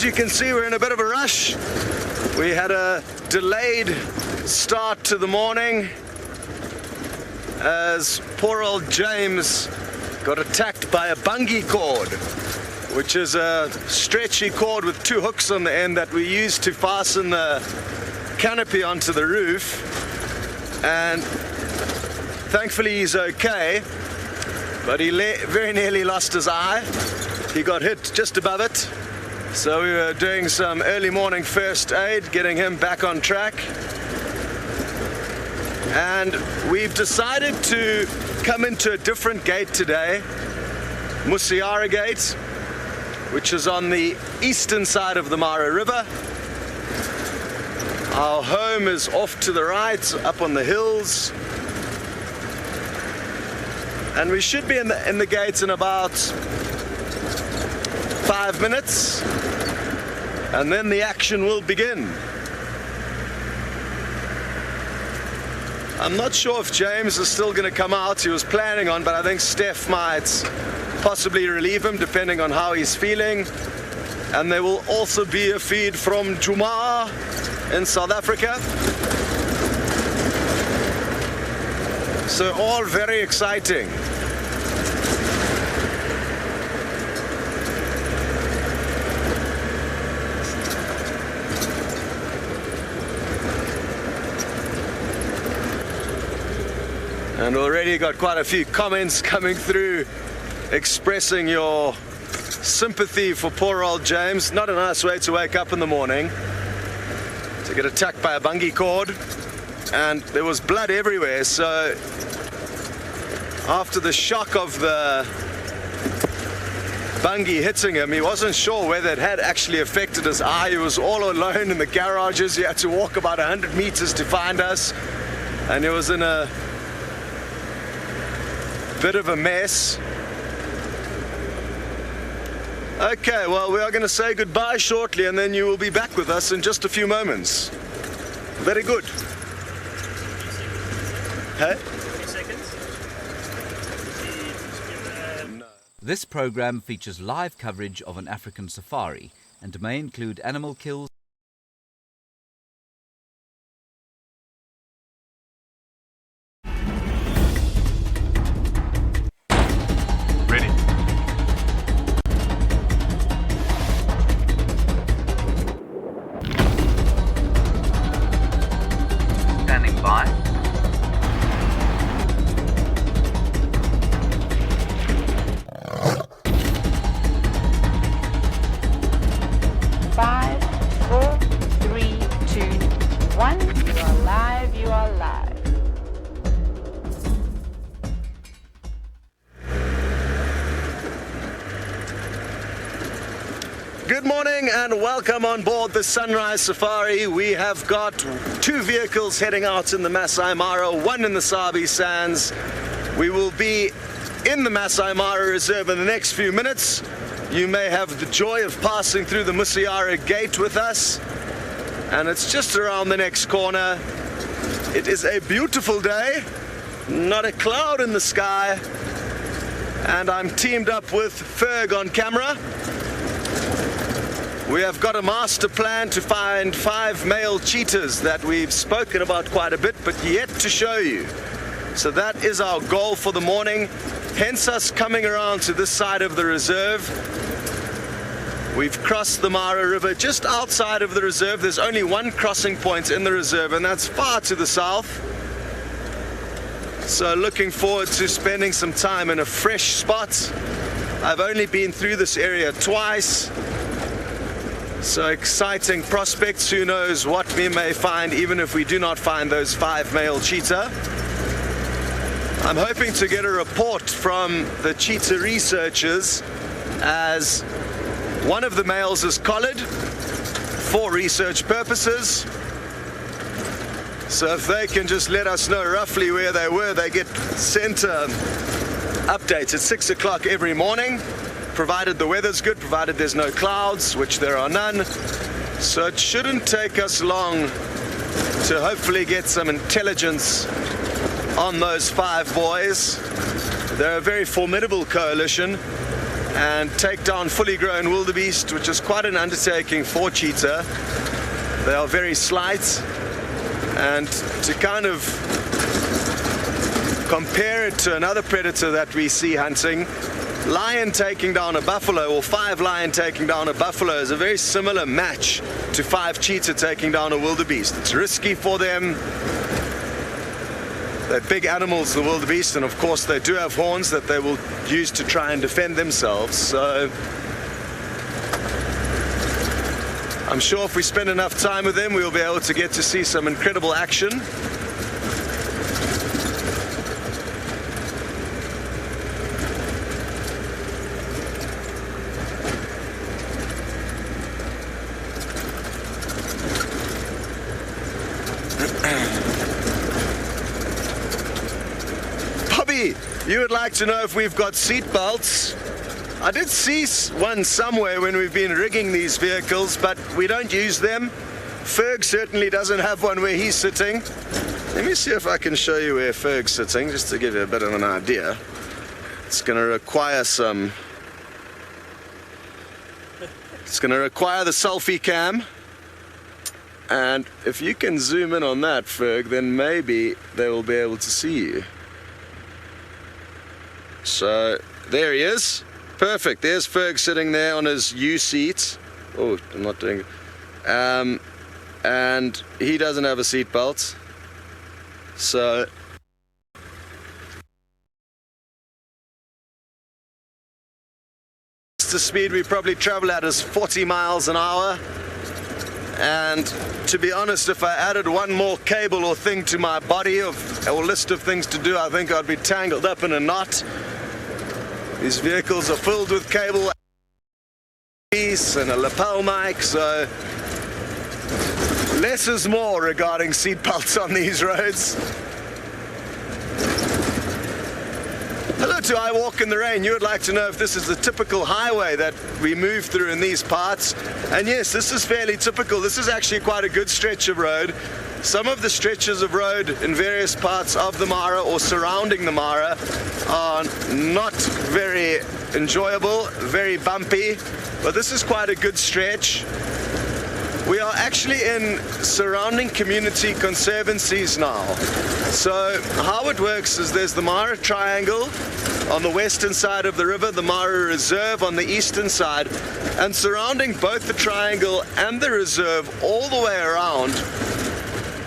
as you can see, we're in a bit of a rush. We had a delayed start to the morning as poor old James got attacked by a bungee cord, which is a stretchy cord with two hooks on the end that we use to fasten the canopy onto the roof. And thankfully he's okay, but he very nearly lost his eye. He got hit just above it. So we were doing some early morning first aid, getting him back on track. And we've decided to come into a different gate today, Musiara Gate, which is on the eastern side of the Mara River. Our home is off to the right, up on the hills. And we should be in the gates in about 5 minutes, and then the action will begin. I'm not sure if James is still going to come out. He was planning on, but I think Steph might possibly relieve him depending on how he's feeling. And there will also be a feed from Djuma in South Africa. So all very exciting. And already got quite a few comments coming through expressing your sympathy for poor old James. Not a nice way to wake up in the morning, to get attacked by a bungee cord. And there was blood everywhere, so after the shock of the bungee hitting him, he wasn't sure whether it had actually affected his eye. He was all alone in the garages. He had to walk about 100 meters to find us, and he was in a bit of a mess. Okay, well, we are going to say goodbye shortly, and then you will be back with us in just a few moments. Very good. Hey? 20 seconds. No. This program features live coverage of an African safari and may include animal kills. Ready. Standing by. Five, 4, 3, 2, 1. You are live, you are live. Good morning and welcome on board the Sunrise Safari. We have got 2 vehicles heading out in the Masai Mara, 1 in the Sabi Sands. We will be in the Masai Mara Reserve in the next few minutes. You may have the joy of passing through the Musiara Gate with us, and it's just around the next corner. It is a beautiful day, not a cloud in the sky, and I'm teamed up with Ferg on camera. We have got a master plan to find 5 male cheetahs that we've spoken about quite a bit, but yet to show you. So that is our goal for the morning, hence us coming around to this side of the reserve. We've crossed the Mara River just outside of the reserve. There's only 1 crossing point in the reserve, and that's far to the south. So looking forward to spending some time in a fresh spot. I've only been through this area twice. So exciting prospects. Who knows what we may find, even if we do not find those 5 male cheetah. I'm hoping to get a report from the cheetah researchers, as one of the males is collared for research purposes. So if they can just let us know roughly where they were, they get sent updates at 6 o'clock every morning, provided the weather's good, provided there's no clouds, which there are none. So it shouldn't take us long to hopefully get some intelligence on those 5 boys. They're a very formidable coalition, and take down fully grown wildebeest, which is quite an undertaking for cheetah. They are very slight, and to kind of compare it to another predator that we see hunting, lion taking down a buffalo, or 5 lion taking down a buffalo, is a very similar match to 5 cheetah taking down a wildebeest. It's risky for them. They're big animals, the wildebeest, and of course they do have horns that they will use to try and defend themselves. So I'm sure if we spend enough time with them, we'll be able to get to see some incredible action. You would like to know if we've got seat belts. I did see one somewhere when we've been rigging these vehicles, but we don't use them. Ferg certainly doesn't have one where he's sitting. Let me see if I can show you where Ferg's sitting, just to give you a bit of an idea. It's going to require the selfie cam. And if you can zoom in on that, Ferg, then maybe they will be able to see you. So there he is. Perfect. There's Ferg sitting there on his U seat. Oh, I'm not doing it. And he doesn't have a seat belt. So the speed we probably travel at is 40 miles an hour. And to be honest, if I added one more cable or thing to my body or list of things to do, I think I'd be tangled up in a knot. These vehicles are filled with cable and a lapel mic, so less is more regarding seatbelts on these roads. Hello to I Walk in the Rain. You would like to know if this is the typical highway that we move through in these parts. And yes, this is fairly typical. This is actually quite a good stretch of road. Some of the stretches of road in various parts of the Mara or surrounding the Mara are not very enjoyable, very bumpy, but this is quite a good stretch. We are actually in surrounding community conservancies now. So how it works is there's the Mara Triangle on the western side of the river, the Mara Reserve on the eastern side, and surrounding both the triangle and the reserve all the way around,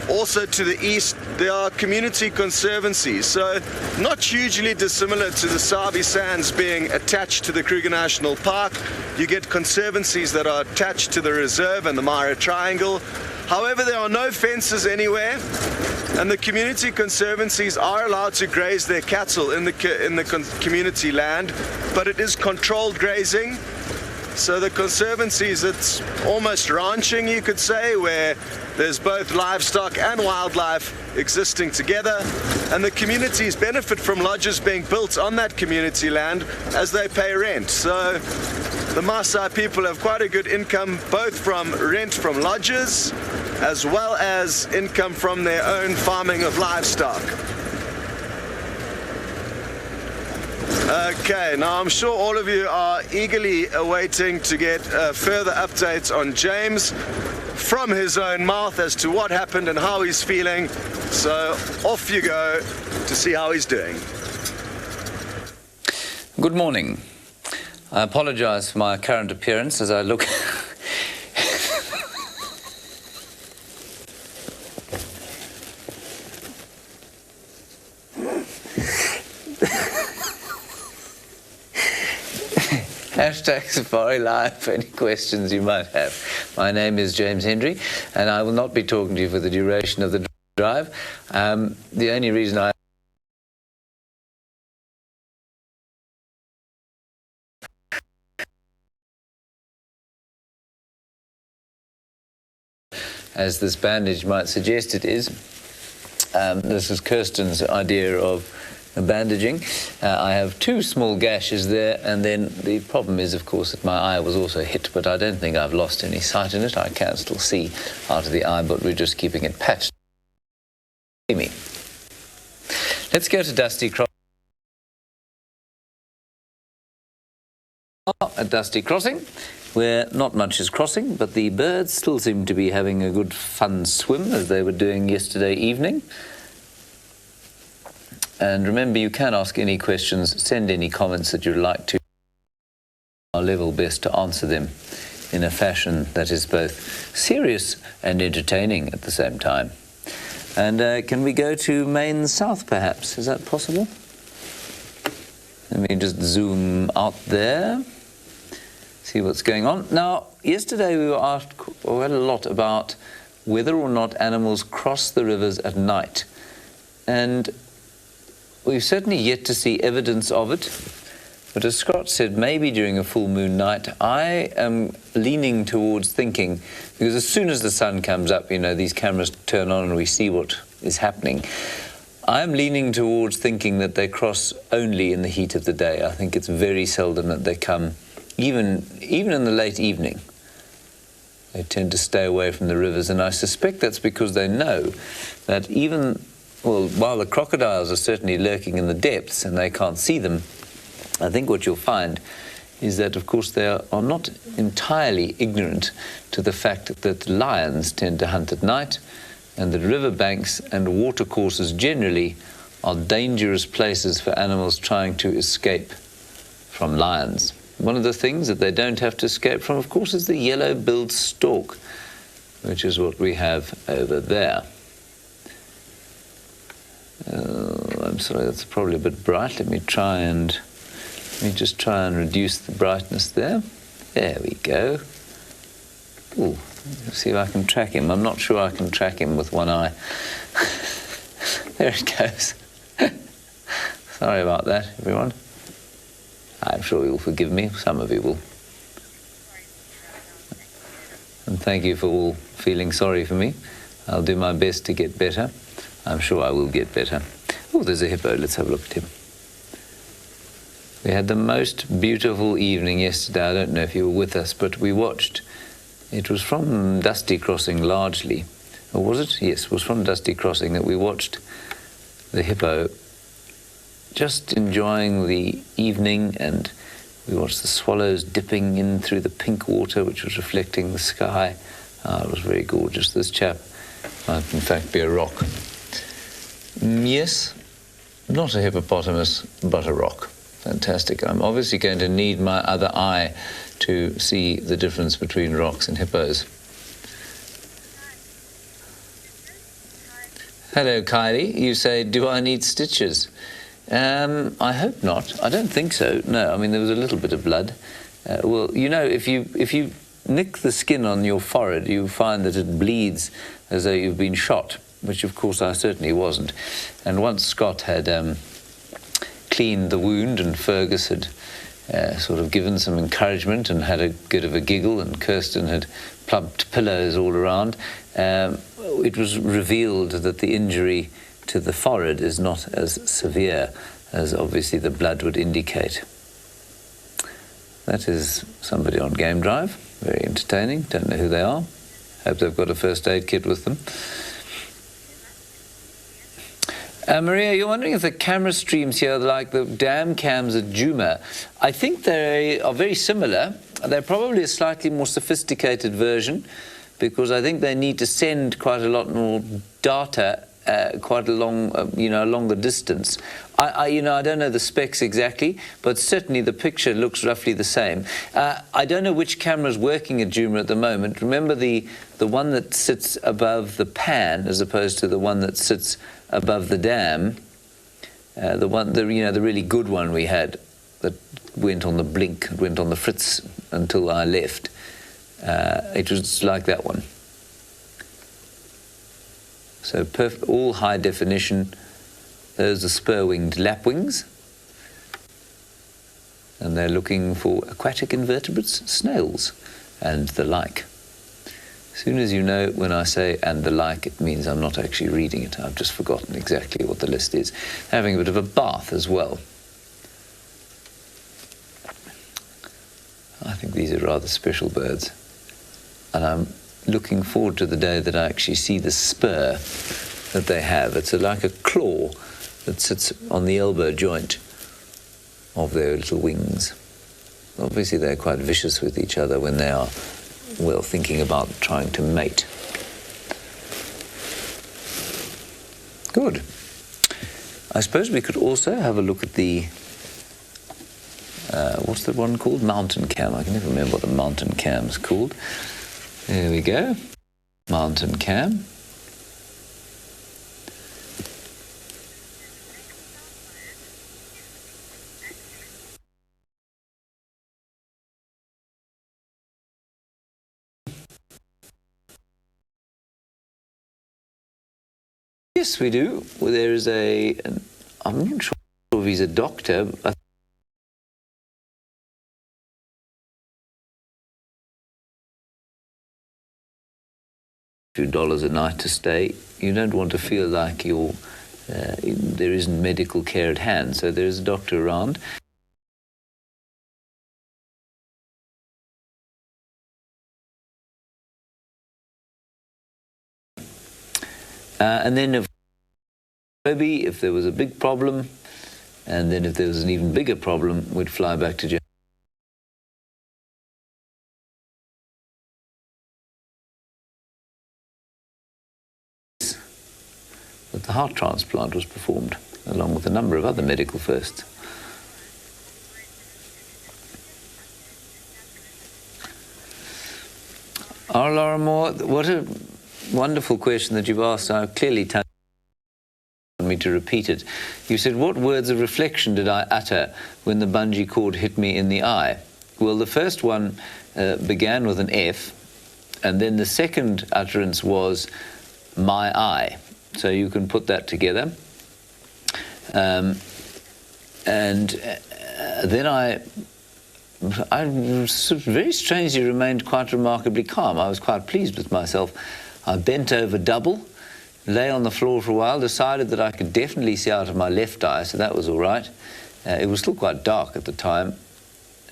also to the east, there are community conservancies. So not hugely dissimilar to the Sabi Sands being attached to the Kruger National Park. You get conservancies that are attached to the reserve and the Mara Triangle. However, there are no fences anywhere, and the community conservancies are allowed to graze their cattle in the community land, but it is controlled grazing. So the conservancies, it's almost ranching, you could say, where there's both livestock and wildlife existing together, and the communities benefit from lodges being built on that community land as they pay rent. So the Maasai people have quite a good income, both from rent from lodges as well as income from their own farming of livestock. Okay, now I'm sure all of you are eagerly awaiting to get further updates on James from his own mouth as to what happened and how he's feeling. So off you go to see how he's doing. Good morning. I apologize for my current appearance as I look #safariLIVE for any questions you might have. My name is James Hendry, and I will not be talking to you for the duration of the drive. The only reason as this bandage might suggest it is, this is Kirsten's idea of bandaging. I have 2 small gashes there, and then the problem is, of course, that my eye was also hit, but I don't think I've lost any sight in it. I can still see out of the eye, but we're just keeping it patched. Let's go to Dusty Cross. at Dusty Crossing, where not much is crossing, but the birds still seem to be having a good fun swim as they were doing yesterday evening. And remember, you can ask any questions, send any comments that you'd like to. Our level best to answer them in a fashion that is both serious and entertaining at the same time. And can we go to Main South, perhaps? Is that possible? Let me just zoom out there, see what's going on. Now, yesterday we were asked quite a lot about whether or not animals cross the rivers at night. And we've certainly yet to see evidence of it. But as Scott said, maybe during a full moon night. I am leaning towards thinking, because as soon as the sun comes up, you know, these cameras turn on and we see what is happening. I'm leaning towards thinking that they cross only in the heat of the day. I think it's very seldom that they come, even in the late evening. They tend to stay away from the rivers, and I suspect that's because they know that while the crocodiles are certainly lurking in the depths and they can't see them, I think what you'll find is that, of course, they are not entirely ignorant to the fact that lions tend to hunt at night, and that riverbanks and watercourses generally are dangerous places for animals trying to escape from lions. One of the things that they don't have to escape from, of course, is the yellow-billed stork, which is what we have over there. I'm sorry, that's probably a bit bright. Let me just try and reduce the brightness there. There we go. Ooh, let's see if I can track him. I'm not sure I can track him with one eye. There it goes. Sorry about that, everyone. I'm sure you'll forgive me. Some of you will. And thank you for all feeling sorry for me. I'll do my best to get better. I'm sure I will get better. Oh, there's a hippo. Let's have a look at him. We had the most beautiful evening yesterday. I don't know if you were with us, but we watched. It was from Dusty Crossing largely. Or was it? Yes, it was from Dusty Crossing that we watched the hippo just enjoying the evening, and we watched the swallows dipping in through the pink water which was reflecting the sky. It was very gorgeous. This chap might in fact be a rock. Yes, not a hippopotamus, but a rock. Fantastic. I'm obviously going to need my other eye to see the difference between rocks and hippos. Hello, Kylie. You say, do I need stitches? I hope not. I don't think so. No, I mean, there was a little bit of blood. Well, you know, if you nick the skin on your forehead, you find that it bleeds as though you've been shot, which, of course, I certainly wasn't. And once Scott had cleaned the wound and Fergus had sort of given some encouragement and had a bit of a giggle, and Kirsten had plumped pillows all around, it was revealed that the injury to the forehead is not as severe as obviously the blood would indicate. That is somebody on Game Drive. Very entertaining. Don't know who they are. Hope they've got a first aid kit with them. Maria, you're wondering if the camera streams here are like the dam cams at Djuma. I think they are very similar. They're probably a slightly more sophisticated version, because I think they need to send quite a lot more data quite along the distance. I don't know the specs exactly, but certainly the picture looks roughly the same. I don't know which camera is working at Djuma at the moment. Remember the one that sits above the pan as opposed to the one that sits above the dam. The really good one we had that went on the blink, went on the fritz until I left. It was like that one. So all high definition. Those are spur-winged lapwings, and they're looking for aquatic invertebrates, snails, and the like. As soon as you know when I say "and the like," it means I'm not actually reading it. I've just forgotten exactly what the list is. Having a bit of a bath as well. I think these are rather special birds, and I'm looking forward to the day that I actually see the spur that they have. It's like a claw that sits on the elbow joint of their little wings. Obviously, they're quite vicious with each other when they are, well, thinking about trying to mate. Good. I suppose we could also have a look at the, what's the one called? Mountain cam. I can never remember what the mountain cam's called. There we go. Mountain cam. Yes, we do. Well, there is I'm not sure if he's a doctor. $2 a night to stay. You don't want to feel like there isn't medical care at hand, so there is a doctor around. And then if there was a big problem, and then if there was an even bigger problem, we'd fly back to Japan. But the heart transplant was performed, along with a number of other medical firsts. Laura Moore, what a wonderful question that you've asked. I've clearly told me to repeat it. You said, what words of reflection did I utter when the bungee cord hit me in the eye? Well, the first one began with an F, and then the second utterance was my eye. So you can put that together. And then I very strangely remained quite remarkably calm. I was quite pleased with myself. I bent over double, lay on the floor for a while, decided that I could definitely see out of my left eye, so that was all right. It was still quite dark at the time.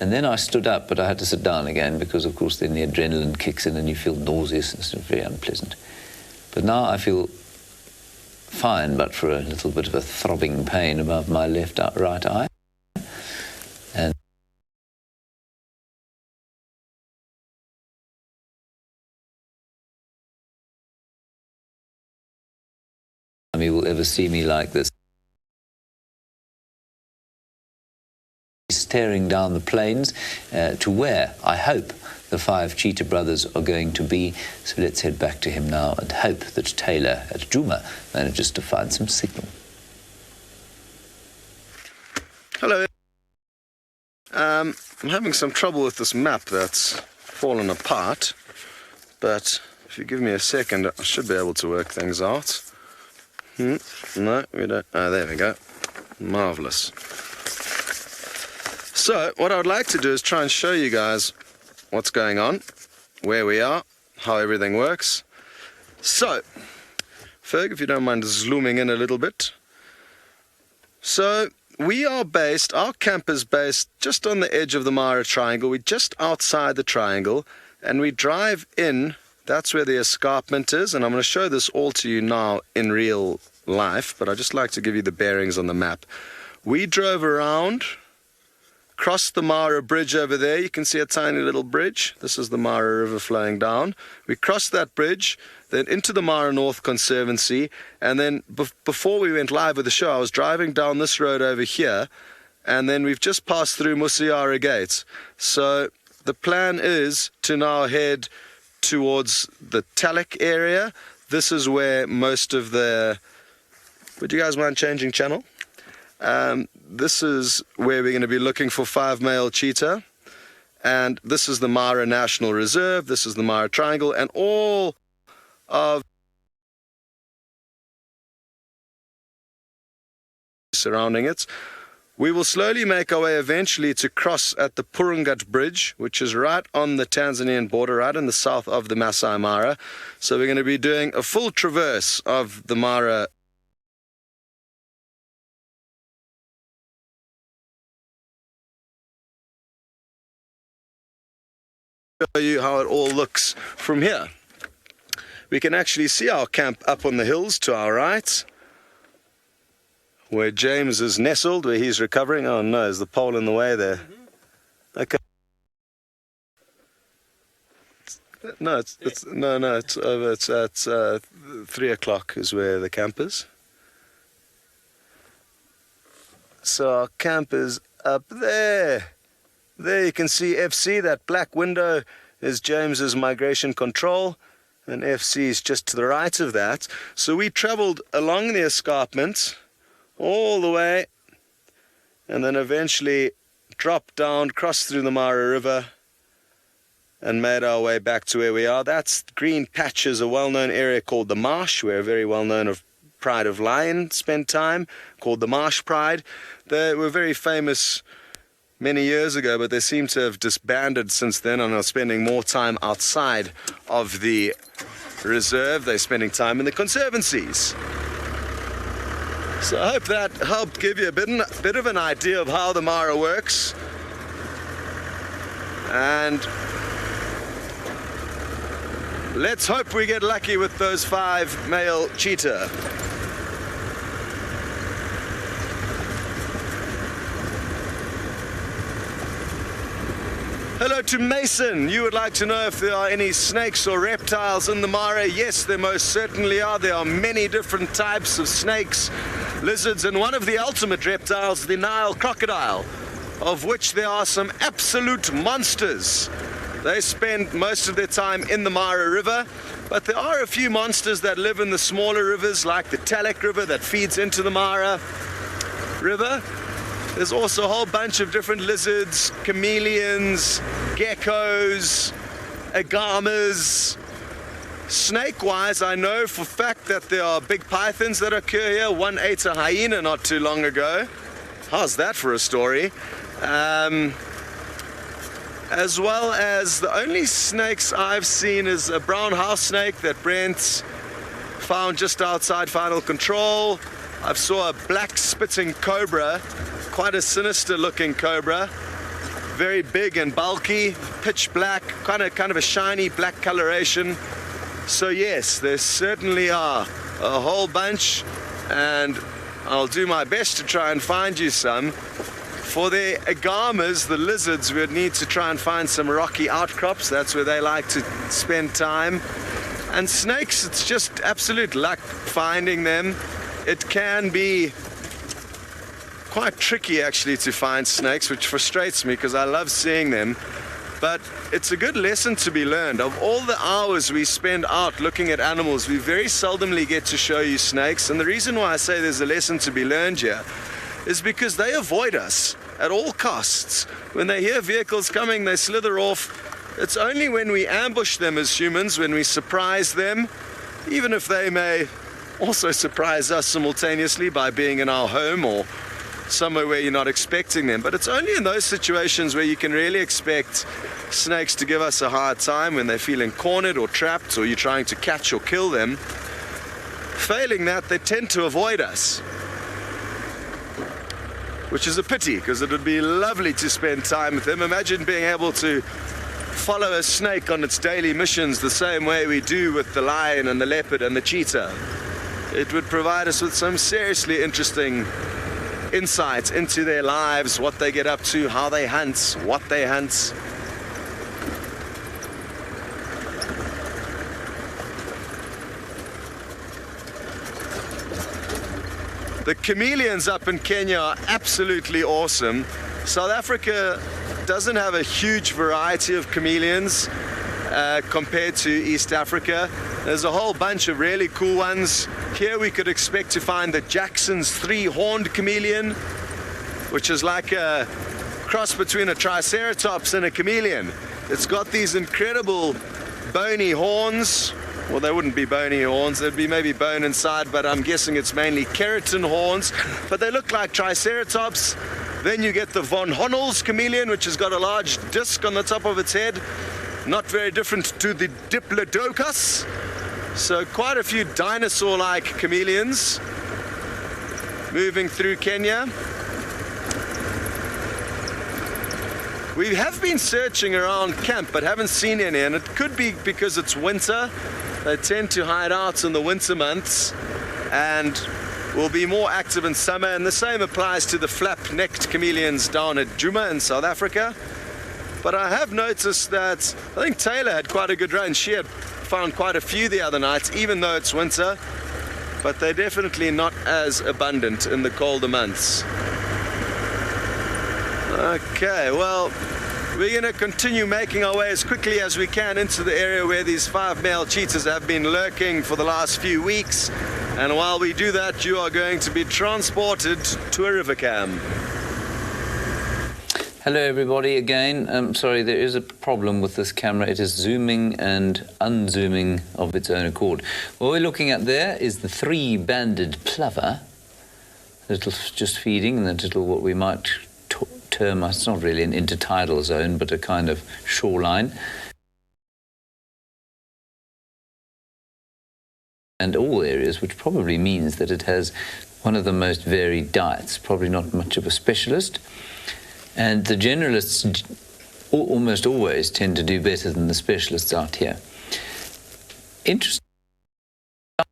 And then I stood up, but I had to sit down again because, of course, then the adrenaline kicks in and you feel nauseous and it's very unpleasant. But now I feel fine, but for a little bit of a throbbing pain above my right eye. And you will ever see me like this. Staring down the plains to where I hope the 5 cheetah brothers are going to be. So let's head back to him now and hope that Taylor at Djuma manages to find some signal. Hello. I'm having some trouble with this map that's fallen apart, but if you give me a second, I should be able to work things out. No, we don't. Oh, there we go. Marvelous. So, what I would like to do is try and show you guys what's going on, where we are, how everything works. So, Ferg, if you don't mind zooming in a little bit. So, we are based, our camp is based just on the edge of the Mara Triangle. We're just outside the triangle, and we drive in. That's where the escarpment is, and I'm going to show this all to you now in real life, but I'd just like to give you the bearings on the map. We drove around, crossed the Mara Bridge over there. You can see a tiny little bridge. This is the Mara River flowing down. We crossed that bridge, then into the Mara North Conservancy, and then before we went live with the show, I was driving down this road over here, and then we've just passed through Musiara Gate. So the plan is to now head towards the Talek area. This is where most of the... Would you guys mind changing channel? This is where we're going to be looking for 5 male cheetah. And this is the Mara National Reserve. This is the Mara Triangle. And all of surrounding it. We will slowly make our way eventually to cross at the Purungat Bridge, which is right on the Tanzanian border, right in the south of the Masai Mara. So we're going to be doing a full traverse of the Mara. Show you how it all looks from here. We can actually see our camp up on the hills to our right, where James is nestled, where he's recovering. Oh no, is the pole in the way there? Okay. No, it's over. It's at 3 o'clock is where the camp is. So our camp is up there. There you can see FC. That black window is James's migration control, and FC is just to the right of that. So we traveled along the escarpment all the way, and then eventually dropped down, crossed through the Mara River, and made our way back to where we are. That green patch is a well-known area called the Marsh, where a very well-known of Pride of Lion spent time, called the Marsh Pride. They were very famous many years ago, but they seem to have disbanded since then and are spending more time outside of the reserve. They're spending time in the conservancies. So I hope that helped give you a bit of an idea of how the Mara works. And let's hope we get lucky with those 5 male cheetah. Hello to Mason. You would like to know if there are any snakes or reptiles in the Mara. Yes, there most certainly are. There are many different types of snakes, lizards, and one of the ultimate reptiles, the Nile crocodile, of which there are some absolute monsters. They spend most of their time in the Mara River, but there are a few monsters that live in the smaller rivers, like the Talek River that feeds into the Mara River. There's also a whole bunch of different lizards, chameleons, geckos, agamas. Snake-wise, I know for a fact that there are big pythons that occur here. One ate a hyena not too long ago. How's that for a story? As well as the only snakes I've seen is a brown house snake that Brent found just outside Final Control. I've saw a black spitting cobra, quite a sinister looking cobra, very big and bulky, pitch black, kind of a shiny black coloration. So yes, there certainly are a whole bunch, and I'll do my best to try and find you some. For the agamas, the lizards, we would need to try and find some rocky outcrops. That's where they like to spend time. And snakes, it's just absolute luck finding them. It can be quite tricky actually to find snakes, which frustrates me because I love seeing them. But it's a good lesson to be learned. Of all the hours we spend out looking at animals, we very seldomly get to show you snakes. And the reason why I say there's a lesson to be learned here is because they avoid us at all costs. When they hear vehicles coming, they slither off. It's only when we ambush them as humans, when we surprise them, even if they may also surprise us simultaneously by being in our home or somewhere where you're not expecting them. But it's only in those situations where you can really expect snakes to give us a hard time, when they're feeling cornered or trapped, or you're trying to catch or kill them. Failing that, they tend to avoid us, which is a pity, because it would be lovely to spend time with them. Imagine being able to follow a snake on its daily missions the same way we do with the lion and the leopard and the cheetah. It would provide us with some seriously interesting insight into their lives, what they get up to, how they hunt, what they hunt. The chameleons up in Kenya are absolutely awesome. South Africa doesn't have a huge variety of chameleons compared to East Africa. There's a whole bunch of really cool ones. Here we could expect to find the Jackson's 3-horned chameleon, which is like a cross between a triceratops and a chameleon. It's got these incredible bony horns. Well, they wouldn't be bony horns, there'd be maybe bone inside, but I'm guessing it's mainly keratin horns. But they look like triceratops. Then you get the von Honnold's chameleon, which has got a large disc on the top of its head. Not very different to the Diplodocus. So quite a few dinosaur-like chameleons moving through Kenya. We have been searching around camp but haven't seen any, and it could be because it's winter. They tend to hide out in the winter months and will be more active in summer, and the same applies to the flap-necked chameleons down at Djuma in South Africa. But I have noticed that I think Taylor had quite a good run. She had found quite a few the other night, even though it's winter. But they're definitely not as abundant in the colder months. Okay, well, we're going to continue making our way as quickly as we can into the area where these 5 male cheetahs have been lurking for the last few weeks. And while we do that, you are going to be transported to a river cam. Hello everybody again. I'm sorry, there is a problem with this camera. It is zooming and unzooming of its own accord. What we're looking at there is the 3-banded plover. Little just feeding in that little, what we might term, it's not really an intertidal zone, but a kind of shoreline. And all areas, which probably means that it has one of the most varied diets, probably not much of a specialist. And the generalists almost always tend to do better than the specialists out here. Interesting,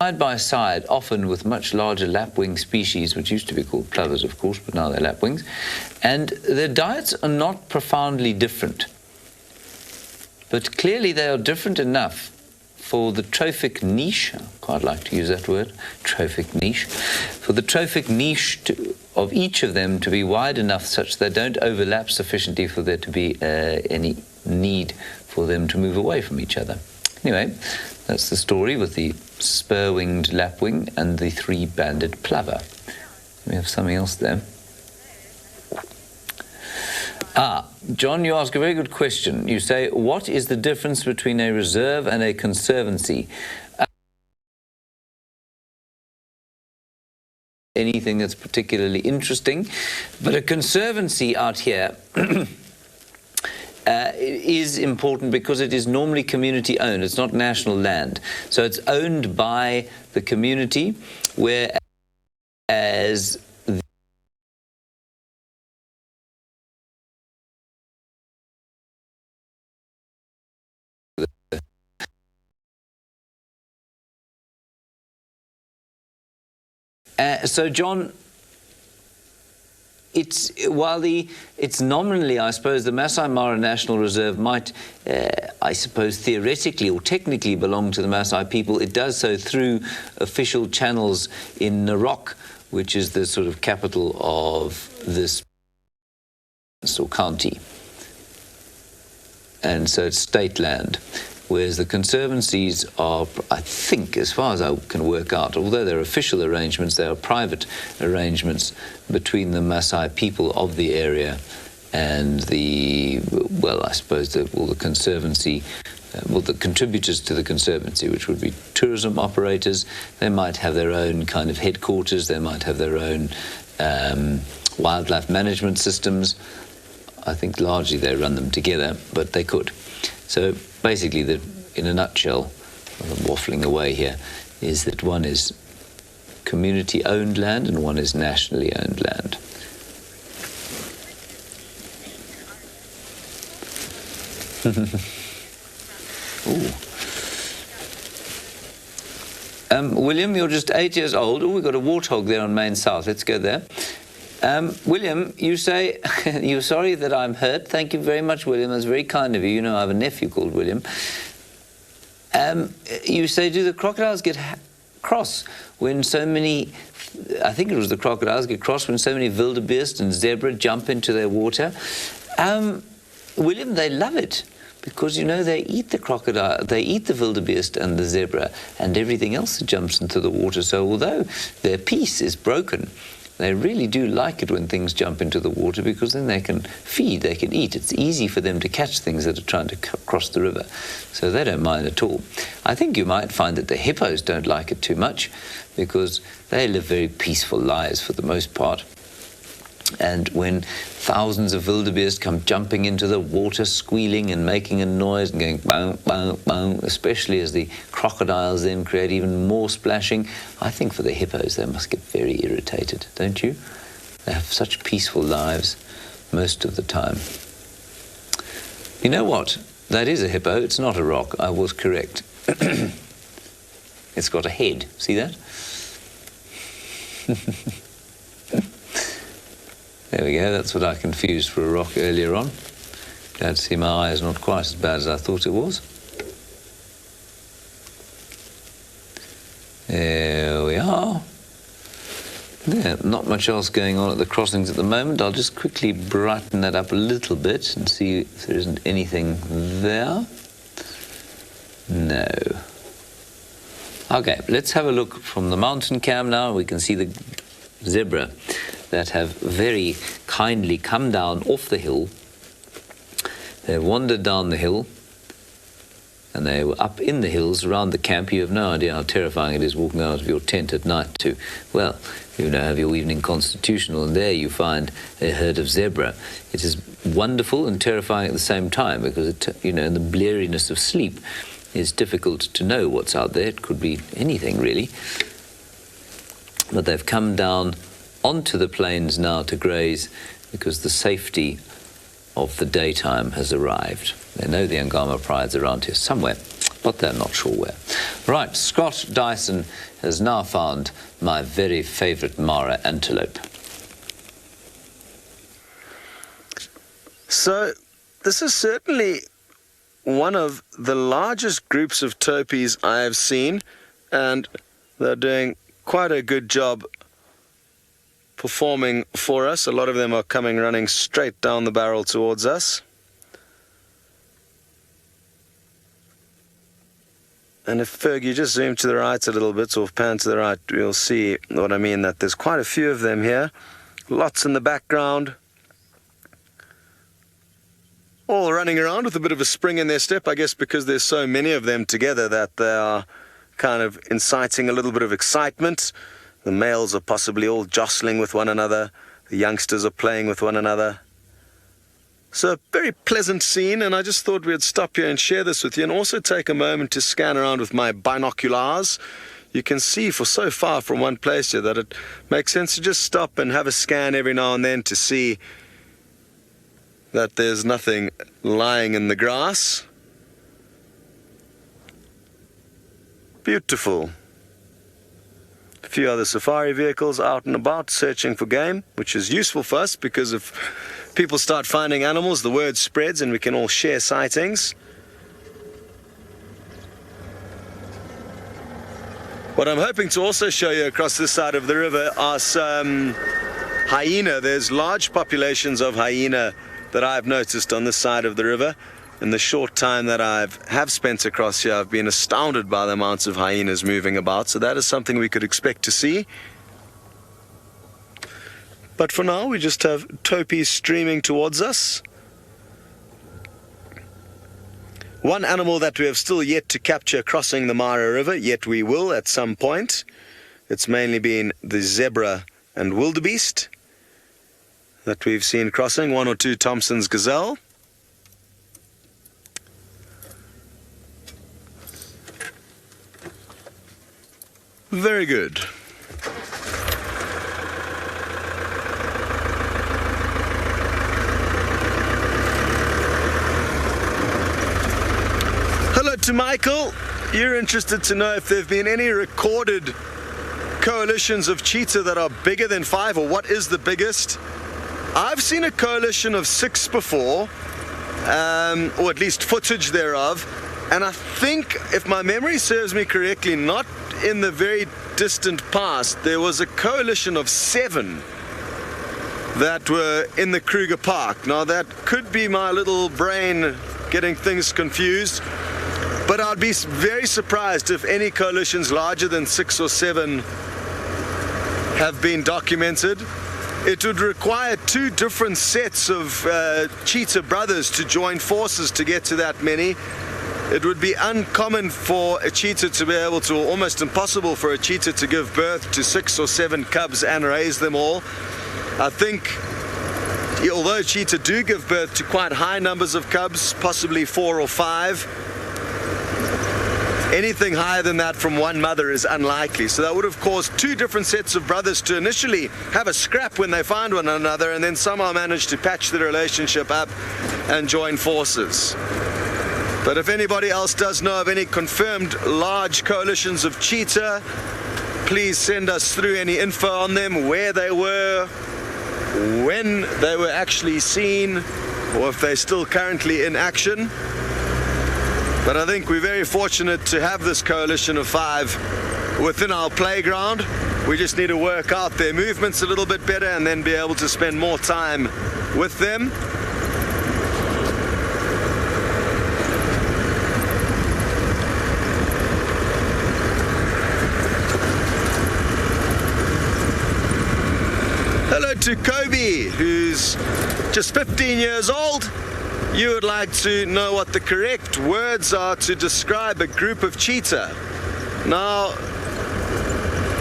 side by side, often with much larger lapwing species, which used to be called plovers, of course, but now they're lapwings. And their diets are not profoundly different. But clearly they are different enough for the trophic niche, I quite like to use that word, trophic niche, for the trophic niche of each of them to be wide enough such they don't overlap sufficiently for there to be any need for them to move away from each other. Anyway, that's the story with the spur-winged lapwing and the 3-banded plover. We have something else there. John, you ask a very good question. You say, what is the difference between a reserve and a conservancy? Anything that's particularly interesting, but a conservancy out here is important because it is normally community owned. It's not national land, so it's owned by the community, whereas so, John, it's nominally, I suppose, the Masai Mara National Reserve might, I suppose, theoretically or technically belong to the Masai people. It does so through official channels in Narok, which is the sort of capital of this county. And so it's state land. Whereas the conservancies are, I think, as far as I can work out, although they're official arrangements, they are private arrangements between the Maasai people of the area and the, well, I suppose, the conservancy, the contributors to the conservancy, which would be tourism operators. They might have their own kind of headquarters, they might have their own wildlife management systems. I think largely they run them together, but they could. So basically, in a nutshell, I'm waffling away here, is that one is community-owned land and one is nationally owned land. William, you're just 8 years old. Oh, we've got a warthog there on Main South. Let's go there. William, you say, you're sorry that I'm hurt. Thank you very much, William. That's very kind of you. You know, I have a nephew called William. You say, do the crocodiles get cross when so many, I think it was the crocodiles get cross when so many wildebeest and zebra jump into their water? William, they love it. Because, you know, they eat the crocodile, they eat the wildebeest and the zebra and everything else that jumps into the water. So although their peace is broken, they really do like it when things jump into the water, because then they can feed, they can eat. It's easy for them to catch things that are trying to cross the river. So they don't mind at all. I think you might find that the hippos don't like it too much, because they live very peaceful lives for the most part. And when thousands of wildebeest come jumping into the water, squealing and making a noise and going bang, bang, bang, especially as the crocodiles then create even more splashing, I think for the hippos they must get very irritated, don't you? They have such peaceful lives most of the time. You know what? That is a hippo. It's not a rock. I was correct. It's got a head. See that? There we go, that's what I confused for a rock earlier on. Glad to see my eye is not quite as bad as I thought it was. There we are. Yeah, not much else going on at the crossings at the moment. I'll just quickly brighten that up a little bit and see if there isn't anything there. No. Okay, let's have a look from the mountain cam now. We can see the zebra that have very kindly come down off the hill. They've wandered down the hill, and they were up in the hills around the camp. You have no idea how terrifying it is walking out of your tent at night to, well, you know, have your evening constitutional, and there you find a herd of zebra. It is wonderful and terrifying at the same time, because, in the bleariness of sleep, it's difficult to know what's out there. It could be anything, really. But they've come down onto the plains now to graze, because the safety of the daytime has arrived. They know the Ngama Pride's around here somewhere, but they're not sure where. Right, Scott Dyson has now found my very favourite Mara antelope. So this is certainly one of the largest groups of topies I have seen, and they're doing quite a good job performing for us. A lot of them are coming running straight down the barrel towards us. And if Ferg, you just zoom to the right a little bit, or pan to the right, you'll see what I mean, that there's quite a few of them here. Lots in the background. All running around with a bit of a spring in their step, I guess because there's so many of them together that they are kind of inciting a little bit of excitement. The males are possibly all jostling with one another. The youngsters are playing with one another. So a very pleasant scene, and I just thought we'd stop here and share this with you, and also take a moment to scan around with my binoculars. You can see for so far from one place here that it makes sense to just stop and have a scan every now and then to see that there's nothing lying in the grass. Beautiful. A few other safari vehicles out and about searching for game, which is useful for us, because if people start finding animals, the word spreads and we can all share sightings. What I'm hoping to also show you across this side of the river are some hyena. There's large populations of hyena that I've noticed on this side of the river. In the short time that I have spent across here, I've been astounded by the amounts of hyenas moving about, so that is something we could expect to see. But for now, we just have topies streaming towards us. One animal that we have still yet to capture crossing the Mara River, yet we will at some point. It's mainly been the zebra and wildebeest that we've seen crossing, one or two Thompson's gazelle. Very good. Hello to Michael. You're interested to know if there have been any recorded coalitions of cheetah that are bigger than 5, or what is the biggest? I've seen a coalition of 6 before, or at least footage thereof, and I think, if my memory serves me correctly, not in the very distant past, there was a coalition of 7 that were in the Kruger Park. Now that could be my little brain getting things confused, but I'd be very surprised if any coalitions larger than 6 or 7 have been documented. It would require 2 different sets of cheetah brothers to join forces to get to that many. It would be uncommon for a cheetah to be able to, or almost impossible for a cheetah to give birth to 6 or 7 cubs and raise them all. I think, although cheetah do give birth to quite high numbers of cubs, possibly 4 or 5, anything higher than that from one mother is unlikely. So that would have caused 2 different sets of brothers to initially have a scrap when they find one another, and then somehow manage to patch the relationship up and join forces. But if anybody else does know of any confirmed large coalitions of cheetah, please send us through any info on them, where they were, when they were actually seen, or if they're still currently in action. But I think we're very fortunate to have this coalition of 5 within our playground. We just need to work out their movements a little bit better and then be able to spend more time with them. Hello to Kobe, who's just 15 years old. You would like to know what the correct words are to describe a group of cheetah. Now,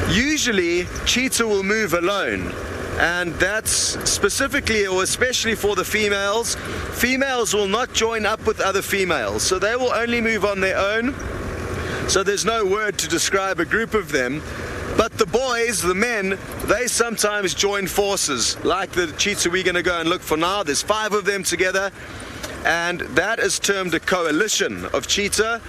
usually cheetah will move alone, and that's specifically or especially for the females. Females will not join up with other females, so they will only move on their own. So there's no word to describe a group of them. But the boys, the men, they sometimes join forces, like the cheetah we're going to go and look for now. There's 5 of them together, and that is termed a coalition of cheetah.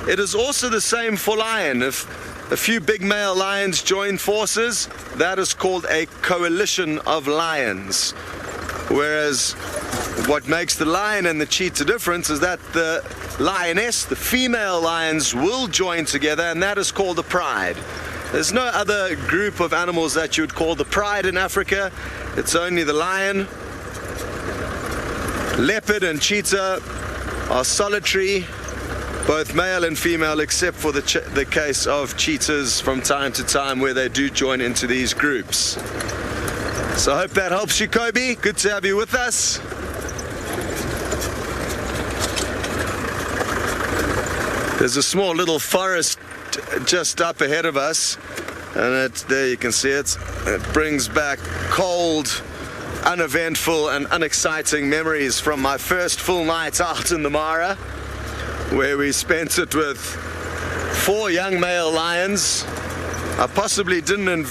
It is also the same for lion. If a few big male lions join forces, that is called a coalition of lions. Whereas what makes the lion and the cheetah different is that the lioness, the female lions, will join together, and that is called a pride. There's no other group of animals that you would call the pride in Africa. It's only the lion. Leopard and cheetah are solitary, both male and female, except for the case of cheetahs from time to time where they do join into these groups. So I hope that helps you, Kobe. Good to have you with us. There's a small little forest just up ahead of us, and there you can see it. It brings back cold, uneventful and unexciting memories from my first full night out in the Mara, where we spent it with 4 young male lions. I possibly didn't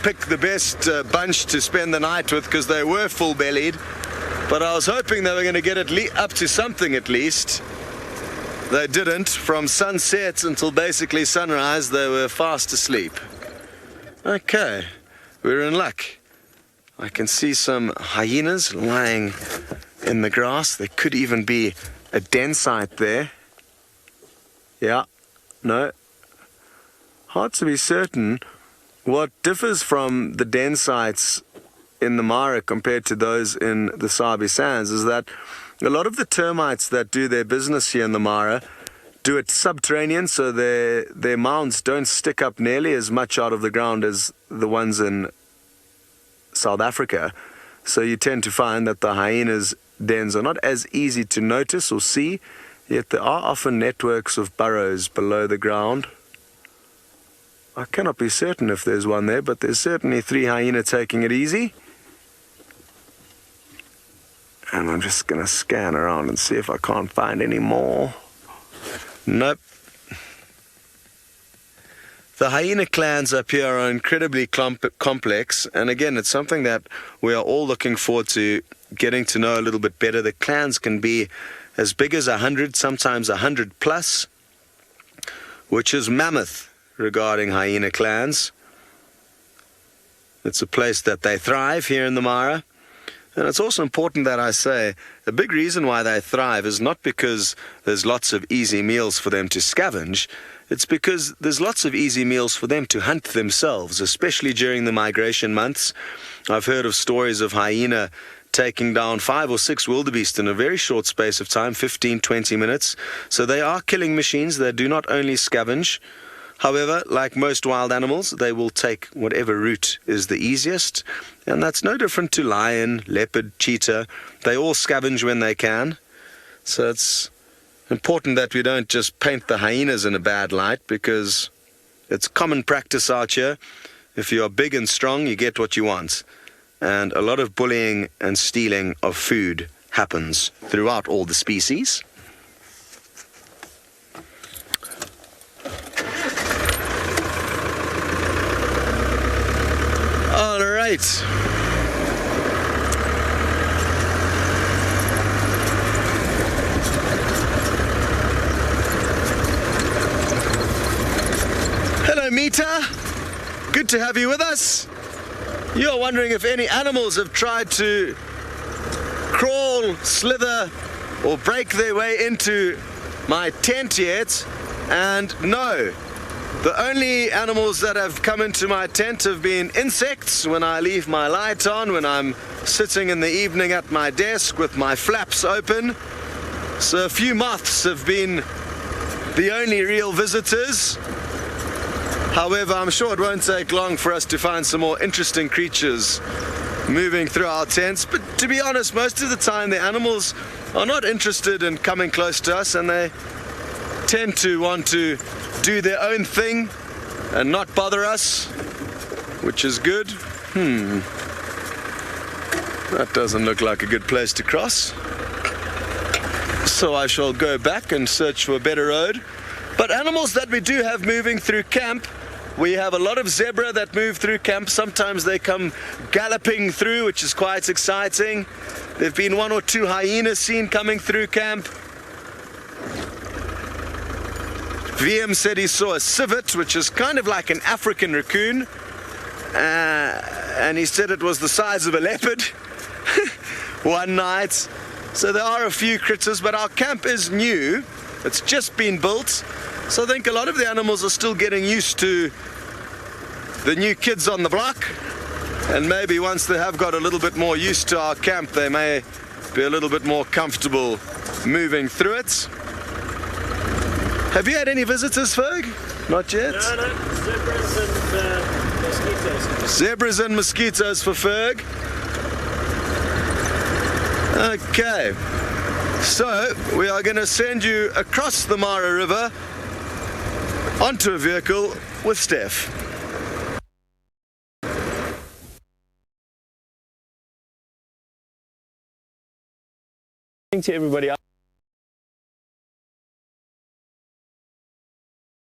pick the best bunch to spend the night with because they were full-bellied, but I was hoping they were going to get up to something at least. They didn't. From sunset until basically sunrise, they were fast asleep. Okay, we're in luck. I can see some hyenas lying in the grass. There could even be a den site there. Yeah, no. Hard to be certain. What differs from the den sites in the Mara compared to those in the Sabi Sands is that a lot of the termites that do their business here in the Mara do it subterranean, so their mounds don't stick up nearly as much out of the ground as the ones in South Africa. So you tend to find that the hyenas' dens are not as easy to notice or see, yet there are often networks of burrows below the ground. I cannot be certain if there's one there, but there's certainly 3 hyenas taking it easy. And I'm just going to scan around and see if I can't find any more. Nope. The hyena clans up here are incredibly complex, and again, it's something that we are all looking forward to getting to know a little bit better. The clans can be as big as 100, sometimes 100 plus, which is mammoth regarding hyena clans. It's a place that they thrive here in the Mara. And it's also important that I say, a big reason why they thrive is not because there's lots of easy meals for them to scavenge. It's because there's lots of easy meals for them to hunt themselves, especially during the migration months. I've heard of stories of hyena taking down 5 or 6 wildebeest in a very short space of time, 15, 20 minutes. So they are killing machines. They do not only scavenge. However, like most wild animals, they will take whatever route is the easiest. And that's no different to lion, leopard, cheetah. They all scavenge when they can. So it's important that we don't just paint the hyenas in a bad light, because it's common practice out here. If you are big and strong, you get what you want. And a lot of bullying and stealing of food happens throughout all the species. All right. Hello, Mita. Good to have you with us. You're wondering if any animals have tried to crawl all slither or break their way into my tent yet, and no. The only animals that have come into my tent have been insects when I leave my light on, when I'm sitting in the evening at my desk with my flaps open. So a few moths have been the only real visitors. However, I'm sure it won't take long for us to find some more interesting creatures moving through our tents. But to be honest, most of the time the animals are not interested in coming close to us, and they tend to want to do their own thing and not bother us, which is good. That doesn't look like a good place to cross. So I shall go back and search for a better road. But animals that we do have moving through camp, we have a lot of zebra that move through camp. Sometimes they come galloping through, which is quite exciting. There have been 1 or 2 hyenas seen coming through camp. VM said he saw a civet, which is kind of like an African raccoon, and he said it was the size of a leopard one night. So there are a few critters, but our camp is new. It's just been built, so I think a lot of the animals are still getting used to the new kids on the block, and maybe once they have got a little bit more used to our camp, they may be a little bit more comfortable moving through it. Have you had any visitors, Ferg? Not yet? No, zebras and mosquitoes. Zebras and mosquitoes for Ferg. Okay, so we are going to send you across the Mara River onto a vehicle with Steph. Thanks to everybody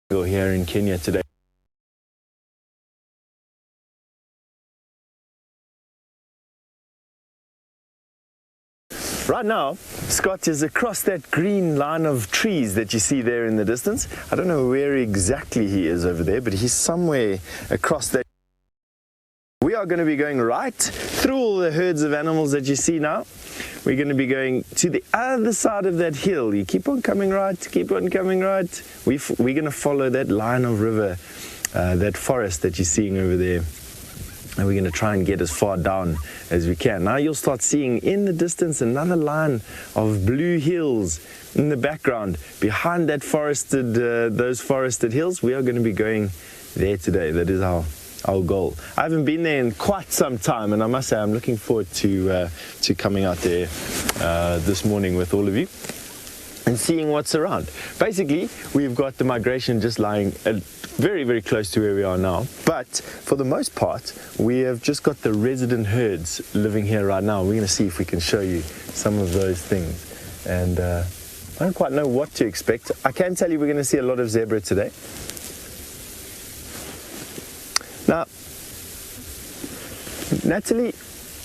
here in Kenya today. Right now, Scott is across that green line of trees that you see there in the distance. I don't know where exactly he is over there, but he's somewhere across that. We are going to be going right through all the herds of animals that you see now. We're going to be going to the other side of that hill. You keep on coming right, keep on coming right. We're going to follow that line of river, that forest that you're seeing over there. And we're going to try and get as far down as we can. Now you'll start seeing in the distance another line of blue hills in the background. Behind that forested, those forested hills, we are going to be going there today. That is our goal. I haven't been there in quite some time, and I must say I'm looking forward to coming out there this morning with all of you and seeing what's around. Basically, we've got the migration just lying very, very close to where we are now, but for the most part, we have just got the resident herds living here right now. We're going to see if we can show you some of those things, and I don't quite know what to expect. I can tell you we're going to see a lot of zebra today. Now, Natalie,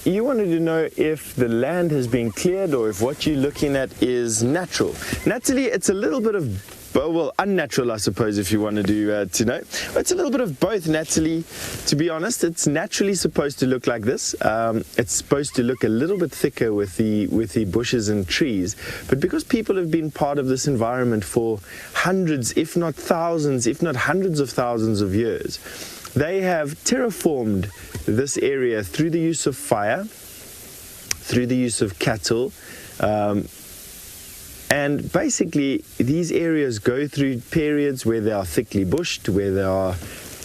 you wanted to know if the land has been cleared or if what you're looking at is natural. Natalie, it's a little bit of, well, unnatural, I suppose, if you wanted to know. It's a little bit of both, Natalie. To be honest, it's naturally supposed to look like this. It's supposed to look a little bit thicker with the bushes and trees. But because people have been part of this environment for hundreds, if not thousands, if not hundreds of thousands of years, they have terraformed this area through the use of fire, through the use of cattle, and basically these areas go through periods where they are thickly bushed, where there are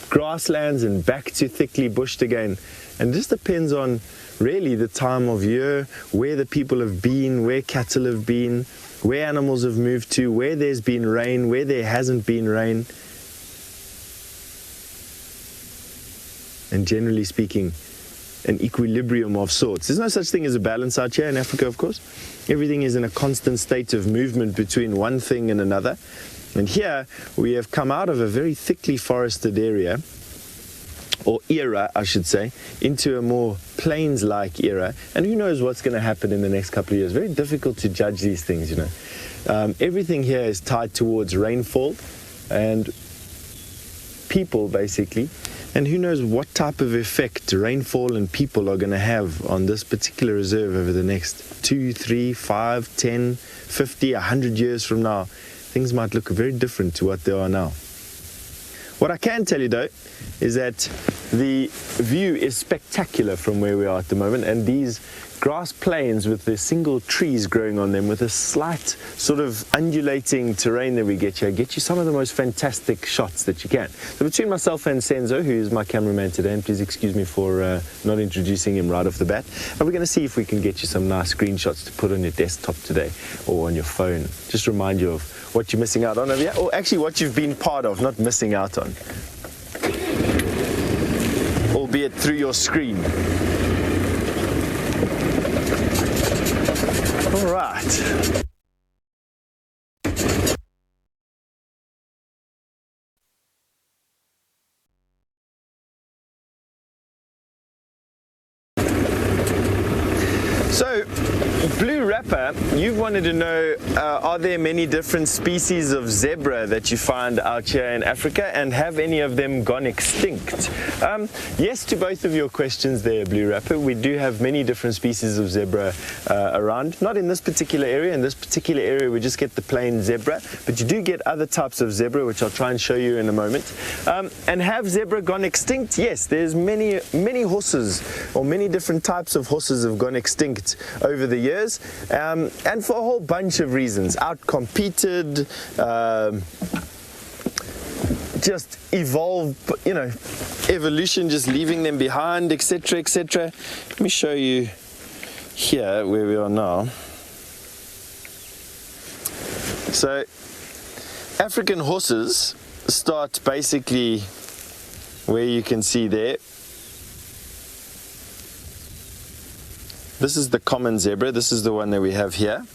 grasslands, and back to thickly bushed again. And it just depends on really the time of year, where the people have been, where cattle have been, where animals have moved to, where there's been rain, where there hasn't been rain. And generally speaking, an equilibrium of sorts. There's no such thing as a balance out here in Africa, of course. Everything is in a constant state of movement between one thing and another. And here we have come out of a very thickly forested area, or era, I should say, into a more plains-like era. And who knows what's going to happen in the next couple of years. Very difficult to judge these things, you know. Everything here is tied towards rainfall, and people basically, and who knows what type of effect rainfall and people are going to have on this particular reserve over the next 2, 3, 5, 10, 50, 100 years from now. Things might look very different to what they are now. What I can tell you though is that the view is spectacular from where we are at the moment, and these grass plains with the single trees growing on them with a slight sort of undulating terrain that we get here get you some of the most fantastic shots that you can. So between myself and Senzo, who is my cameraman today, and please excuse me for not introducing him right off the bat, and we're going to see if we can get you some nice screenshots to put on your desktop today or on your phone. Just remind you of what you're missing out on over here, or actually what you've been part of, not missing out on, albeit through your screen. All right. So, Blue Rapper, you've wanted to know, are there many different species of zebra that you find out here in Africa, and have any of them gone extinct? Yes to both of your questions there, Blue Rapper. We do have many different species of zebra around. Not in this particular area. In this particular area we just get the plain zebra, but you do get other types of zebra, which I'll try and show you in a moment. And have zebra gone extinct? Yes, there's many horses, or many different types of horses have gone extinct over the years, and for a whole bunch of reasons. Out-competed, just evolved, you know, evolution just leaving them behind, etc., etc. Let me show you here where we are now. So African horses start basically where you can see there. This is the common zebra. This is the one that we have here.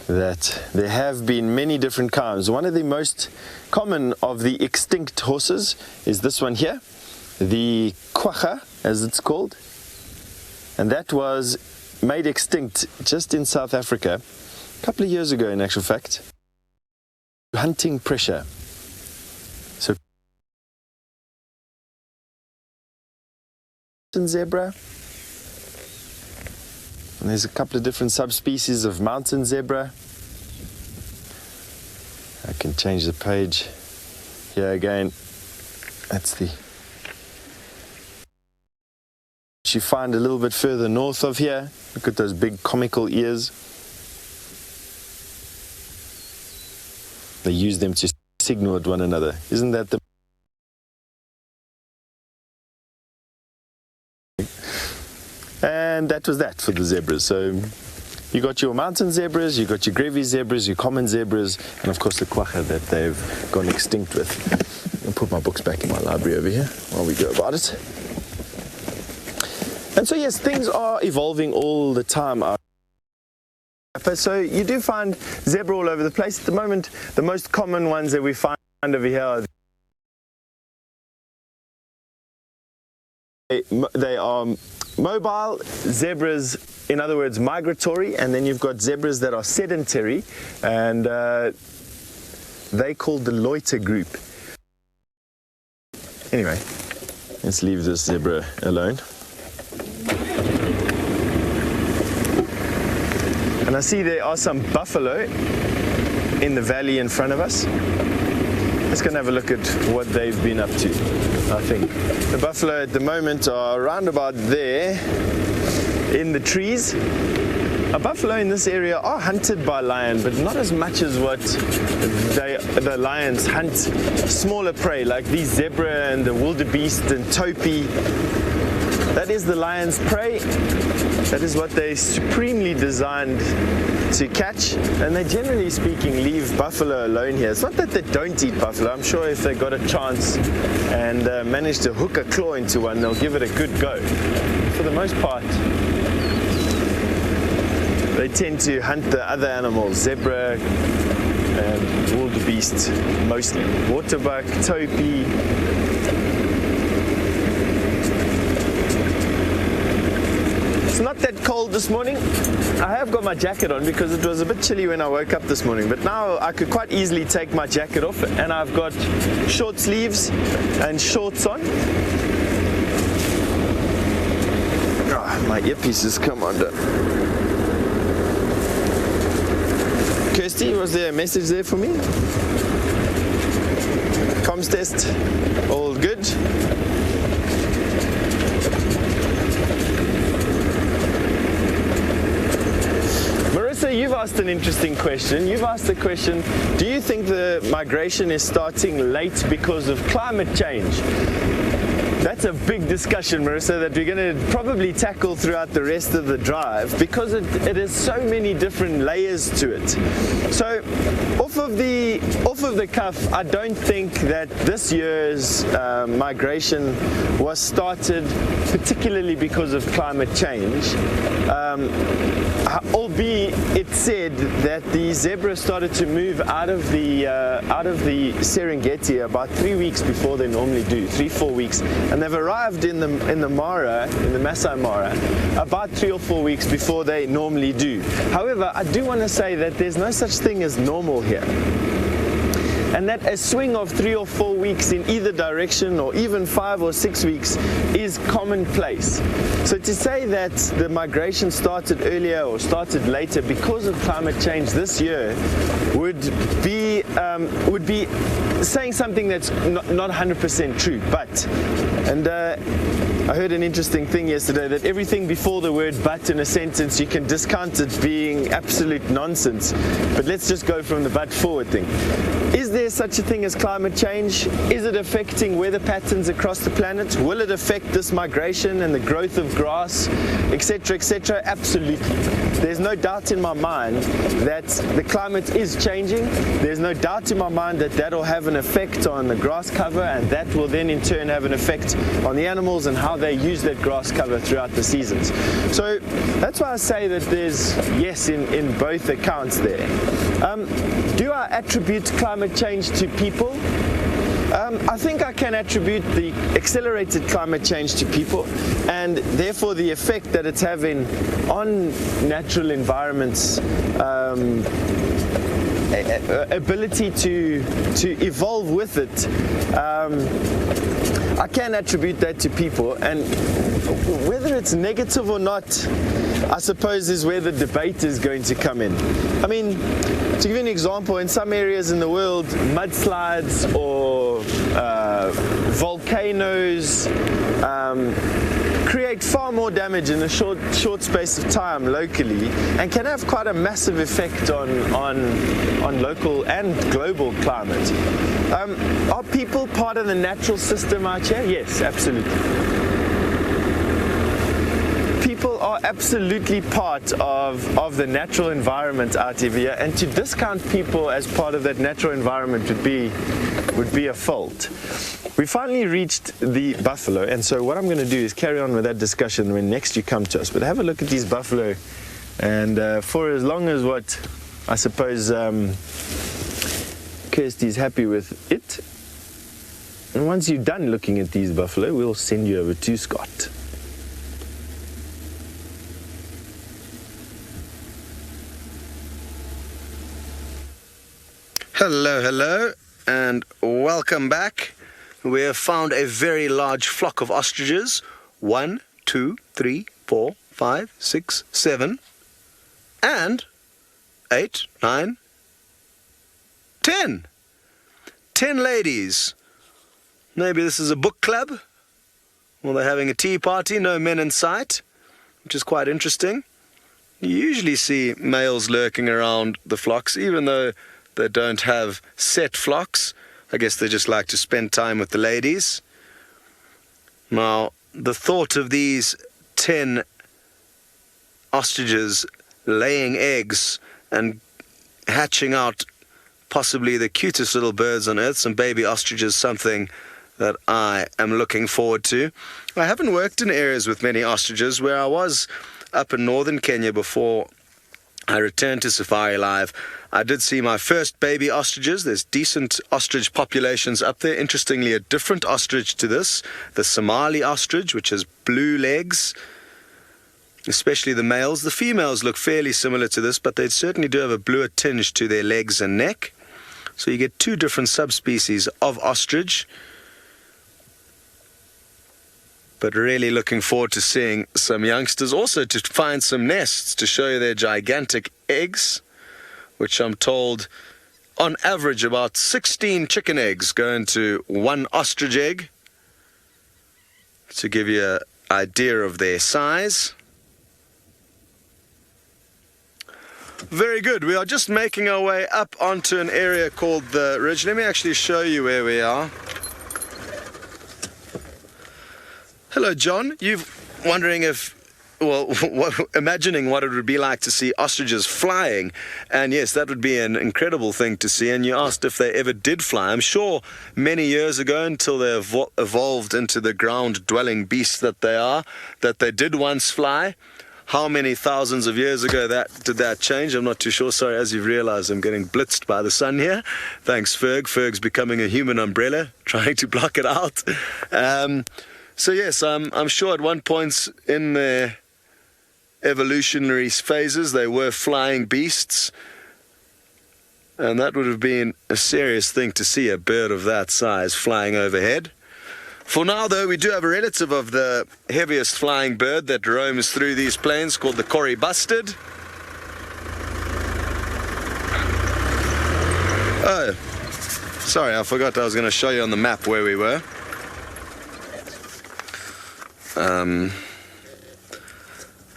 That there have been many different kinds. One of the most common of the extinct horses is this one here, the quagga, as it's called. And that was made extinct just in South Africa a couple of years ago, in actual fact. Hunting pressure. So zebra, and there's a couple of different subspecies of mountain zebra. I can change the page here again. That's the you find a little bit further north of here. Look at those big comical ears. They use them to signal at one another. Isn't that the... And that was that for the zebras. So you got your mountain zebras, you got your gravy zebras, your common zebras, and of course the quagga that they've gone extinct with. I'll put my books back in my library over here while we go about it. And so yes, things are evolving all the time. So you do find zebra all over the place. At the moment, the most common ones that we find over here are they are mobile zebras, in other words migratory, and then you've got zebras that are sedentary, and they called the loiter group. Anyway, let's leave this zebra alone. And I see there are some buffalo in the valley in front of us. Let's go and have a look at what they've been up to. I think the buffalo at the moment are around about there in the trees. A buffalo in this area are hunted by lion, but not as much as what the lions hunt smaller prey like these zebra and the wildebeest and topi. That is the lion's prey. That is what they're supremely designed to catch, and they generally speaking leave buffalo alone here. It's not that they don't eat buffalo. I'm sure if they got a chance and manage to hook a claw into one, they'll give it a good go. For the most part, they tend to hunt the other animals, zebra and wildebeest mostly. Waterbuck, topi. It's not that cold this morning. I have got my jacket on because it was a bit chilly when I woke up this morning, but now I could quite easily take my jacket off, and I've got short sleeves and shorts on. Oh, my earpieces come undone. Kirsty, was there a message there for me? Comms test, all good? Marissa, you've asked an interesting question. You've asked the question, do you think the migration is starting late because of climate change? That's a big discussion, Marissa, that we're going to probably tackle throughout the rest of the drive, because it has so many different layers to it. So off of the cuff, I don't think that this year's migration was started particularly because of climate change. Albeit it said that the zebra started to move out of the Serengeti about 3 weeks before they normally do, 3-4 weeks, and they've arrived in the Mara, in the Masai Mara, about 3 or 4 weeks before they normally do. However, I do want to say that there's no such thing as normal here, and that a swing of 3 or 4 weeks in either direction, or even 5 or 6 weeks, is commonplace. So to say that the migration started earlier or started later because of climate change this year would be saying something that's not 100% true. But, and I heard an interesting thing yesterday, that everything before the word but in a sentence, you can discount it being absolute nonsense. But let's just go from the but forward thing. Is there such a thing as climate change? Is it affecting weather patterns across the planet? Will it affect this migration and the growth of grass, etc., etc.? Absolutely. There's no doubt in my mind that the climate is changing. There's no doubt in my mind that that'll have an effect on the grass cover, and that will then in turn have an effect on the animals and how they use that grass cover throughout the seasons. So that's why I say that there's yes in both accounts there. Do I attribute climate change to people? I think I can attribute the accelerated climate change to people, and therefore the effect that it's having on natural environments, ability to evolve with it. I can attribute that to people, and whether it's negative or not, I suppose, is where the debate is going to come in. I mean, to give you an example, in some areas in the world, mudslides or volcanoes create far more damage in a short space of time locally, and can have quite a massive effect on local and global climate. Are people part of the natural system out here? Yes, absolutely. People are absolutely part of the natural environment out here, and to discount people as part of that natural environment would be a fault. We finally reached the buffalo, and so what I'm going to do is carry on with that discussion when next you come to us. But have a look at these buffalo, and for as long as what I suppose Kirsty's happy with it, and once you're done looking at these buffalo, we'll send you over to Scott. Hello, hello, and welcome back. We have found a very large flock of ostriches. 1, 2, 3, 4, 5, 6, 7, and 8, 9, 10. 10 ladies. Maybe this is a book club, or they're having a tea party, no men in sight, which is quite interesting. You usually see males lurking around the flocks, even though they don't have set flocks. I guess they just like to spend time with the ladies. Now, the thought of these 10 ostriches laying eggs and hatching out possibly the cutest little birds on earth, some baby ostriches, something that I am looking forward to. I haven't worked in areas with many ostriches. Where I was up in northern Kenya before I returned to safariLIVE, I did see my first baby ostriches. There's decent ostrich populations up there. Interestingly, a different ostrich to this, the Somali ostrich, which has blue legs. especially the males. The females look fairly similar to this, but they certainly do have a bluer tinge to their legs and neck. So you get two different subspecies of ostrich. But really looking forward to seeing some youngsters, also to find some nests to show you their gigantic eggs, which I'm told on average about 16 chicken eggs go into one ostrich egg, to give you an idea of their size. Very good. We are just making our way up onto an area called the Ridge. Let me actually show you where we are. Hello, John. You're wondering if, well, imagining what it would be like to see ostriches flying. And yes, that would be an incredible thing to see. And you asked if they ever did fly. I'm sure many years ago, until they evolved into the ground-dwelling beasts that they are, that they did once fly. How many thousands of years ago did that change? I'm not too sure. Sorry, as you've realized, I'm getting blitzed by the sun here. Thanks, Ferg. Ferg's becoming a human umbrella, trying to block it out. So yes, I'm sure at one point in their evolutionary phases they were flying beasts, and that would have been a serious thing to see a bird of that size flying overhead. For now, though, we do have a relative of the heaviest flying bird that roams through these plains called the Corrie bustard. Oh, sorry, I forgot I was going to show you on the map where we were.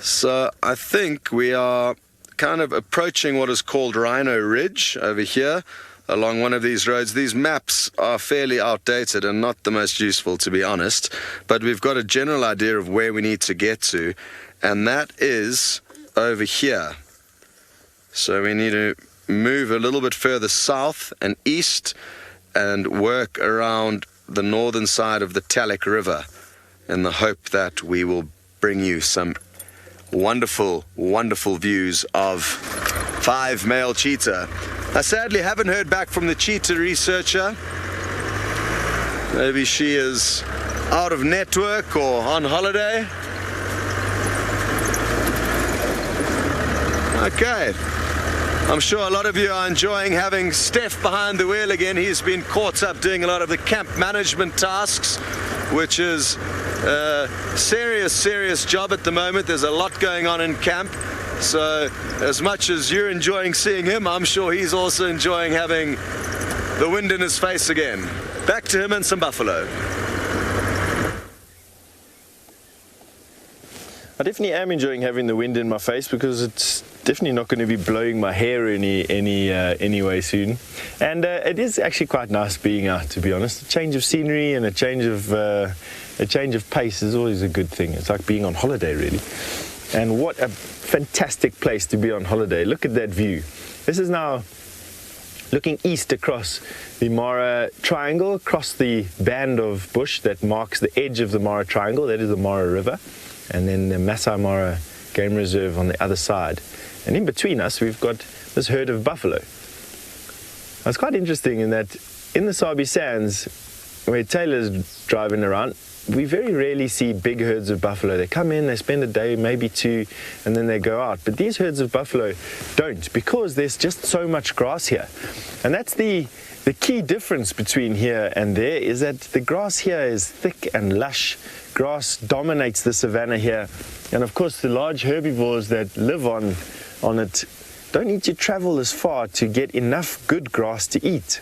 So I think we are kind of approaching what is called Rhino Ridge over here along one of these roads. These maps are fairly outdated and not the most useful, to be honest, but we've got a general idea of where we need to get to, and that is over here. So we need to move a little bit further south and east and work around the northern side of the Talek River, in the hope that we will bring you some wonderful, wonderful views of 5 male cheetah. I sadly haven't heard back from the cheetah researcher. Maybe she is out of network or on holiday. Okay. I'm sure a lot of you are enjoying having Steph behind the wheel again. He's been caught up doing a lot of the camp management tasks, which is a serious job at the moment. There's a lot going on in camp. So as much as you're enjoying seeing him, I'm sure he's also enjoying having the wind in his face again. Back to him and some buffalo. I definitely am enjoying having the wind in my face, because it's definitely not going to be blowing my hair anyway soon. And it is actually quite nice being out, to be honest. A change of scenery and a change of pace is always a good thing. It's like being on holiday, really. And what a fantastic place to be on holiday. Look at that view. This is now looking east across the Mara Triangle, across the band of bush that marks the edge of the Mara Triangle. That is the Mara River. And then the Masai Mara Game Reserve on the other side. And in between us, we've got this herd of buffalo. It's quite interesting in that in the Sabi Sands, where Taylor's driving around, we very rarely see big herds of buffalo. They come in, they spend a day, maybe two, and then they go out. But these herds of buffalo don't, because there's just so much grass here. And that's the key difference between here and there, is that the grass here is thick and lush. Grass dominates the savanna here. And of course, the large herbivores that live on it don't need to travel as far to get enough good grass to eat.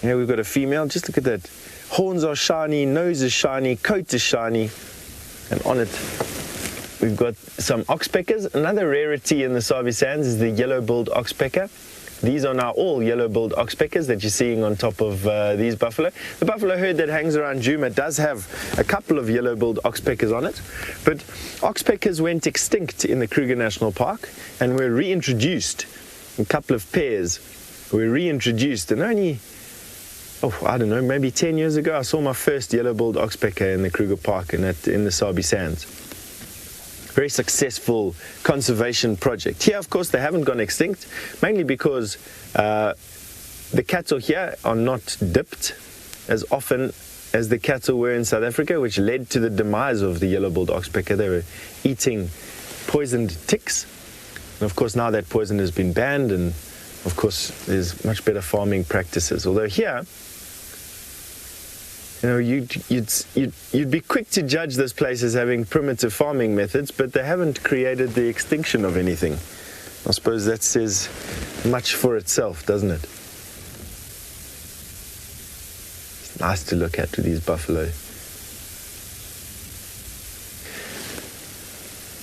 Here we've got a female. Just look at that. Horns are shiny, nose is shiny, coat is shiny, and on it we've got some oxpeckers. Another rarity in the Sabi Sands is the yellow-billed oxpecker. These are now all yellow-billed oxpeckers that you're seeing on top of these buffalo. The buffalo herd that hangs around Djuma does have a couple of yellow-billed oxpeckers on it, but oxpeckers went extinct in the Kruger National Park and were reintroduced. A couple of pairs were reintroduced, and only, I don't know, maybe 10 years ago, I saw my first yellow-billed oxpecker in the Kruger Park and in the Sabi Sands. Very successful conservation project. Here, of course, they haven't gone extinct, mainly because the cattle here are not dipped as often as the cattle were in South Africa, which led to the demise of the yellow-billed oxpecker. They were eating poisoned ticks. And of course, now that poison has been banned, and of course, there's much better farming practices. Although here, you know, you'd be quick to judge this place as having primitive farming methods, but they haven't created the extinction of anything. I suppose that says much for itself, doesn't it? It's nice to look at with these buffalo.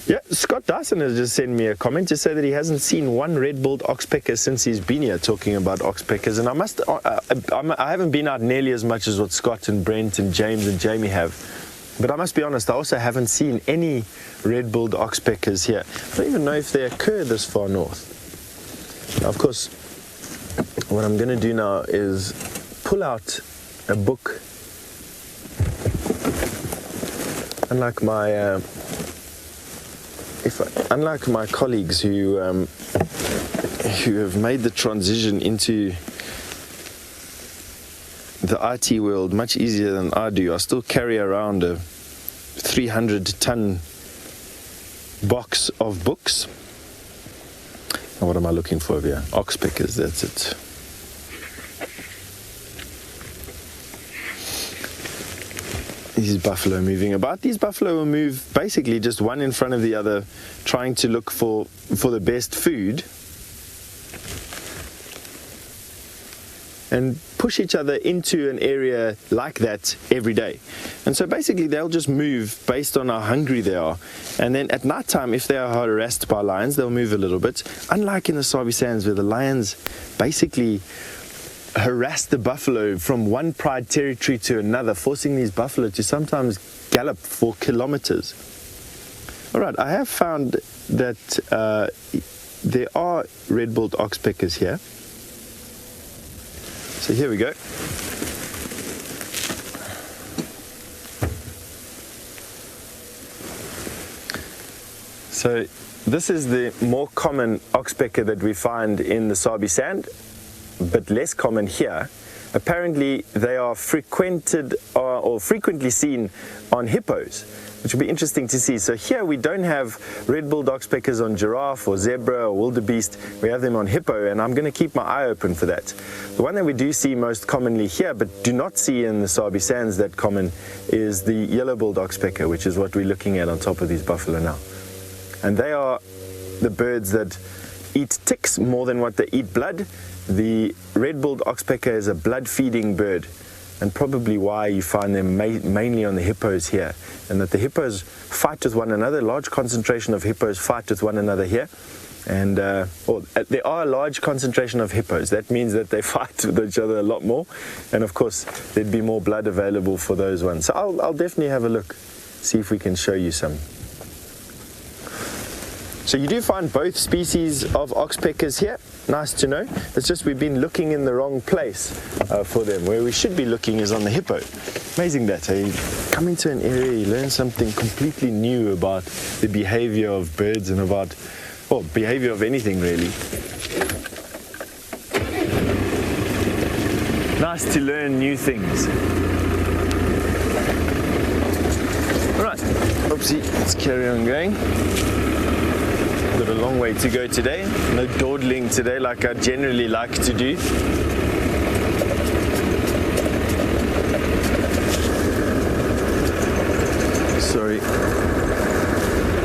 Yeah, Scott Dyson has just sent me a comment to say that he hasn't seen one red-billed oxpecker since he's been here, talking about oxpeckers. And I haven't been out nearly as much as what Scott and Brent and James and Jamie have. But I must be honest, I also haven't seen any red-billed oxpeckers here. I don't even know if they occur this far north. Now, of course, what I'm going to do now is pull out a book. Unlike my colleagues who have made the transition into the IT world much easier than I do, I still carry around a 300-ton box of books. And what am I looking for here? Oxpeckers, that's it. These buffalo moving about. These buffalo will move basically just one in front of the other, trying to look for the best food and push each other into an area like that every day. And so basically they'll just move based on how hungry they are. And then at night time, if they are harassed by lions, they'll move a little bit. Unlike in the Sabi Sands, where the lions basically harass the buffalo from one pride territory to another, forcing these buffalo to sometimes gallop for kilometers. All right, I have found that there are red-billed oxpeckers here. So here we go. So this is the more common oxpecker that we find in the Sabi Sand, but less common here. Apparently they are frequented or frequently seen on hippos, which will be interesting to see. So here we don't have red-billed oxpeckers on giraffe or zebra or wildebeest. We have them on hippo, and I'm going to keep my eye open for that. The one that we do see most commonly here, but do not see in the Sabi Sands that common, is the yellow-billed oxpecker, which is what we're looking at on top of these buffalo now. And they are the birds that eat ticks more than what they eat blood. The red-billed oxpecker is a blood-feeding bird, and probably why you find them mainly on the hippos here, and that the hippos fight with one another. Large concentration of hippos fight with one another here, and there are a large concentration of hippos. That means that they fight with each other a lot more, and of course there'd be more blood available for those ones. So I'll definitely have a look, see if we can show you some. So you do find both species of oxpeckers here. Nice to know. It's just we've been looking in the wrong place for them. Where we should be looking is on the hippo. Amazing that. You come into an area, you learn something completely new about the behavior of birds and about, well, behavior of anything really. Nice to learn new things. All right, oopsie, let's carry on going. Got a long way to go today. No dawdling today like I generally like to do.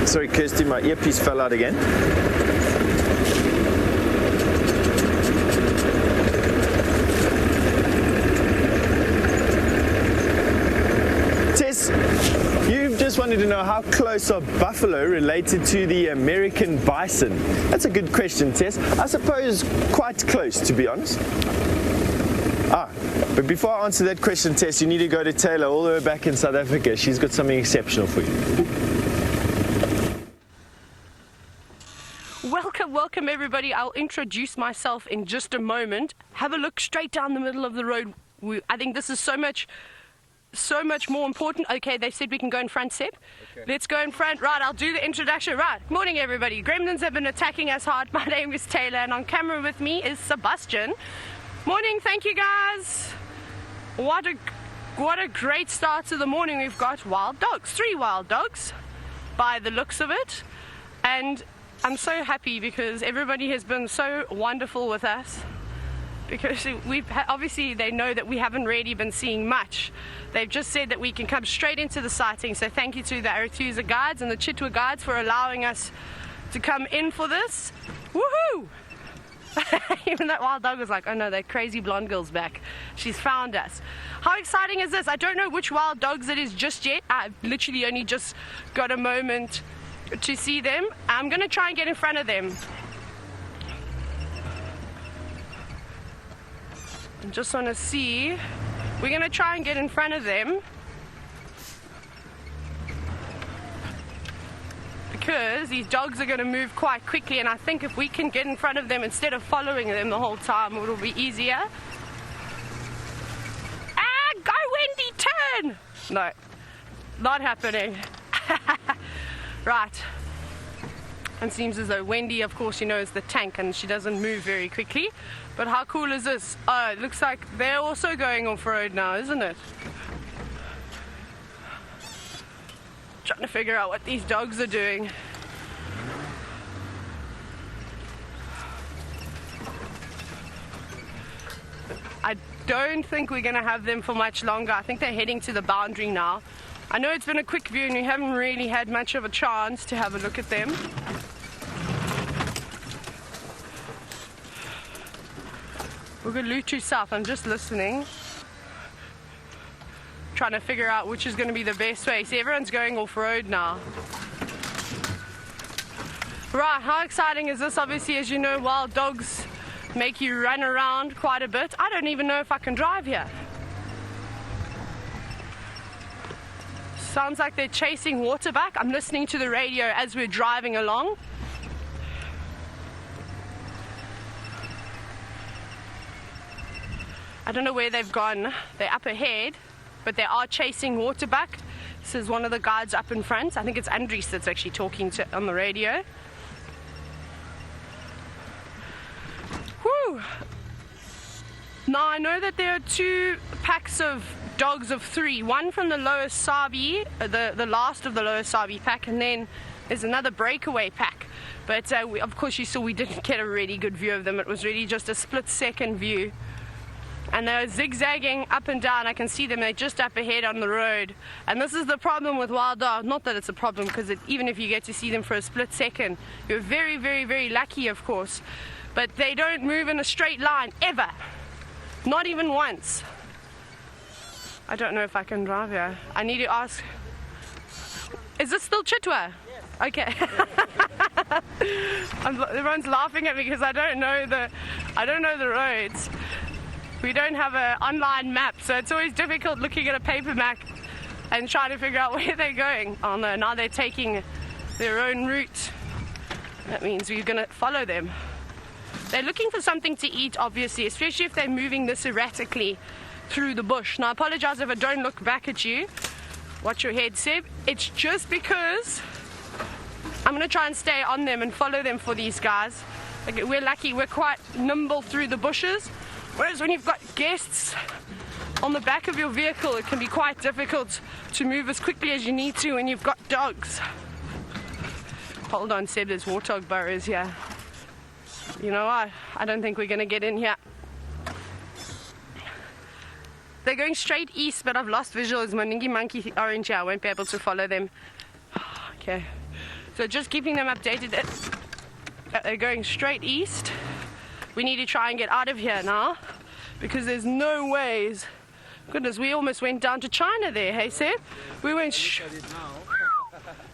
Sorry Kirsty, my earpiece fell out again. Tess, you just wanted to know how close are buffalo related to the American bison. That's a good question, Tess. I suppose quite close, to be honest. But before I answer that question, Tess, you need to go to Taylor all the way back in South Africa. She's got something exceptional for you. Welcome everybody. I'll introduce myself in just a moment. Have a look straight down the middle of the road. I think this is so much more important. Okay, they said we can go in front, Seb. Okay. Let's go in front. Right, I'll do the introduction. Right, morning everybody. Gremlins have been attacking us hard. My name is Taylor, and on camera with me is Sebastian. Morning, thank you guys. What a what a great start to the morning. We've got wild dogs, 3 wild dogs by the looks of it. And I'm so happy because everybody has been so wonderful with us. Because obviously they know that we haven't really been seeing much. They've just said that we can come straight into the sighting. So thank you to the Arathusa guides and the Chitwa guides for allowing us to come in for this. Woohoo! Even that wild dog was like, oh no, that crazy blonde girl's back. She's found us. How exciting is this? I don't know which wild dogs it is just yet. I've literally only just got a moment to see them. I'm going to try and get in front of them. I just want to see. We're going to try and get in front of them. Because these dogs are going to move quite quickly, and I think if we can get in front of them instead of following them the whole time, it'll be easier. Ah, go Wendy, turn! No, not happening. Right. And seems as though Wendy, of course, you know, is the tank and she doesn't move very quickly. But how cool is this? Oh, it looks like they're also going off-road now, isn't it? Trying to figure out what these dogs are doing. I don't think we're going to have them for much longer. I think they're heading to the boundary now. I know it's been a quick view and we haven't really had much of a chance to have a look at them. We're going to Lutu South. I'm just listening. Trying to figure out which is going to be the best way. See, everyone's going off-road now. Right, how exciting is this? Obviously, as you know, wild dogs make you run around quite a bit. I don't even know if I can drive here. Sounds like they're chasing waterback. I'm listening to the radio as we're driving along. I don't know where they've gone. They're up ahead, but they are chasing waterback. This is one of the guides up in front. I think it's Andries that's actually talking to on the radio. Whew. Now I know that there are 2 packs of dogs of 3. One from the lower Sabi, the last of the lower Sabi pack, and then there's another breakaway pack. But of course you saw we didn't get a really good view of them. It was really just a split-second view. And they're zigzagging up and down. I can see them. They're just up ahead on the road. And this is the problem with wild dogs. Not that it's a problem, because even if you get to see them for a split second, you're very, very, very lucky, of course. But they don't move in a straight line, ever. Not even once. I don't know if I can drive here. I need to ask. Is this still Chitwa? Yes. Okay. Everyone's laughing at me because I don't know the roads. We don't have an online map, so it's always difficult looking at a paper map and trying to figure out where they're going. Oh no, now they're taking their own route. That means we're going to follow them. They're looking for something to eat, obviously, especially if they're moving this erratically through the bush. Now, I apologize if I don't look back at you. Watch your head, Seb. It's just because I'm going to try and stay on them and follow them for these guys. Like, we're lucky, we're quite nimble through the bushes. Whereas when you've got guests on the back of your vehicle, it can be quite difficult to move as quickly as you need to when you've got dogs. Hold on, Seb, there's warthog burrows here. You know what? I don't think we're going to get in here. They're going straight east, but I've lost visual as my Ningi Monkey orange here. I won't be able to follow them. Okay. So just keeping them updated that they're going straight east. We need to try and get out of here now, because there's no ways. Goodness, we almost went down to China there, hey Seb? We went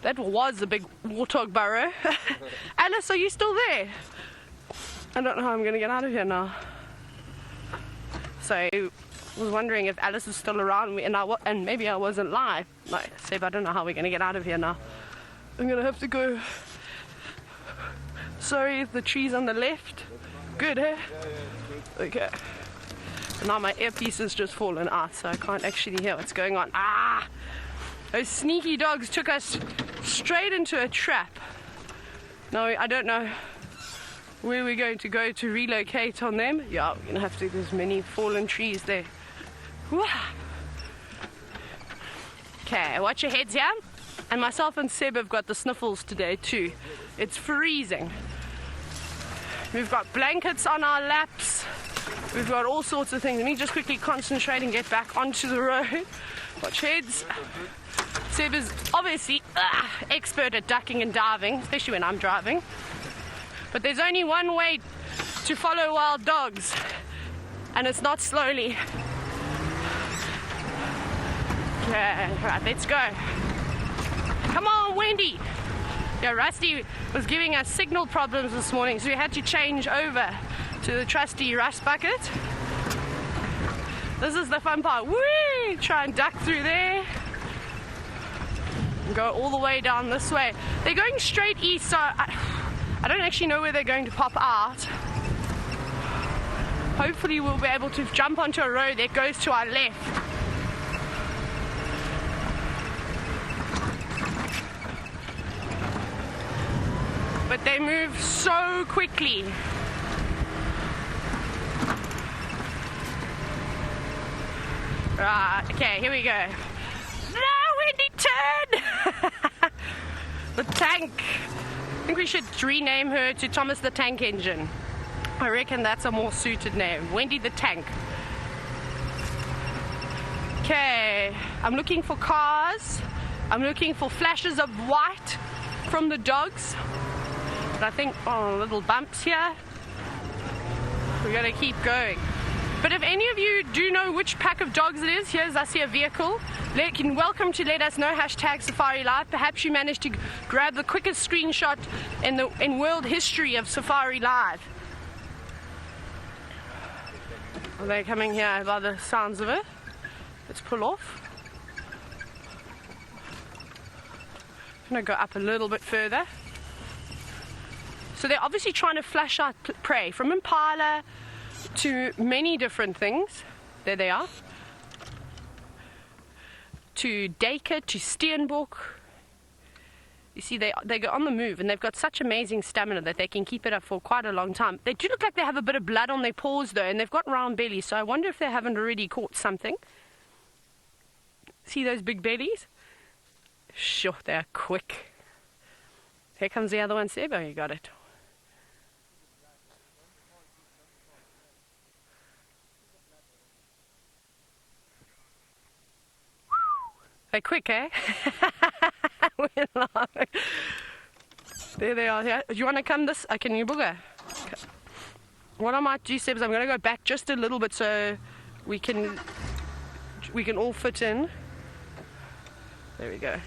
That was a big warthog burrow. Alice, are you still there? I don't know how I'm going to get out of here now. So I was wondering if Alice is still around and maybe I wasn't live. No, Seb, I don't know how we're going to get out of here now. I'm going to have to go. Sorry, the trees on the left. Good, eh? Okay. And now my earpiece has just fallen out, so I can't actually hear what's going on. Ah! Those sneaky dogs took us straight into a trap. Now, I don't know where we're going to go to relocate on them. Yeah, we're going to have to, there's many fallen trees there. Wah! Okay, watch your heads here. And myself and Seb have got the sniffles today too. It's freezing. We've got blankets on our laps. We've got all sorts of things. Let me just quickly concentrate and get back onto the road. Watch heads. Seb is obviously expert at ducking and diving, especially when I'm driving. But there's only one way to follow wild dogs, and it's not slowly. Okay, right, let's go. Come on, Wendy. Yeah, Rusty was giving us signal problems this morning, so we had to change over to the trusty rust bucket. This is the fun part. Whee! Try and duck through there. And go all the way down this way. They're going straight east, so I don't actually know where they're going to pop out. Hopefully we'll be able to jump onto a road that goes to our left. But they move so quickly. Right, okay, here we go. No, Wendy, turn! The tank. I think we should rename her to Thomas the Tank Engine. I reckon that's a more suited name. Wendy the Tank. Okay, I'm looking for cars. I'm looking for flashes of white from the dogs. But I think, oh, little bumps here. We're gonna keep going. But if any of you do know which pack of dogs it is, here's, I see a vehicle. Welcome to let us know, #SafariLIVE. Perhaps you managed to grab the quickest screenshot in world history of SafariLIVE. Are they coming here by the sounds of it? Let's pull off. I'm gonna go up a little bit further. So they're obviously trying to flush out prey from impala to many different things. There they are. To duiker, to steenbok. You see, they go on the move, and they've got such amazing stamina that they can keep it up for quite a long time. They do look like they have a bit of blood on their paws, though, and they've got round bellies, so I wonder if they haven't already caught something. See those big bellies? Sure, they're quick. Here comes the other one, Seb. Oh, you got it. They're quick, eh? We're laughing. There they are. Do you want to come this? Can you booger? Okay. What I might do, Seb, is I'm going to go back just a little bit so we can all fit in. There we go.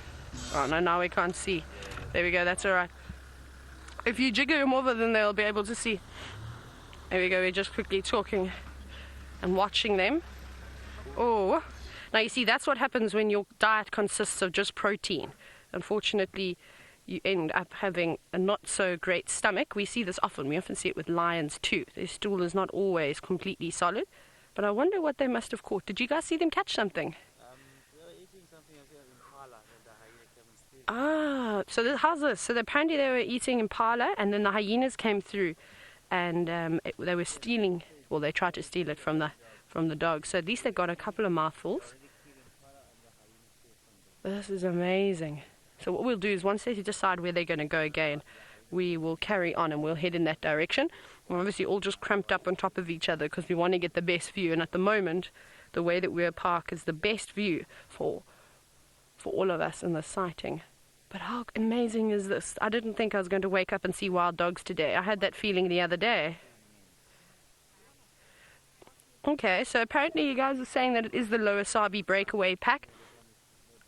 Oh no, now we can't see. There we go. That's all right. If you jiggle them over, then they'll be able to see. There we go. We're just quickly talking and watching them. Oh. Now you see, that's what happens when your diet consists of just protein. Unfortunately, you end up having a not so great stomach. We see this often. We often see it with lions too. Their stool is not always completely solid. But I wonder what they must have caught. Did you guys see them catch something? They were eating something impala, and the hyena came and steal. How's this? So apparently they were eating impala, and then the hyenas came through, and they were stealing. Well, they tried to steal it from the dogs. So at least they got a couple of mouthfuls. This is amazing. So what we'll do is once they decide where they're going to go again, we will carry on and we'll head in that direction. We're obviously all just cramped up on top of each other because we want to get the best view. And at the moment, the way that we're parked is the best view for all of us in the sighting. But how amazing is this? I didn't think I was going to wake up and see wild dogs today. I had that feeling the other day. Okay, so apparently you guys are saying that it is the Lower Sabi breakaway pack.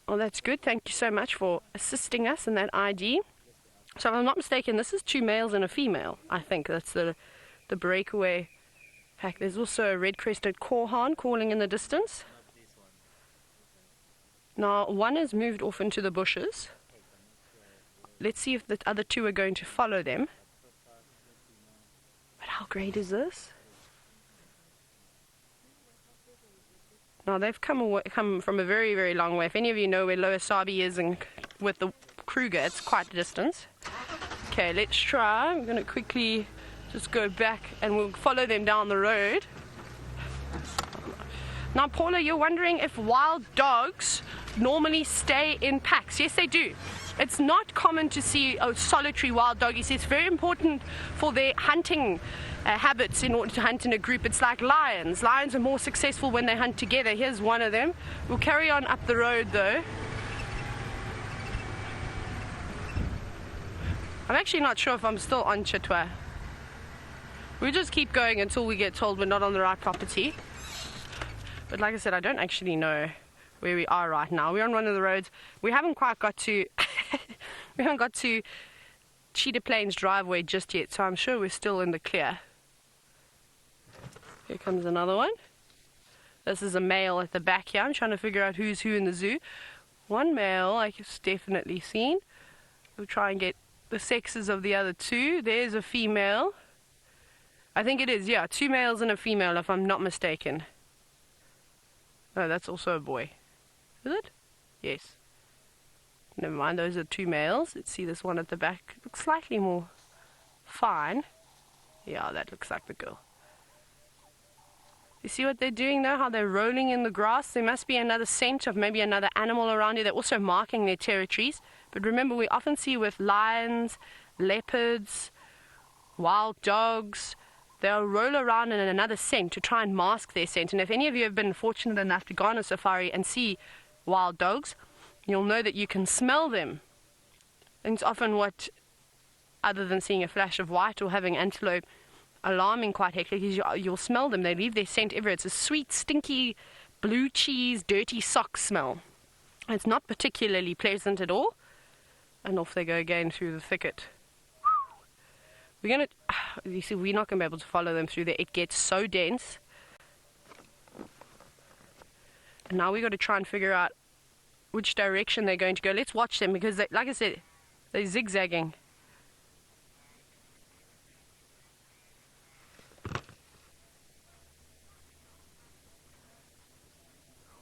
Oh, that's good. Thank you so much for assisting us in that ID. So if I'm not mistaken, this is 2 males and a female. I think that's the breakaway pack. There's also a red-crested korhaan calling in the distance. Now, one has moved off into the bushes. Let's see if the other 2 are going to follow them. But how great is this? Now they've come from a very, very long way. If any of you know where Lower Sabi is and with the Kruger, it's quite a distance. Okay, let's try. I'm going to quickly just go back and we'll follow them down the road. Now, Paula, you're wondering if wild dogs normally stay in packs. Yes, they do. It's not common to see a solitary wild dog. It's very important for their hunting habits in order to hunt in a group. It's like lions. Lions are more successful when they hunt together. Here's one of them. We'll carry on up the road though. I'm actually not sure if I'm still on Chitwa. We'll just keep going until we get told we're not on the right property. But like I said, I don't actually know where we are right now. We're on one of the roads. We haven't quite got to we haven't got to Cheetah Plains driveway just yet, so I'm sure we're still in the clear. Here comes another one. This is a male at the back here. I'm trying to figure out who's who in the zoo. One male I've definitely seen. We'll try and get the sexes of the other two. There's a female. I think it is, yeah, 2 males and a female if I'm not mistaken. No, that's also a boy. Is it? Yes. Never mind, those are 2 males. Let's see this one at the back. Looks slightly more fine. Yeah, that looks like the girl. You see what they're doing now? How they're rolling in the grass? There must be another scent of maybe another animal around here. They're also marking their territories. But remember, we often see with lions, leopards, wild dogs, they'll roll around in another scent to try and mask their scent. And if any of you have been fortunate enough to go on a safari and see wild dogs, you'll know that you can smell them. And it's often what, other than seeing a flash of white or having antelope alarming quite hectically, is you'll smell them. They leave their scent everywhere. It's a sweet, stinky, blue cheese, dirty sock smell. It's not particularly pleasant at all. And off they go again through the thicket. You see, we're not going to be able to follow them through there. It gets so dense. And now we've got to try and figure out which direction they're going to go. Let's watch them because, like I said, they're zigzagging.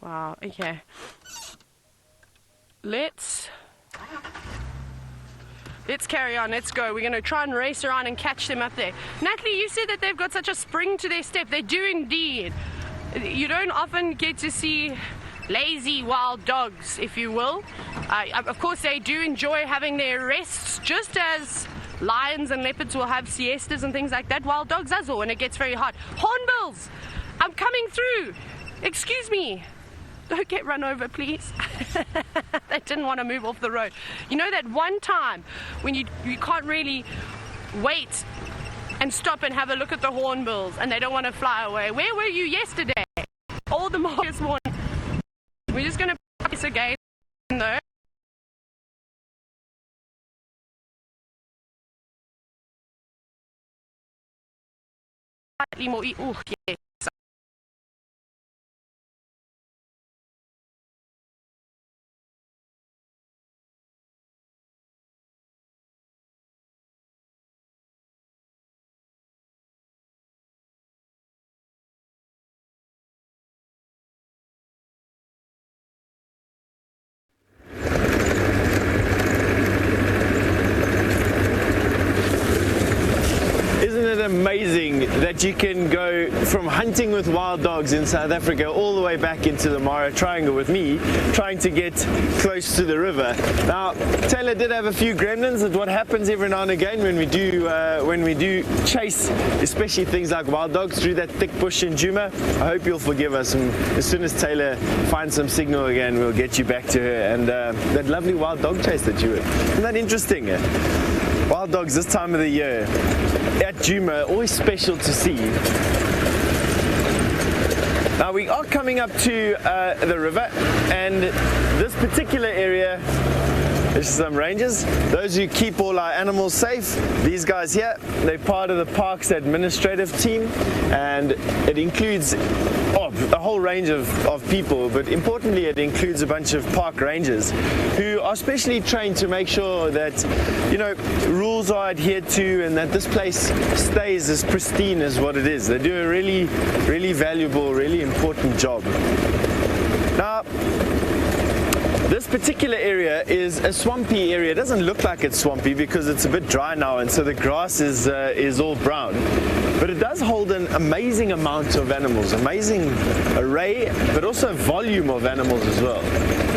Wow, okay. Let's carry on. Let's go. We're going to try and race around and catch them up there. Natalie, you said that they've got such a spring to their step. They do indeed. You don't often get to see lazy wild dogs, if you will. Of course, they do enjoy having their rests, just as lions and leopards will have siestas and things like that. Wild dogs as well when it gets very hot. Hornbills! I'm coming through! Excuse me! Don't get run over, please. They didn't want to move off the road. You know that one time when you can't really wait and stop and have a look at the hornbills and they don't want to fly away? Where were you yesterday? All the more this morning. We're just going to practice again, though. Slightly more. Oh, yes. Amazing that you can go from hunting with wild dogs in South Africa all the way back into the Mara Triangle with me, trying to get close to the river. Now, Taylor did have a few gremlins. That's what happens every now and again when we do chase, especially things like wild dogs through that thick bush in Djuma. I hope you'll forgive us, and as soon as Taylor finds some signal again, we'll get you back to her and that lovely wild dog chase that you were. Isn't that interesting? Wild dogs this time of the year at Djuma, always special to see. Now we are coming up to the river, and this particular area, there's some rangers, those who keep all our animals safe. These guys here, they're part of the park's administrative team, and it includes a whole range of people, but importantly it includes a bunch of park rangers who are specially trained to make sure that, you know, rules are adhered to and that this place stays as pristine as what it is. They do a really, really valuable, really important job. Now, this particular area is a swampy area. It doesn't look like it's swampy because it's a bit dry now, and so the grass is all brown. but it does hold an amazing amount of animals, amazing array, but also volume of animals as well.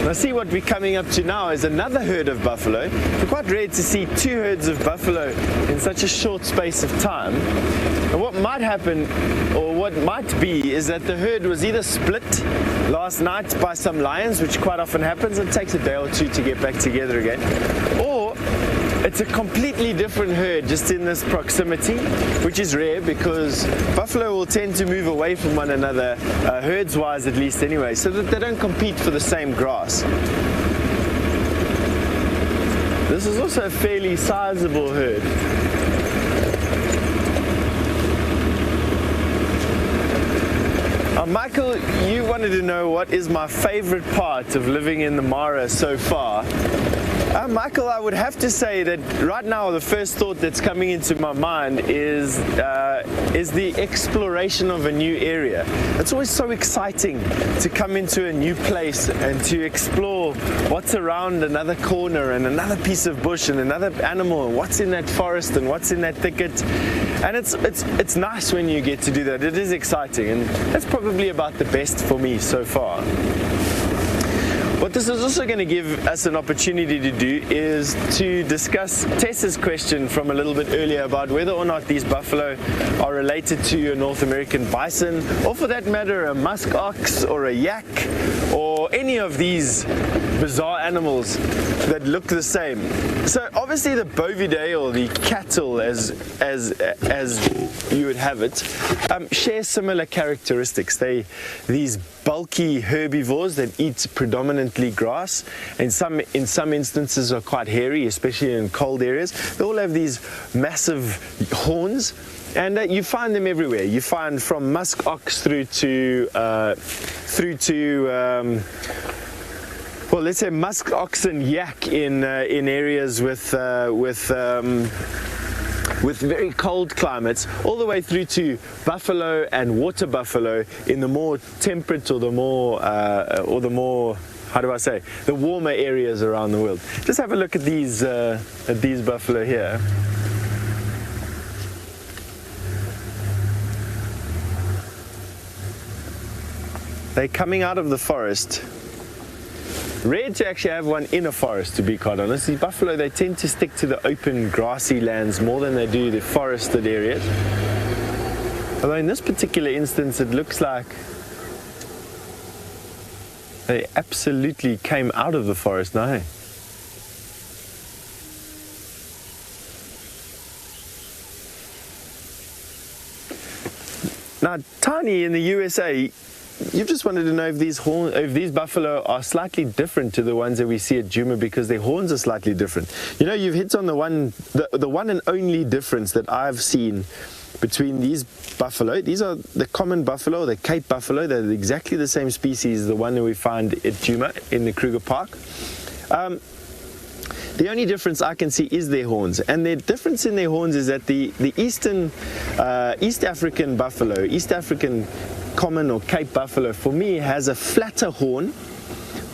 Now see, what we're coming up to now is another herd of buffalo. It's quite rare to see two herds of buffalo in such a short space of time. And what might happen, or what might be, is that the herd was either split last night by some lions, which quite often happens. It takes a day or two to get back together again. Or it's a completely different herd just in this proximity, which is rare because buffalo will tend to move away from one another, herds-wise at least anyway, so that they don't compete for the same grass. This is also a fairly sizable herd. Michael, you wanted to know what is my favorite part of living in the Mara so far. Michael, I would have to say that right now the first thought that's coming into my mind is the exploration of a new area. It's always so exciting to come into a new place and to explore what's around another corner and another piece of bush and another animal and what's in that forest and what's in that thicket. And it's nice when you get to do that. It is exciting, and that's probably about the best for me so far. What this is also going to give us an opportunity to do is to discuss Tessa's question from a little bit earlier about whether or not these buffalo are related to a North American bison, or for that matter a musk ox or a yak or any of these bizarre animals that look the same. So obviously the bovidae, or the cattle as you would have it, share similar characteristics. These bulky herbivores that eat predominantly grass, and in some instances are quite hairy, especially in cold areas. They all have these massive horns, and you find them everywhere. You find from musk ox through to well, let's say musk ox and yak in areas with very cold climates, all the way through to buffalo and water buffalo in the more temperate, or the more how do I say, the warmer areas around the world. Just have a look at these buffalo here. They're coming out of the forest. Rare to actually have one in a forest, to be quite honest. These buffalo, they tend to stick to the open grassy lands more than they do the forested areas. Although in this particular instance it looks like they absolutely came out of the forest now. Hey? Now, Tiny in the USA, you've just wanted to know if these buffalo are slightly different to the ones that we see at Djuma, because their horns are slightly different. You know, you've hit on the one and only difference that I've seen between these buffalo. These are the common buffalo, the Cape buffalo. They're exactly the same species as the one that we find at Djuma in the Kruger Park. The only difference I can see is their horns, and the difference in their horns is that the East African buffalo, East African common or Cape buffalo, for me has a flatter horn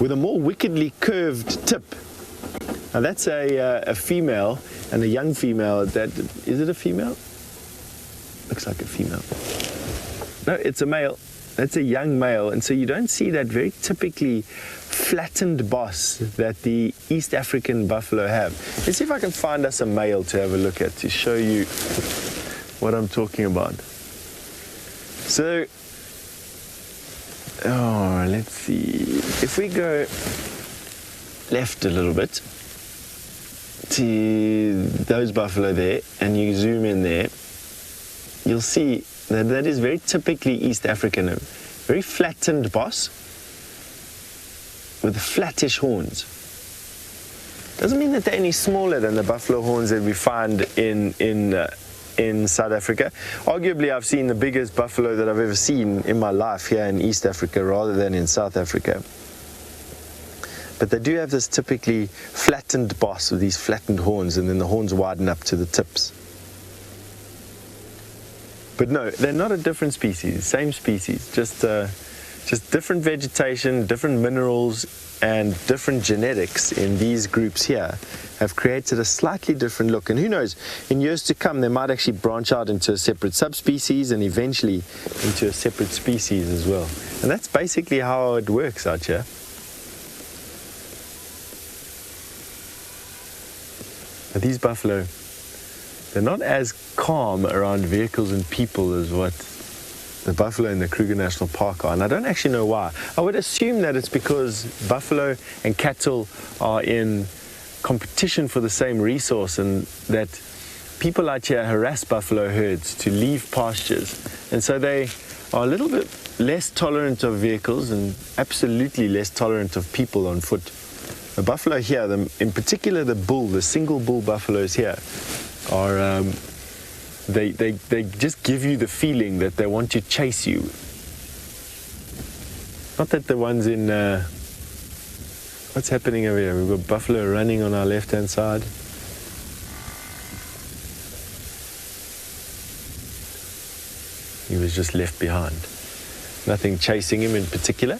with a more wickedly curved tip. Now that's a female, and a young female. Is it a female? Looks like a female. No, it's a male. That's a young male, and so you don't see that very typically flattened boss that the East African buffalo have. Let's see if I can find us a male to have a look at to show you what I'm talking about. So, let's see. If we go left a little bit to those buffalo there, and you zoom in there, you'll see that is very typically East African. A very flattened boss with flattish horns. Doesn't mean that they're any smaller than the buffalo horns that we find in South Africa. Arguably, I've seen the biggest buffalo that I've ever seen in my life here in East Africa rather than in South Africa. But they do have this typically flattened boss with these flattened horns, and then the horns widen up to the tips. But no, they're not a different species, same species, just just different vegetation, different minerals, and different genetics in these groups here have created a slightly different look. And who knows, in years to come, they might actually branch out into a separate subspecies and eventually into a separate species as well. And that's basically how it works out here. Now, these buffalo, they're not as calm around vehicles and people as what the buffalo in the Kruger National Park are, and I don't actually know why. I would assume that it's because buffalo and cattle are in competition for the same resource, and that people out here harass buffalo herds to leave pastures, and so they are a little bit less tolerant of vehicles and absolutely less tolerant of people on foot. The buffalo here, in particular the bull, the single bull buffaloes here, are they just give you the feeling that they want to chase you. Not that the ones in what's happening over here? We've got buffalo running on our left-hand side. He was just left behind. Nothing chasing him in particular.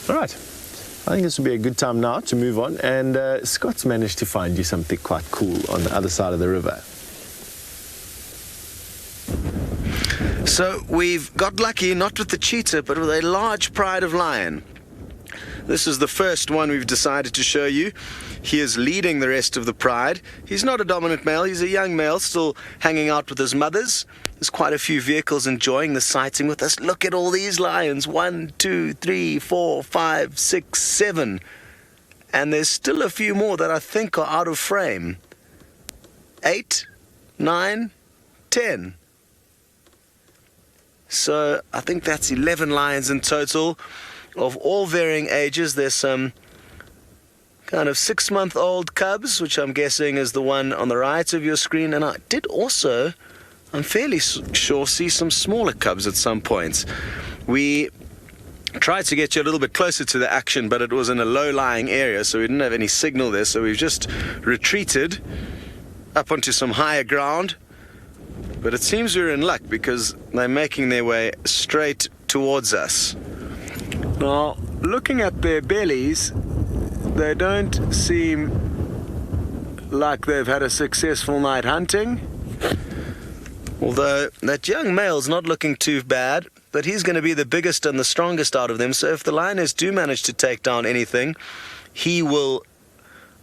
All right, I think this will be a good time now to move on, and Scott's managed to find you something quite cool on the other side of the river. So we've got lucky, not with the cheetah, but with a large pride of lion. This is the first one we've decided to show you. He is leading the rest of the pride. He's not a dominant male, he's a young male, still hanging out with his mothers. There's quite a few vehicles enjoying the sighting with us. Look at all these lions. 1, 2, 3, 4, 5, 6, 7. And there's still a few more that I think are out of frame. 8, 9, 10. So I think that's 11 lions in total, of all varying ages. There's some kind of 6-month-old cubs, which I'm guessing is the one on the right of your screen. And I did also, I'm fairly sure, see some smaller cubs at some points. We tried to get you a little bit closer to the action, but it was in a low-lying area, so we didn't have any signal there. So we've just retreated up onto some higher ground. But it seems we're in luck because they're making their way straight towards us. Now, looking at their bellies, they don't seem like they've had a successful night hunting. Although that young male's not looking too bad, but he's going to be the biggest and the strongest out of them. So if the lioness do manage to take down anything, he will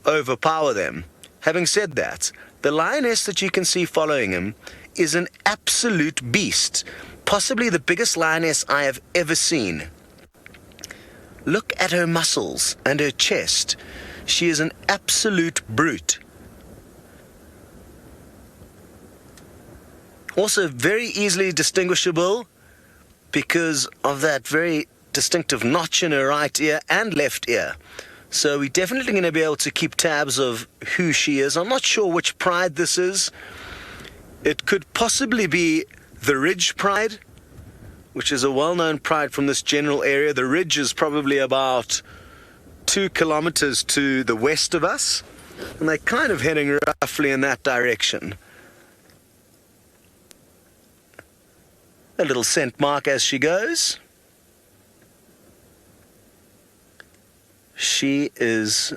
overpower them. Having said that, the lioness that you can see following him is an absolute beast, possibly the biggest lioness I have ever seen. Look at her muscles and her chest. She is an absolute brute. Also very easily distinguishable because of that very distinctive notch in her right ear and left ear. So we're definitely going to be able to keep tabs of who she is. I'm not sure which pride this is. It could possibly be the Ridge Pride, which is a well-known pride from this general area. The ridge is probably about 2 kilometers to the west of us, and they're kind of heading roughly in that direction. A little scent mark as she goes. She is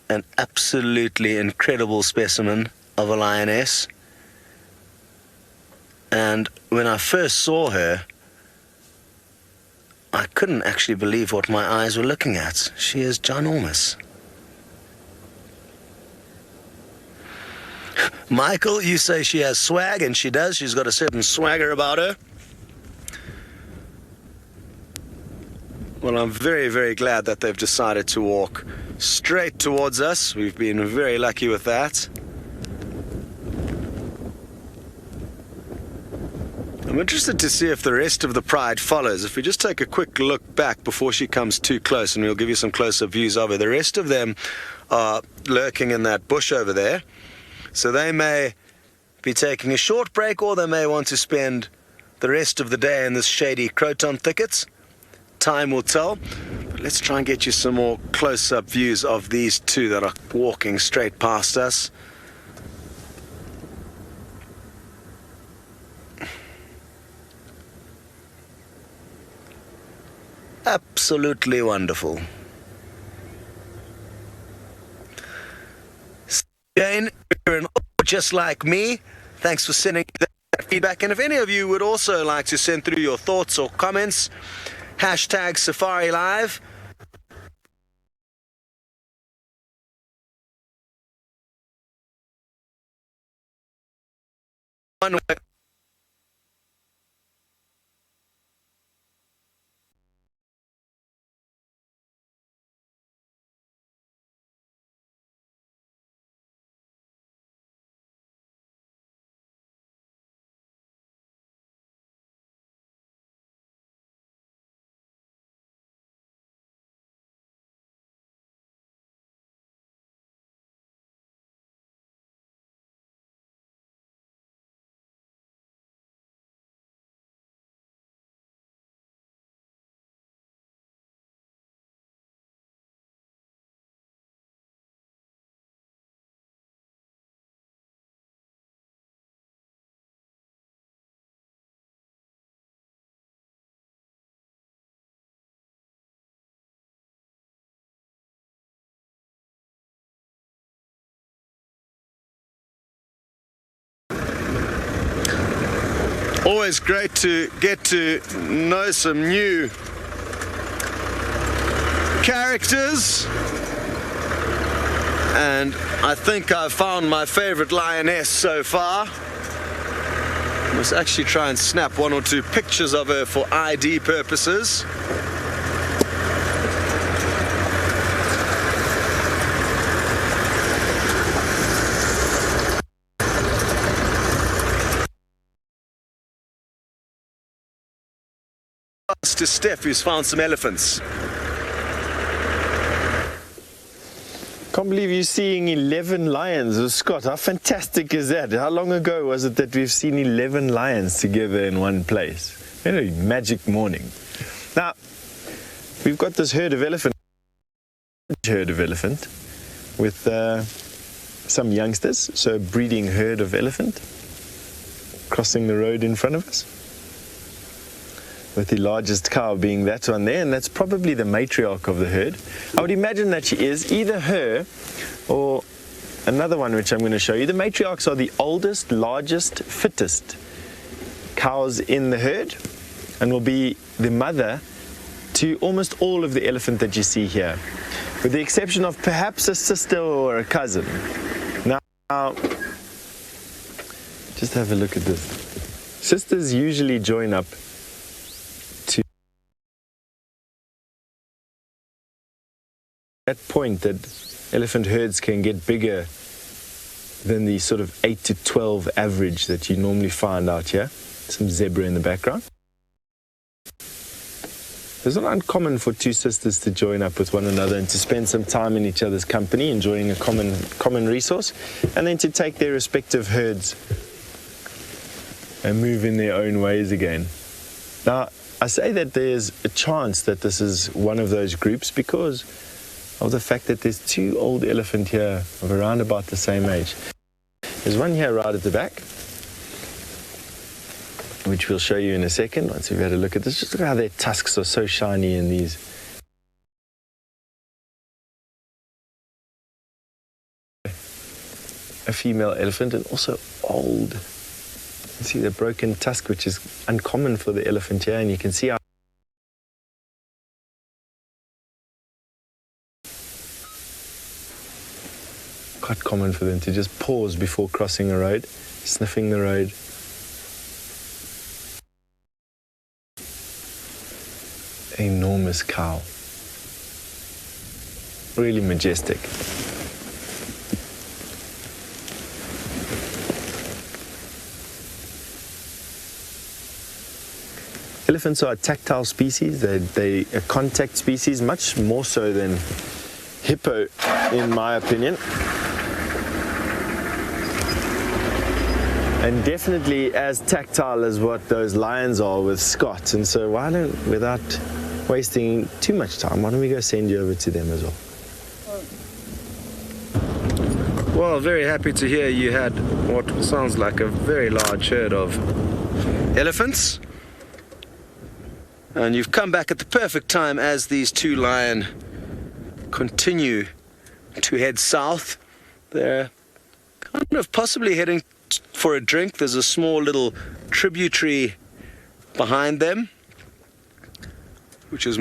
an absolutely incredible specimen of a lioness. And when I first saw her, I couldn't actually believe what my eyes were looking at. She is ginormous. Michael, you say she has swag, and she does. She's got a certain swagger about her. Well, I'm very, very glad that they've decided to walk straight towards us. We've been very lucky with that. I'm interested to see if the rest of the pride follows. If we just take a quick look back before she comes too close, and we'll give you some closer views of her. The rest of them are lurking in that bush over there. So they may be taking a short break, or they may want to spend the rest of the day in this shady croton thickets. Time will tell. But Let's try and get you some more close-up views of these two that are walking straight past us. Absolutely wonderful. Jane, you're an just like me. Thanks for sending that feedback. And if any of you would also like to send through your thoughts or comments, hashtag safariLIVE. One way. Always great to get to know some new characters. And I think I've found my favorite lioness so far. I must actually try and snap one or two pictures of her for ID purposes. To Steph, who's found some elephants. Can't believe you're seeing 11 lions. Scott, how fantastic is that? How long ago was it that we've seen 11 lions together in one place? Very magic morning. Now, we've got this herd of elephant with some youngsters, so a breeding herd of elephant crossing the road in front of us, with the largest cow being that one there, and that's probably the matriarch of the herd. I would imagine that she is either her or another one, which I'm going to show you. The matriarchs are the oldest, largest, fittest cows in the herd, and will be the mother to almost all of the elephant that you see here, with the exception of perhaps a sister or a cousin. Now, just have a look at this. Sisters usually join up at that point that elephant herds can get bigger than the sort of 8 to 12 average that you normally find out here. Some zebra in the background. It's not uncommon for two sisters to join up with one another and to spend some time in each other's company, enjoying a common resource, and then to take their respective herds and move in their own ways again. Now, I say that there's a chance that this is one of those groups because of the fact that there's two old elephant here of around about the same age. There's one here right at the back, which we'll show you in a second once we've had a look at this. Just look at how their tusks are so shiny in these. A female elephant, and also old. You see the broken tusk, which is uncommon for the elephant here, and you can see how quite common for them to just pause before crossing a road, sniffing the road. Enormous cow. Really majestic. Elephants are a tactile species. They're a contact species, much more so than hippo, in my opinion. And definitely as tactile as what those lions are with Scott. And so why don't, without wasting too much time, why don't we go send you over to them as well? Well, very happy to hear you had what sounds like a very large herd of elephants. And you've come back at the perfect time as these two lion continue to head south. They're kind of possibly heading for a drink. There's a small little tributary behind them, which is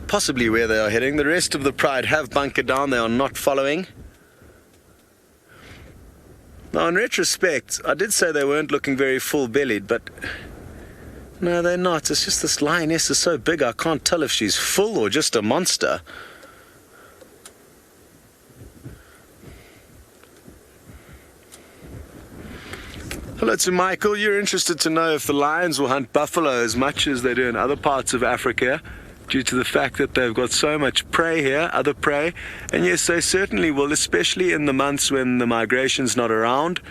possibly where they are heading. The rest of the pride have bunkered down. They are not following. Now, in retrospect, I did say they weren't looking very full-bellied, but no, they're not. It's just this lioness is so big, I can't tell if she's full or just a monster. Hello to Michael. You're interested to know if the lions will hunt buffalo as much as they do in other parts of Africa, due to the fact that they've got so much prey here, other prey. And yes, they certainly will, especially in the months when the migration's not around,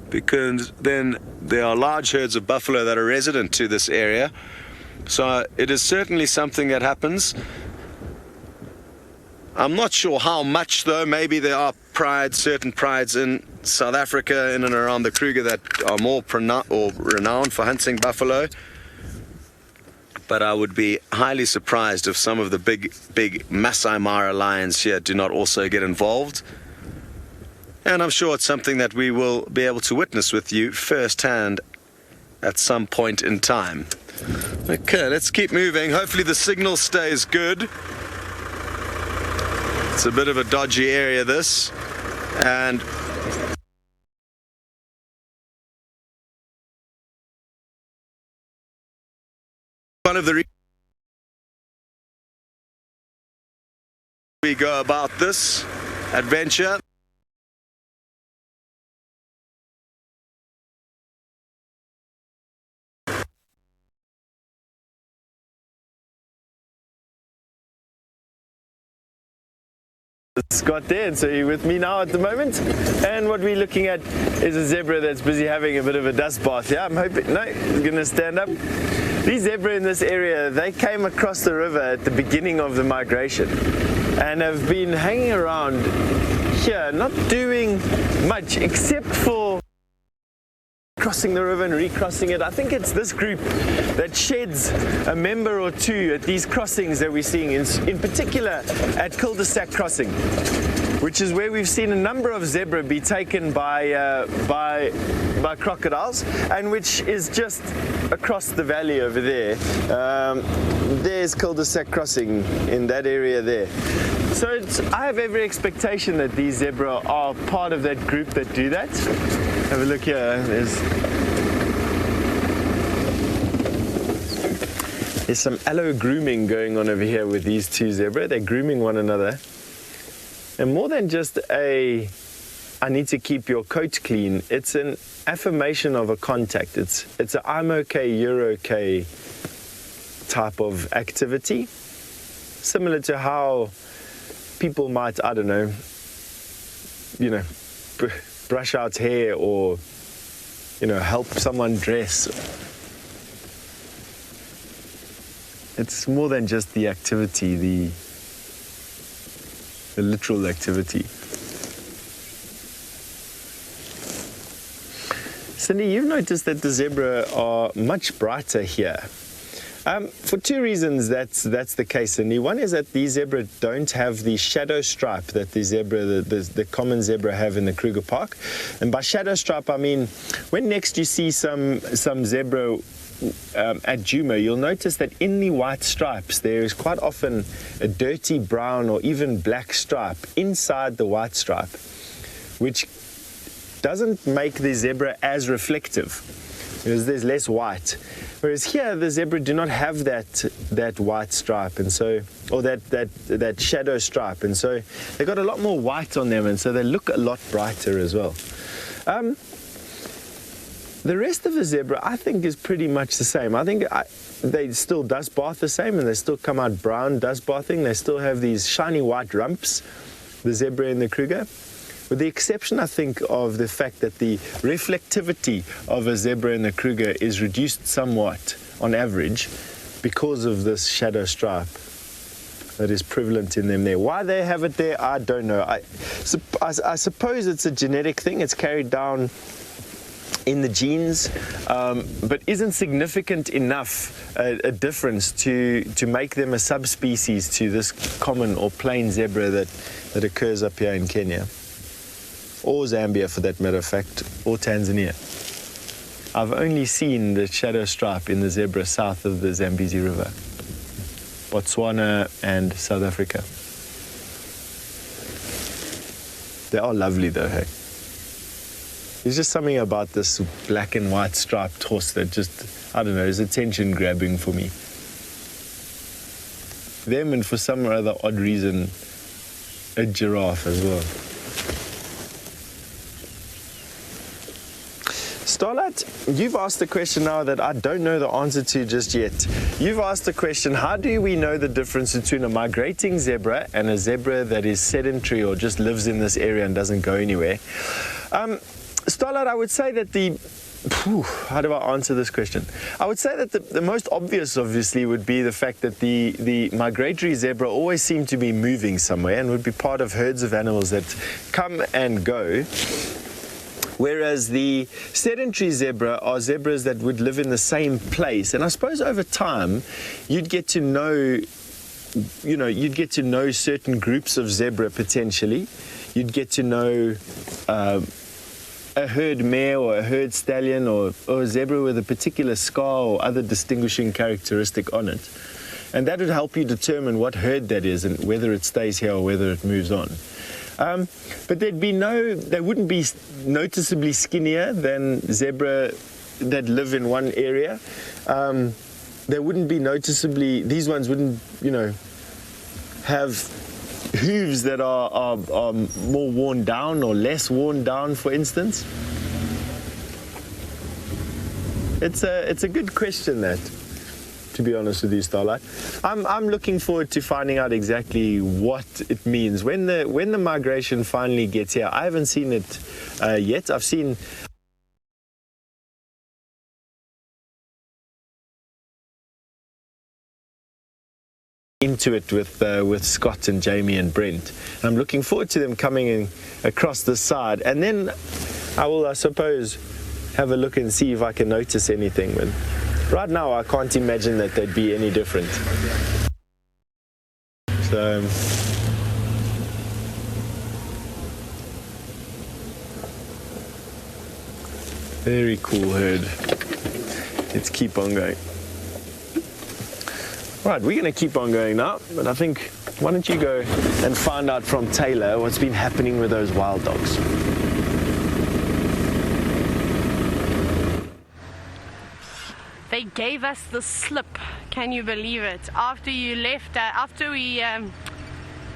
because then there are large herds of buffalo that are resident to this area. So it is certainly something that happens. I'm not sure how much though. Maybe there are certain prides in South Africa, in and around the Kruger, that are more renowned for hunting buffalo. But I would be highly surprised if some of the big Masai Mara lions here do not also get involved. And I'm sure it's something that we will be able to witness with you firsthand at some point in time. Okay, let's keep moving. Hopefully the signal stays good. It's a bit of a dodgy area, this. And one of the we go about this adventure. Scott there, and so you're with me now at the moment, and what we're looking at is a zebra that's busy having a bit of a dust bath. Yeah, I'm hoping, no, he's gonna stand up. These zebra in this area, they came across the river at the beginning of the migration and have been hanging around here, not doing much except for crossing the river and recrossing it. I think it's this group that sheds a member or two at these crossings that we're seeing, in particular at cul-de-sac crossing, which is where we've seen a number of zebra be taken by crocodiles, and which is just across the valley over there. There's cul-de-sac crossing in that area there. So I have every expectation that these zebra are part of that group that do that. Have a look here. There's some allo grooming going on over here with these two zebra. They're grooming one another. And more than just I need to keep your coat clean, it's an affirmation of a contact. It's a I'm okay, you're okay type of activity. Similar to how people might, I don't know, brush out hair, or help someone dress. It's more than just the activity, the literal activity. Cindy, you've noticed that the zebra are much brighter here. For two reasons that's the case, Cindy. One is that these zebra don't have the shadow stripe that the common zebra have in the Kruger Park. And by shadow stripe, I mean, when next you see some zebra at Djuma, you'll notice that in the white stripes, there is quite often a dirty brown or even black stripe inside the white stripe, which doesn't make the zebra as reflective, because there's less white. Whereas here, the zebra do not have that white stripe, and so, or that shadow stripe, and so they've got a lot more white on them, and so they look a lot brighter as well. The rest of the zebra, I think, is pretty much the same. I think they still dust bath the same, and they still come out brown dust bathing. They still have these shiny white rumps, the zebra in the Kruger. With the exception, I think, of the fact that the reflectivity of a zebra in the Kruger is reduced somewhat on average, because of this shadow stripe that is prevalent in them there. Why they have it there, I don't know. I suppose it's a genetic thing. It's carried down in the genes, but isn't significant enough a difference to make them a subspecies to this common or plain zebra that occurs up here in Kenya, or Zambia for that matter of fact, or Tanzania. I've only seen the shadow stripe in the zebra south of the Zambezi River, Botswana and South Africa. They are lovely though, hey? There's just something about this black and white striped horse that just, I don't know, is attention grabbing for me. Them, and for some other odd reason, a giraffe as well. Starlight, you've asked a question now that I don't know the answer to just yet. You've asked the question, how do we know the difference between a migrating zebra and a zebra that is sedentary or just lives in this area and doesn't go anywhere? Starlight, I would say that how do I answer this question? I would say that the most obvious, obviously, would be the fact that the migratory zebra always seem to be moving somewhere and would be part of herds of animals that come and go. Whereas the sedentary zebra are zebras that would live in the same place. And I suppose over time, you'd get to know, you'd get to know certain groups of zebra potentially. You'd get to know a herd mare or a herd stallion or a zebra with a particular scar or other distinguishing characteristic on it. And that would help you determine what herd that is and whether it stays here or whether it moves on. But they wouldn't be noticeably skinnier than zebra that live in one area. They wouldn't be noticeably, these ones wouldn't, have hooves that are more worn down or less worn down, for instance. It's a good question, that, to be honest with you, Starlight. I'm looking forward to finding out exactly what it means when the migration finally gets here. I haven't seen it yet. I've seen into it with Scott and Jamie and Brent. I'm looking forward to them coming in across the side, and then I will, I suppose, have a look and see if I can notice anything. But right now, I can't imagine that they'd be any different. So, very cool herd. Let's keep on going. Right, we're going to keep on going now, but I think, why don't you go and find out from Taylor what's been happening with those wild dogs. They gave us the slip, can you believe it? After you left, the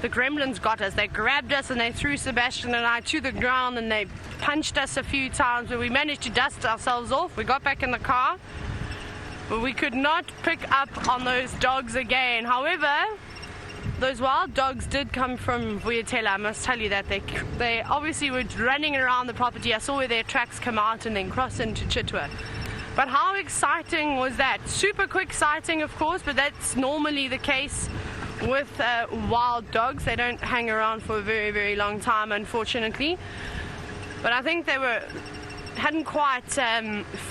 gremlins got us. They grabbed us and they threw Sebastian and I to the ground and they punched us a few times, but we managed to dust ourselves off. We got back in the car, but we could not pick up on those dogs again. However, those wild dogs did come from Vuyatela. I must tell you that they obviously were running around the property. I saw where their tracks come out and then cross into Chitwa. But how exciting was that? Super quick sighting, of course, but that's normally the case with wild dogs. They don't hang around for a very, very long time, unfortunately. But I think they hadn't quite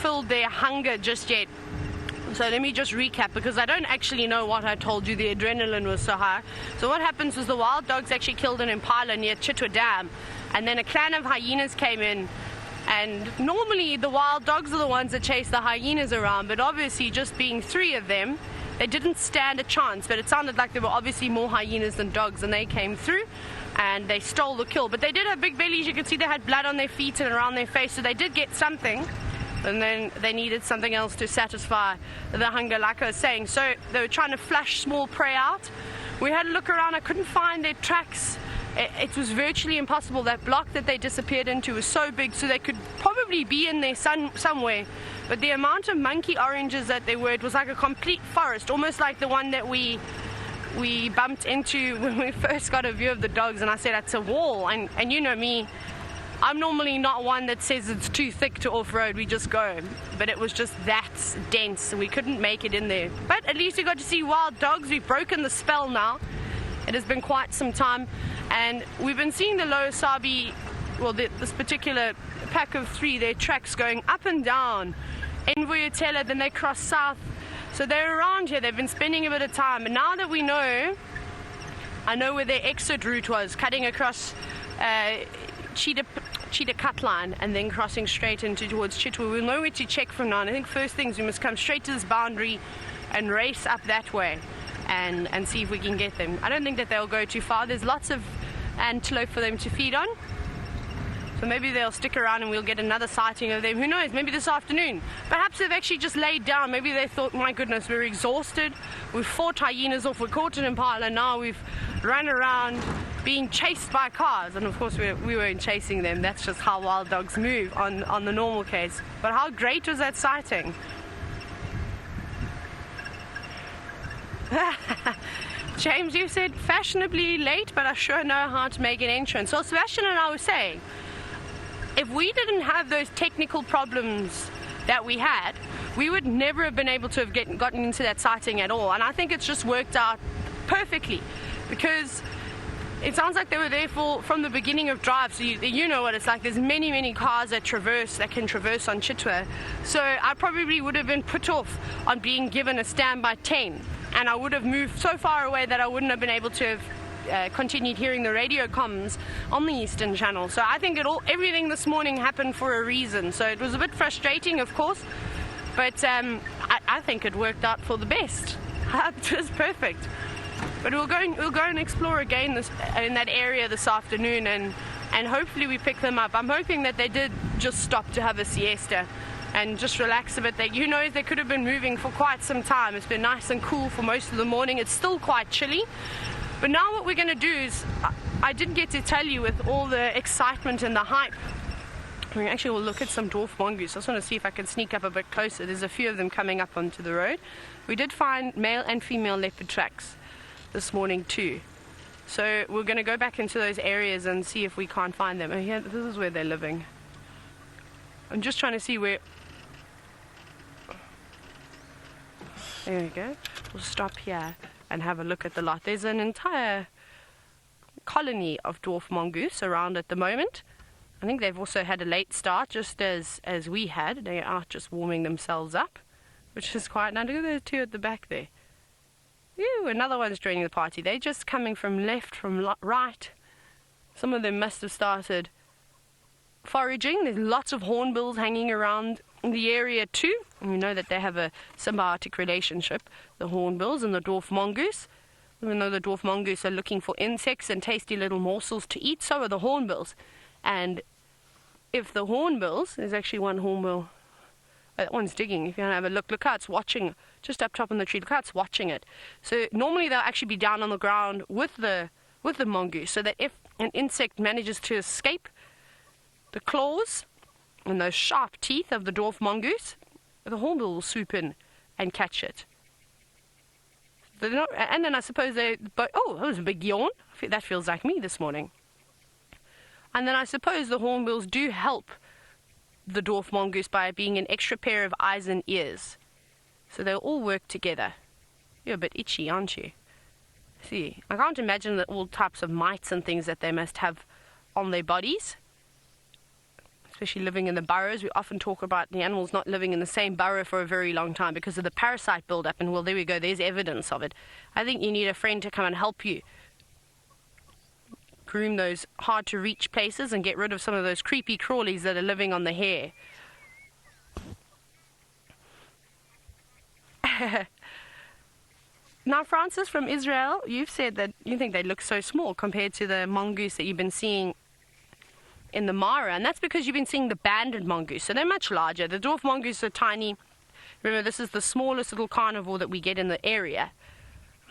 filled their hunger just yet. So let me just recap, because I don't actually know what I told you. The adrenaline was so high. So what happens was the wild dogs actually killed an impala near Chitwa Dam, and then a clan of hyenas came in. And normally the wild dogs are the ones that chase the hyenas around, but obviously just being 3 of them, they didn't stand a chance. But it sounded like there were obviously more hyenas than dogs, and they came through and they stole the kill. But they did have big bellies. You could see they had blood on their feet and around their face, so they did get something. And then they needed something else to satisfy the hunger, like I was saying. So they were trying to flush small prey out. We had a look around. I couldn't find their tracks. It was virtually impossible. That block that they disappeared into was so big, so they could probably be in there somewhere. But the amount of monkey oranges that there were, it was like a complete forest, almost like the one that we bumped into when we first got a view of the dogs. And I said, that's a wall. And you know me, I'm normally not one that says it's too thick to off-road, we just go. But it was just that dense, we couldn't make it in there. But at least we got to see wild dogs. We've broken the spell now. It has been quite some time, and we've been seeing the lower Sabi, well, this particular pack of 3, their tracks going up and down in Vuyatela, then they cross south. So they're around here, they've been spending a bit of time. And now that we know, I know where their exit route was, cutting across Cheetah Cut Line and then crossing straight into towards Chitwa. We'll know where to check from now, and I think first things we must come straight to this boundary and race up that way and see if we can get them. I don't think that they'll go too far. There's lots of antelope for them to feed on, so maybe they'll stick around and we'll get another sighting of them. Who knows, maybe this afternoon. Perhaps they've actually just laid down. Maybe they thought, my goodness, we're exhausted, we've fought hyenas off, we caught an impala, now we've run around being chased by cars, and of course we weren't chasing them. That's just how wild dogs move on the normal case. But how great was that sighting? James, you said fashionably late, but I sure know how to make an entrance. Well, Sebastian and I were saying, if we didn't have those technical problems that we had, we would never have been able to have gotten into that sighting at all. And I think it's just worked out perfectly, because it sounds like they were there from the beginning of drive, so you know what it's like. There's many cars that can traverse on Chitwa. So I probably would have been put off on being given a standby 10, and I would have moved so far away that I wouldn't have been able to have continued hearing the radio comms on the Eastern Channel. So I think everything this morning happened for a reason. So it was a bit frustrating, of course, but I think it worked out for the best. It was perfect. But we'll go and explore again in that area this afternoon, and hopefully we pick them up. I'm hoping that they did just stop to have a siesta and just relax a bit. They could have been moving for quite some time. It's been nice and cool for most of the morning. It's still quite chilly. But now what we're going to do is, I didn't get to tell you with all the excitement and the hype, we actually will look at some dwarf mongoose. I just want to see if I can sneak up a bit closer. There's a few of them coming up onto the road. We did find male and female leopard tracks this morning too. So we're going to go back into those areas and see if we can't find them. Oh, yeah, this is where they're living. I'm just trying to see where... There we go. We'll stop here and have a look at the lot. There's an entire colony of dwarf mongoose around at the moment. I think they've also had a late start, just as we had. They are just warming themselves up, which is quite nice. Look at those two at the back there. Ew, another one's joining the party. They're just coming from left, from right. Some of them must have started foraging. There's lots of hornbills hanging around the area too. And we know that they have a symbiotic relationship, the hornbills and the dwarf mongoose. Even though the dwarf mongoose are looking for insects and tasty little morsels to eat, so are the hornbills. And if the hornbills, there's actually one hornbill, that one's digging. If you want to have a look how it's watching, just up top on the tree. Look how it's watching it. So normally they'll actually be down on the ground with the mongoose, so that if an insect manages to escape the claws and those sharp teeth of the dwarf mongoose, the hornbill will swoop in and catch it. And then I suppose oh, that was a big yawn. That feels like me this morning. And then I suppose the hornbills do help the dwarf mongoose by being an extra pair of eyes and ears. So they'll all work together. You're a bit itchy, aren't you? See, I can't imagine that all types of mites and things that they must have on their bodies, especially living in the burrows. We often talk about the animals not living in the same burrow for a very long time because of the parasite buildup, and well, there we go, there's evidence of it. I think you need a friend to come and help you groom those hard to reach places and get rid of some of those creepy crawlies that are living on the hair. Now, Francis from Israel, you've said that you think they look so small compared to the mongoose that you've been seeing in the Mara, and that's because you've been seeing the banded mongoose, so they're much larger. The dwarf mongoose are tiny. Remember, this is the smallest little carnivore that we get in the area.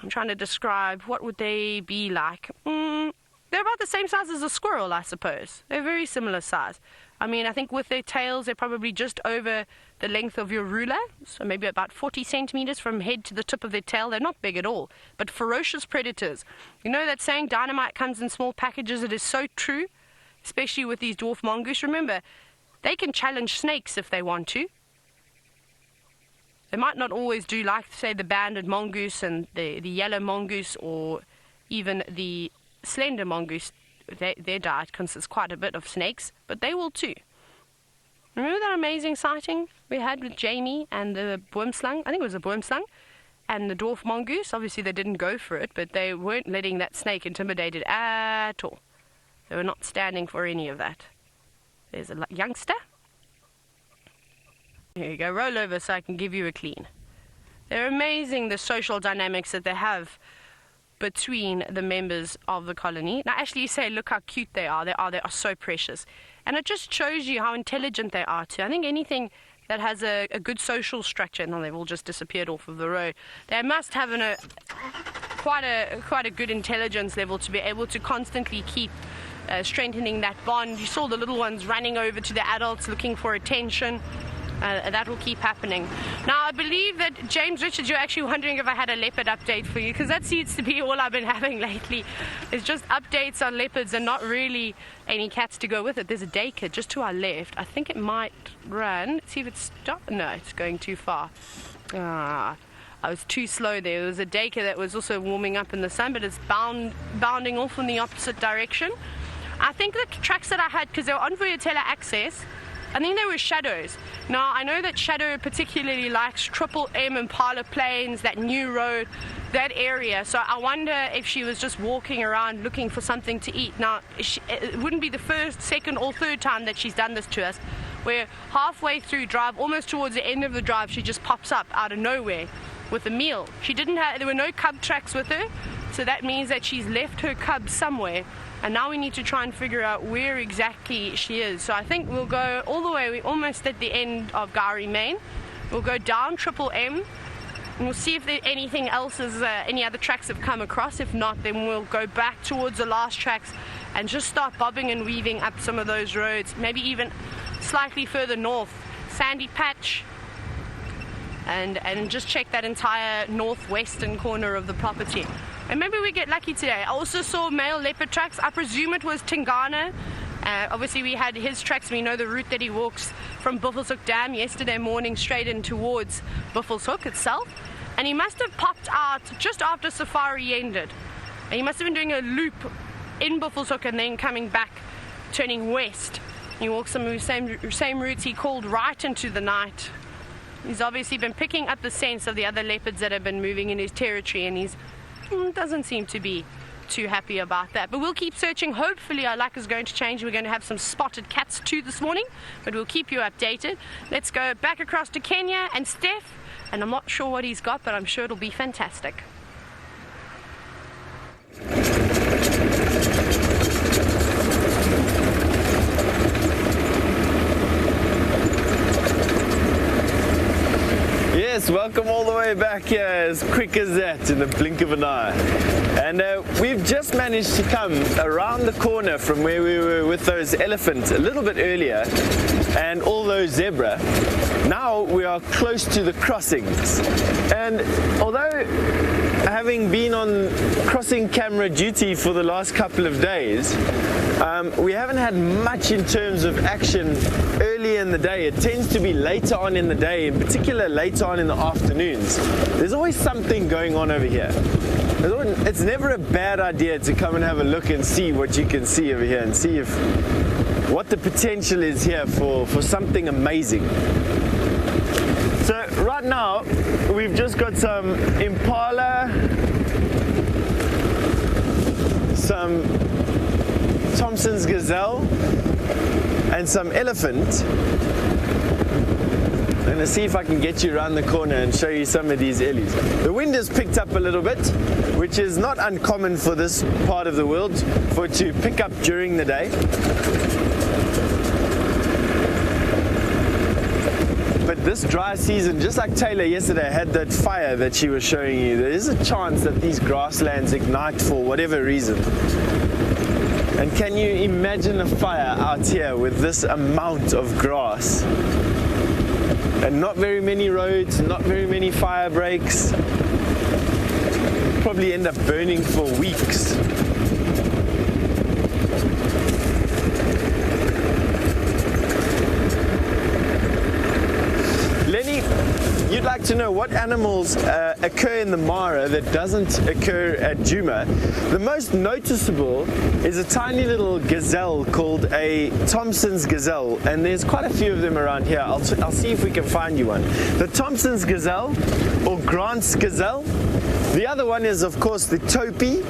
I'm trying to describe, what would they be like? They're about the same size as a squirrel, I suppose. They're very similar size. I mean, I think with their tails, they're probably just over the length of your ruler, so maybe about 40 centimeters from head to the tip of their tail. They're not big at all, but ferocious predators. You know that saying, dynamite comes in small packages? It is so true. especially with these dwarf mongoose. Remember, they can challenge snakes if they want to. They might not always do like, say, the banded mongoose and the yellow mongoose, or even the slender mongoose. Their diet consists quite a bit of snakes, but they will too. Remember that amazing sighting we had with Jamie and the boomslang? I think it was a boomslang. And the dwarf mongoose. Obviously they didn't go for it, but they weren't letting that snake intimidate it at all. They were not standing for any of that. There's a youngster. Here you go, roll over so I can give you a clean. They're amazing, the social dynamics that they have between the members of the colony. Now actually you say, look how cute they are. They are so precious. And it just shows you how intelligent they are too. I think anything that has a good social structure, and they've all just disappeared off of the road, they must have quite a good intelligence level to be able to constantly keep strengthening that bond. You saw the little ones running over to the adults looking for attention. That will keep happening. Now, I believe that, James Richards, you're actually wondering if I had a leopard update for you, because that seems to be all I've been having lately. It's just updates on leopards and not really any cats to go with it. There's a daycare just to our left. I think it might run. Let's see if it's stopped. No, it's going too far. I was too slow there. There was a daycare that was also warming up in the sun, but it's bounding off in the opposite direction. I think the tracks that I had, because they were on Vuyatela access, I think they were Shadows. Now, I know that Shadow particularly likes Triple M and Impala Plains, that new road, that area. So I wonder if she was just walking around looking for something to eat. Now, it wouldn't be the first, second, or third time that she's done this to us, where halfway through drive, almost towards the end of the drive, she just pops up out of nowhere with a meal. There were no cub tracks with her, so that means that she's left her cubs somewhere. And now we need to try and figure out where exactly she is. So I think we'll go all the way. We're almost at the end of Gowrie Main. We'll go down Triple M, and we'll see if anything else is, any other tracks have come across. If not, then we'll go back towards the last tracks and just start bobbing and weaving up some of those roads, maybe even slightly further north, Sandy Patch, and just check that entire northwestern corner of the property. And maybe we get lucky today. I also saw male leopard tracks. I presume it was Tingana. Obviously we had his tracks. We know the route that he walks from Buffelshoek Dam yesterday morning straight in towards Buffelshoek itself. And he must have popped out just after safari ended. And he must have been doing a loop in Buffelshoek and then coming back, turning west. He walks some of the same routes he called right into the night. He's obviously been picking up the sense of the other leopards that have been moving in his territory, and he's doesn't seem to be too happy about that. But we'll keep searching. Hopefully our luck is going to change. We're going to have some spotted cats too this morning, but we'll keep you updated. Let's go back across to Kenya and Steph, and I'm not sure what he's got, but I'm sure it'll be fantastic. Yes, welcome all the way back here, as quick as that, in the blink of an eye. And we've just managed to come around the corner from where we were with those elephants a little bit earlier, and all those zebra. Now we are close to the crossings. And although having been on crossing camera duty for the last couple of days, we haven't had much in terms of action early in the day. It tends to be later on in the day, in particular later on in the afternoons. There's always something going on over here. It's never a bad idea to come and have a look and see what you can see over here, and see what the potential is here for something amazing. So right now we've just got some impala, some Thompson's gazelle, and some elephant. I'm going to see if I can get you around the corner and show you some of these ellies. The wind has picked up a little bit, which is not uncommon for this part of the world, for it to pick up during the day. But this dry season, just like Taylor yesterday had that fire that she was showing you, there is a chance that these grasslands ignite for whatever reason. And can you imagine a fire out here with this amount of grass? And not very many roads, not very many fire breaks. Probably end up burning for weeks. to know what animals occur in the Mara that doesn't occur at Djuma, the most noticeable is a tiny little gazelle called a Thompson's gazelle, and there's quite a few of them around here. I'll see if we can find you one. The Thompson's gazelle, or Grant's gazelle. The other one is, of course, the topi.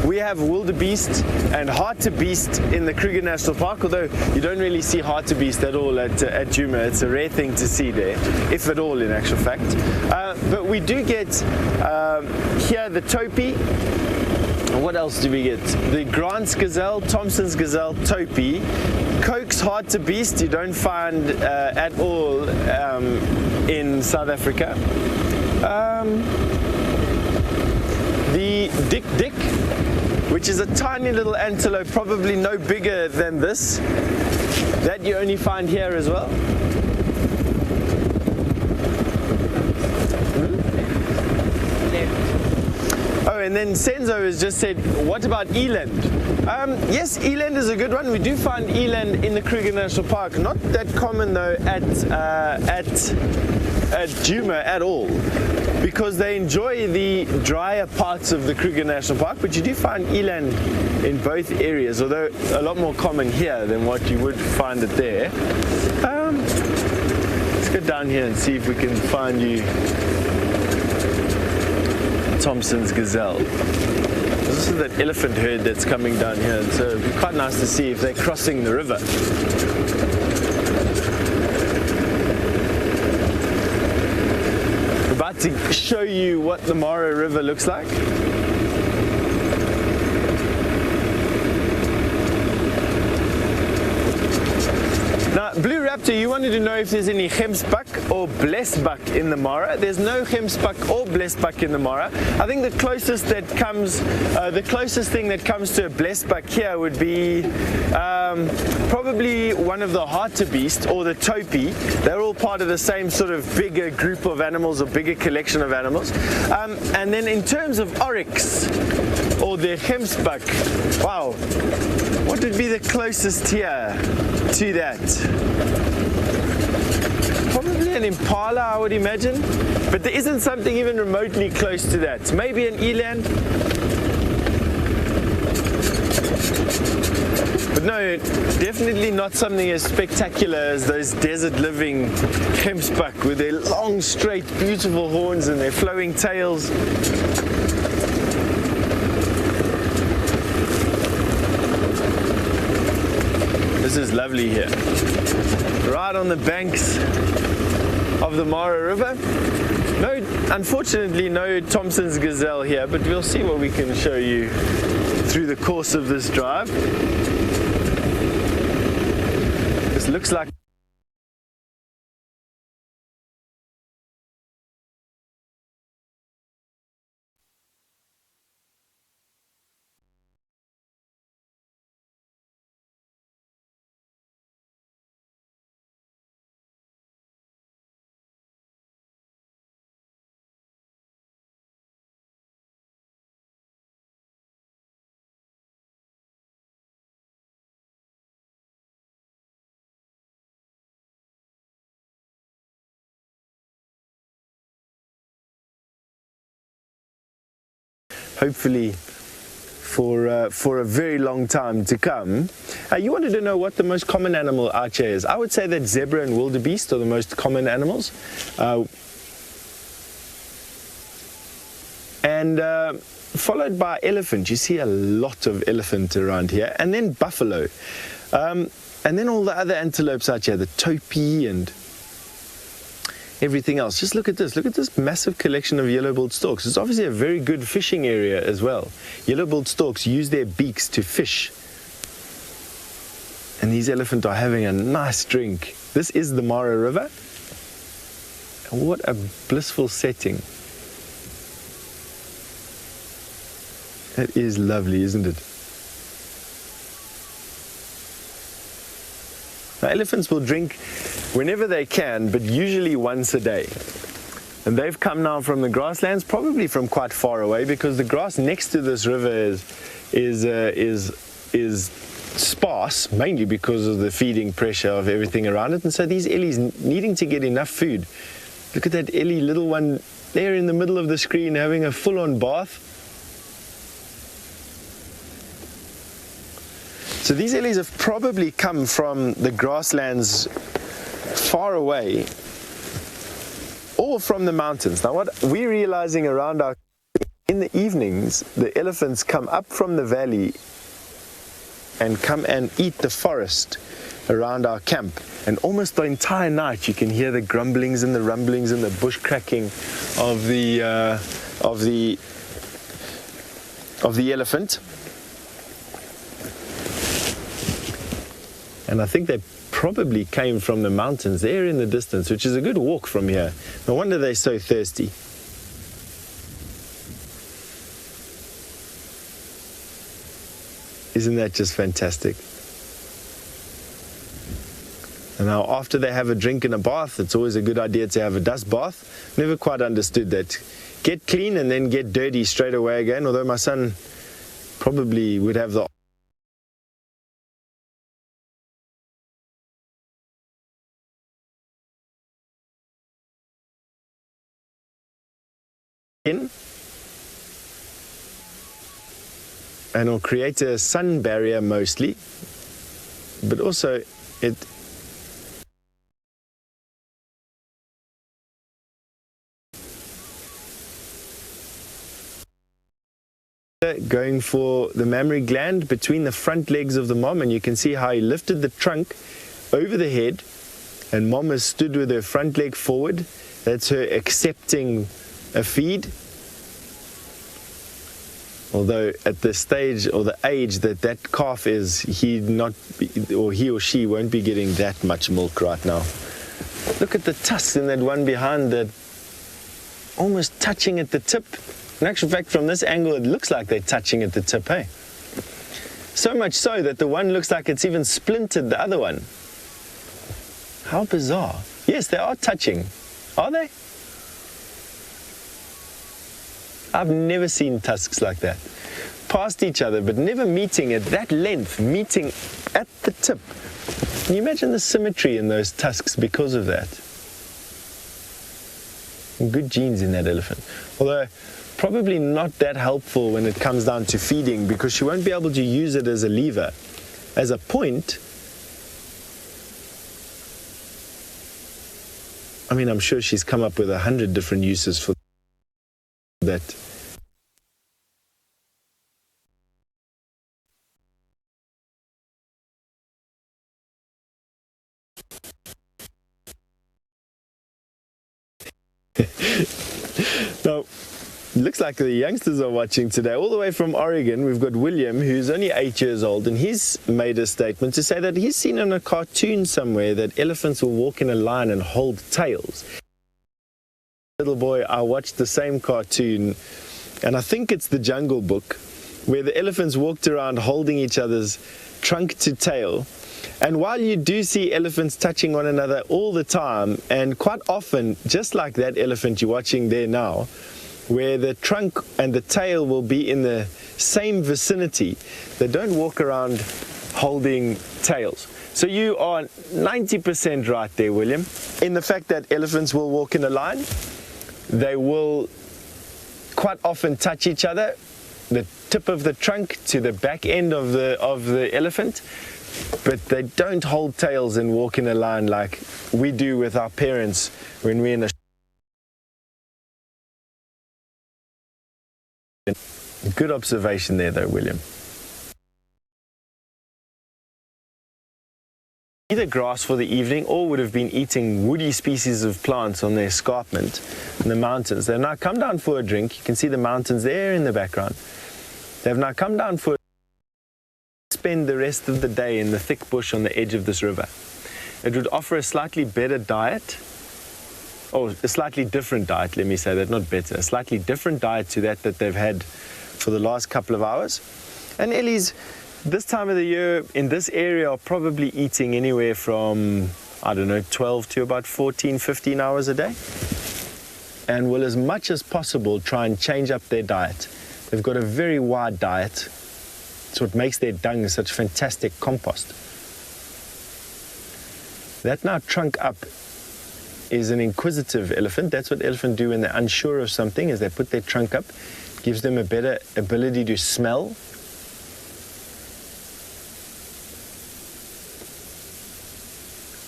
We have wildebeest and hartebeest in the Kruger National Park, although you don't really see hartebeest at all at Djuma. It's a rare thing to see there, if at all in actual fact. But we do get here the topi. What else do we get? The Grant's gazelle, Thompson's gazelle, topi. Coke's hartebeest you don't find at all in South Africa. The dik-dik, which is a tiny little antelope, probably no bigger than this, that you only find here as well. Oh, and then Senzo has just said, what about eland? Yes, eland is a good one. We do find eland in the Kruger National Park. Not that common though at Djuma at all, because they enjoy the drier parts of the Kruger National Park, but you do find eland in both areas, although a lot more common here than what you would find it there. Let's go down here and see if we can find you Thompson's gazelle. This is that elephant herd that's coming down here, and so it'd be quite nice to see if they're crossing the river. About to show you what the Mara River looks like. Now, Blue Raptor, you wanted to know if there's any gemsbuck or blesbuck in the Mara. There's no gemsbuck or blesbuck in the Mara. I think the closest that comes, the closest thing that comes to a blesbuck here would be probably one of the hartebeest or the topi. They're all part of the same sort of bigger group of animals or bigger collection of animals. And then in terms of oryx or the gemsbuck, wow, what would be the closest here to that? Probably an impala, I would imagine, but there isn't something even remotely close to that. Maybe an eland, but no, definitely not something as spectacular as those desert living gemsbuck with their long, straight, beautiful horns and their flowing tails. This is lovely here, right on the banks of the Mara River. No, unfortunately no Thompson's gazelle here, but we'll see what we can show you through the course of this drive. This looks like hopefully for a very long time to come. You wanted to know what the most common animal out here is. I would say that zebra and wildebeest are the most common animals. Followed by elephant. You see a lot of elephant around here, and then buffalo. And then all the other antelopes out here, the topi and everything else. Just look at this massive collection of yellow-billed storks. It's obviously a very good fishing area as well. Yellow-billed storks use their beaks to fish, and these elephants are having a nice drink. This is the Mara River, and what a blissful setting. That is lovely, isn't it? Now, elephants will drink whenever they can, but usually once a day. And they've come now from the grasslands, probably from quite far away, because the grass next to this river is sparse, mainly because of the feeding pressure of everything around it. And so these ellies, needing to get enough food, Look at that Ellie, little one, there in the middle of the screen having a full-on bath. So these Ellies have probably come from the grasslands far away or from the mountains. Now what we're realizing around our, in the evenings, the elephants come up from the valley and come and eat the forest around our camp. And almost the entire night you can hear the grumblings and the rumblings and the bush cracking of the elephant. And I think they probably came from the mountains there in the distance, which is a good walk from here. No wonder they're so thirsty. Isn't that just fantastic? And now after they have a drink and a bath, it's always a good idea to have a dust bath. Never quite understood that. Get clean and then get dirty straight away again, although my son probably would have the in, and it'll create a sun barrier mostly, but also it going for the mammary gland between the front legs of the mom, and you can see how he lifted the trunk over the head, and mom has stood with her front leg forward. That's her accepting a feed. Although at the stage or the age that that calf is, he or she won't be getting that much milk right now. Look at the tusks in that one behind that, almost touching at the tip. In actual fact, from this angle, it looks like they're touching at the tip, hey? So much so that the one looks like it's even splintered the other one. How bizarre. Yes, they are touching. Are they? I've never seen tusks like that. Past each other, but never meeting at that length, meeting at the tip. Can you imagine the symmetry in those tusks because of that? Good genes in that elephant. Although, probably not that helpful when it comes down to feeding, because she won't be able to use it as a lever. As a point, I mean, I'm sure she's come up with 100 different uses for that. Now, looks like the youngsters are watching today. All the way from Oregon, we've got William, who's only 8 years old, and he's made a statement to say that he's seen in a cartoon somewhere that elephants will walk in a line and hold tails. Little boy, I watched the same cartoon, and I think it's the Jungle Book, where the elephants walked around holding each other's trunk to tail. And while you do see elephants touching one another all the time, and quite often, just like that elephant you're watching there now, where the trunk and the tail will be in the same vicinity, they don't walk around holding tails. So you are 90% right there, William, in the fact that elephants will walk in a line. They will quite often touch each other, the tip of the trunk to the back end of the elephant, but they don't hold tails and walk in a line like we do with our parents when we're in a... Good observation there though, William. Either grass for the evening or would have been eating woody species of plants on their escarpment in the mountains. They've now come down for a drink. You can see the mountains there in the background. They've now come down for spend the rest of the day in the thick bush on the edge of this river. It would offer a slightly better diet, or a slightly different diet, let me say that, not better, a slightly different diet to that they've had for the last couple of hours. And Ellie's, this time of the year in this area, are probably eating anywhere from, I don't know, 12 to about 14, 15 hours a day, and will as much as possible try and change up their diet. They've got a very wide diet. It's what makes their dung such fantastic compost. That now trunk up is an inquisitive elephant. That's what elephants do when they're unsure of something, is they put their trunk up. Gives them a better ability to smell.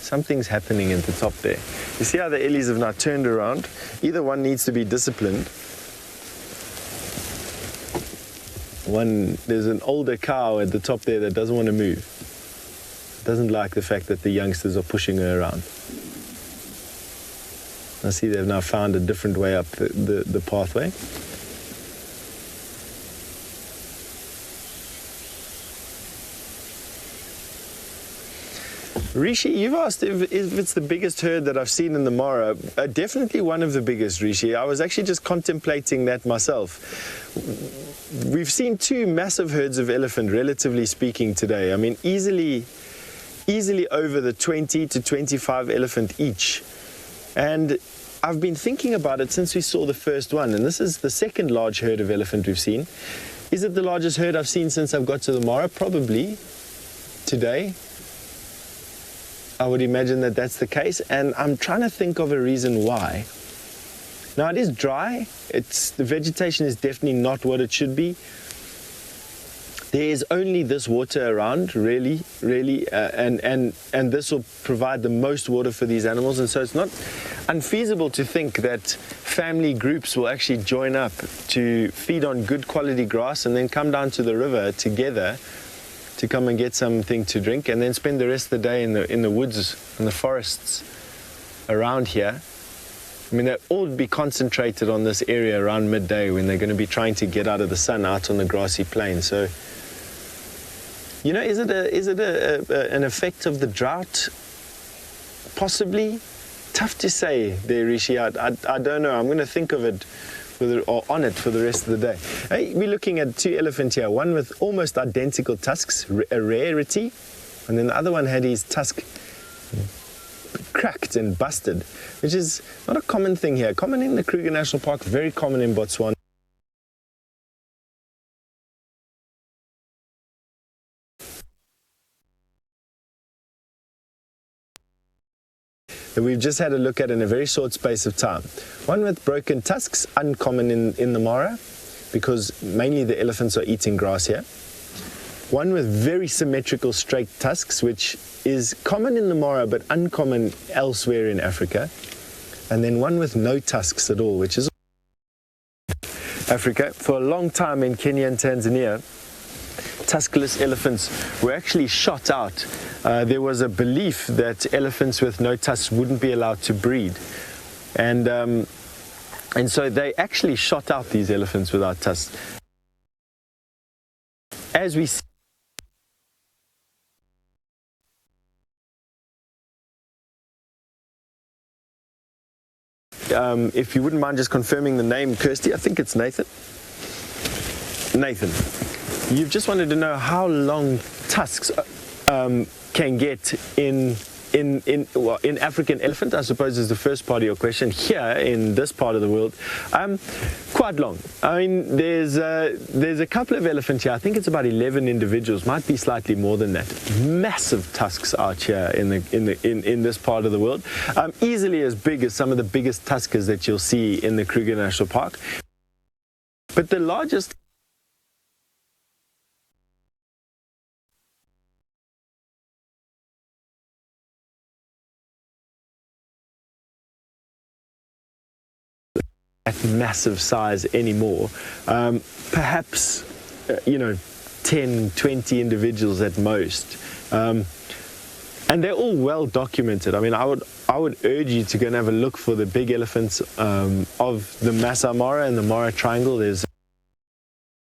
Something's happening at the top there. You see how the ellies have now turned around? Either one needs to be disciplined. There's an older cow at the top there that doesn't want to move. Doesn't like the fact that the youngsters are pushing her around. I see they've now found a different way up the pathway. Rishi, you've asked if it's the biggest herd that I've seen in the Mara. Definitely one of the biggest, Rishi. I was actually just contemplating that myself. We've seen two massive herds of elephant, relatively speaking, today. I mean, easily over the 20 to 25 elephant each. And I've been thinking about it since we saw the first one, and this is the second large herd of elephant we've seen. Is it the largest herd I've seen since I've got to the Mara? Probably today. I would imagine that that's the case, and I'm trying to think of a reason why. Now, it is dry. The vegetation is definitely not what it should be. There is only this water around, really, and this will provide the most water for these animals, and so it's not unfeasible to think that family groups will actually join up to feed on good quality grass and then come down to the river together to come and get something to drink, and then spend the rest of the day in the woods and the forests around here. I mean, they'll all be concentrated on this area around midday when they're going to be trying to get out of the sun out on the grassy plain. So, you know, is it an effect of the drought? Possibly. Tough to say there, Rishi. I don't know. I'm going to think of it on it for the rest of the day. Hey, we're looking at two elephants here, one with almost identical tusks, a rarity, and then the other one had his tusk cracked and busted, which is not a common thing here. Common in the Kruger National Park, very common in Botswana. That we've just had a look at in a very short space of time. One with broken tusks, uncommon in the Mara, because mainly the elephants are eating grass here. One with very symmetrical straight tusks, which is common in the Mara but uncommon elsewhere in Africa. And then one with no tusks at all, which is Africa. For a long time in Kenya and Tanzania, tuskless elephants were actually shot out. There was a belief that elephants with no tusks wouldn't be allowed to breed, and so they actually shot out these elephants without tusks. As we see, if you wouldn't mind just confirming the name, Kirsty, I think it's Nathan. Nathan, you've just wanted to know how long tusks can get in African elephant, I suppose, is the first part of your question. Here in this part of the world, quite long. I mean, there's a couple of elephants here. I think it's about 11 individuals, might be slightly more than that. Massive tusks out here in this part of the world, easily as big as some of the biggest tuskers that you'll see in the Kruger National Park. But the largest at massive size anymore, perhaps 10, 20 individuals at most, and they're all well documented. I mean, I would urge you to go and have a look for the big elephants of the Masai Mara and the Mara Triangle. There's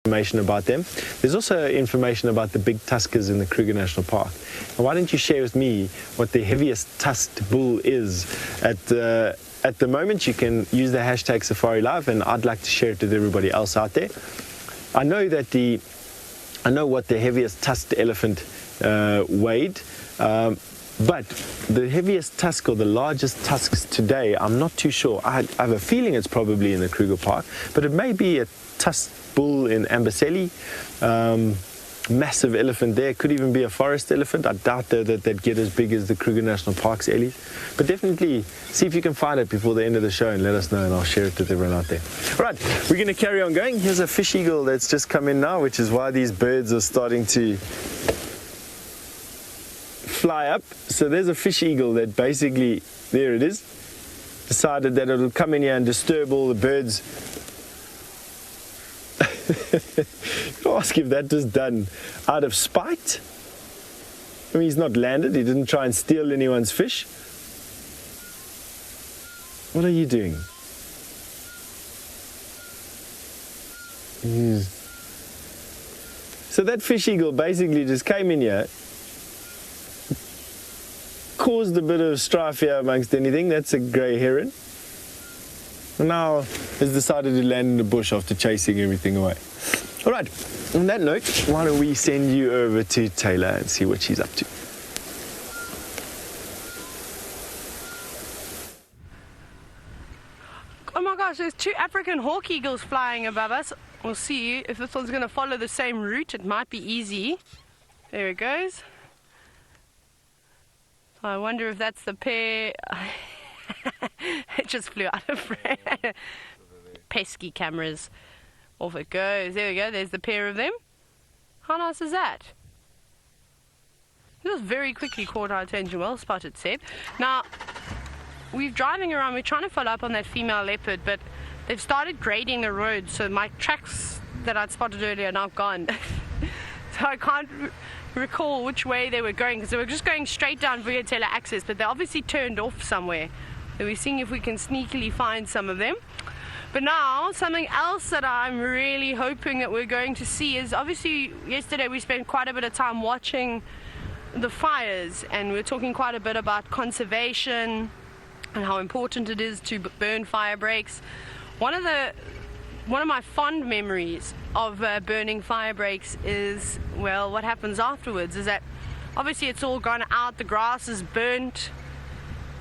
information about them. There's also information about the big tuskers in the Kruger National Park. And why don't you share with me what the heaviest tusked bull is at the moment? You can use the hashtag safariLIVE, and I'd like to share it with everybody else out there. I know what the heaviest tusked elephant weighed, but the heaviest tusk or the largest tusks today, I'm not too sure. I have a feeling it's probably in the Kruger Park, but it may be a tusked bull in Amboseli, massive elephant there. Could even be a forest elephant. I doubt though that they'd get as big as the Kruger National Park's ellies. But definitely see if you can find it before the end of the show and let us know, and I'll share it with everyone out there. All right, we're going to carry on going. Here's a fish eagle that's just come in now, which is why these birds are starting to fly up. So there's a fish eagle that basically, there it is, decided that it'll come in here and disturb all the birds. Ask if that was done out of spite. I mean, he's not landed. He didn't try and steal anyone's fish. What are you doing? So that fish eagle basically just came in here, caused a bit of strife here amongst anything. That's a grey heron. And now has decided to land in the bush after chasing everything away. All right, on that note, why don't we send you over to Taylor and see what she's up to. Oh my gosh, there's 2 African hawk eagles flying above us. We'll see if this one's going to follow the same route. It might be easy. There it goes. I wonder if that's the pair. It just flew out of frame. Pesky cameras. Off it goes. There we go. There's the pair of them. How nice is that? This very quickly caught our attention. Well spotted, Seb. Now, we're driving around. We're trying to follow up on that female leopard, but they've started grading the road, so my tracks that I'd spotted earlier are now gone. So I can't recall which way they were going, because they were just going straight down via Taylor access, but they obviously turned off somewhere. So we're seeing if we can sneakily find some of them. But now, something else that I'm really hoping that we're going to see is, obviously yesterday we spent quite a bit of time watching the fires, and we were talking quite a bit about conservation and how important it is to burn fire breaks. One of my fond memories of burning fire breaks is, well, what happens afterwards is that obviously it's all gone out, the grass is burnt.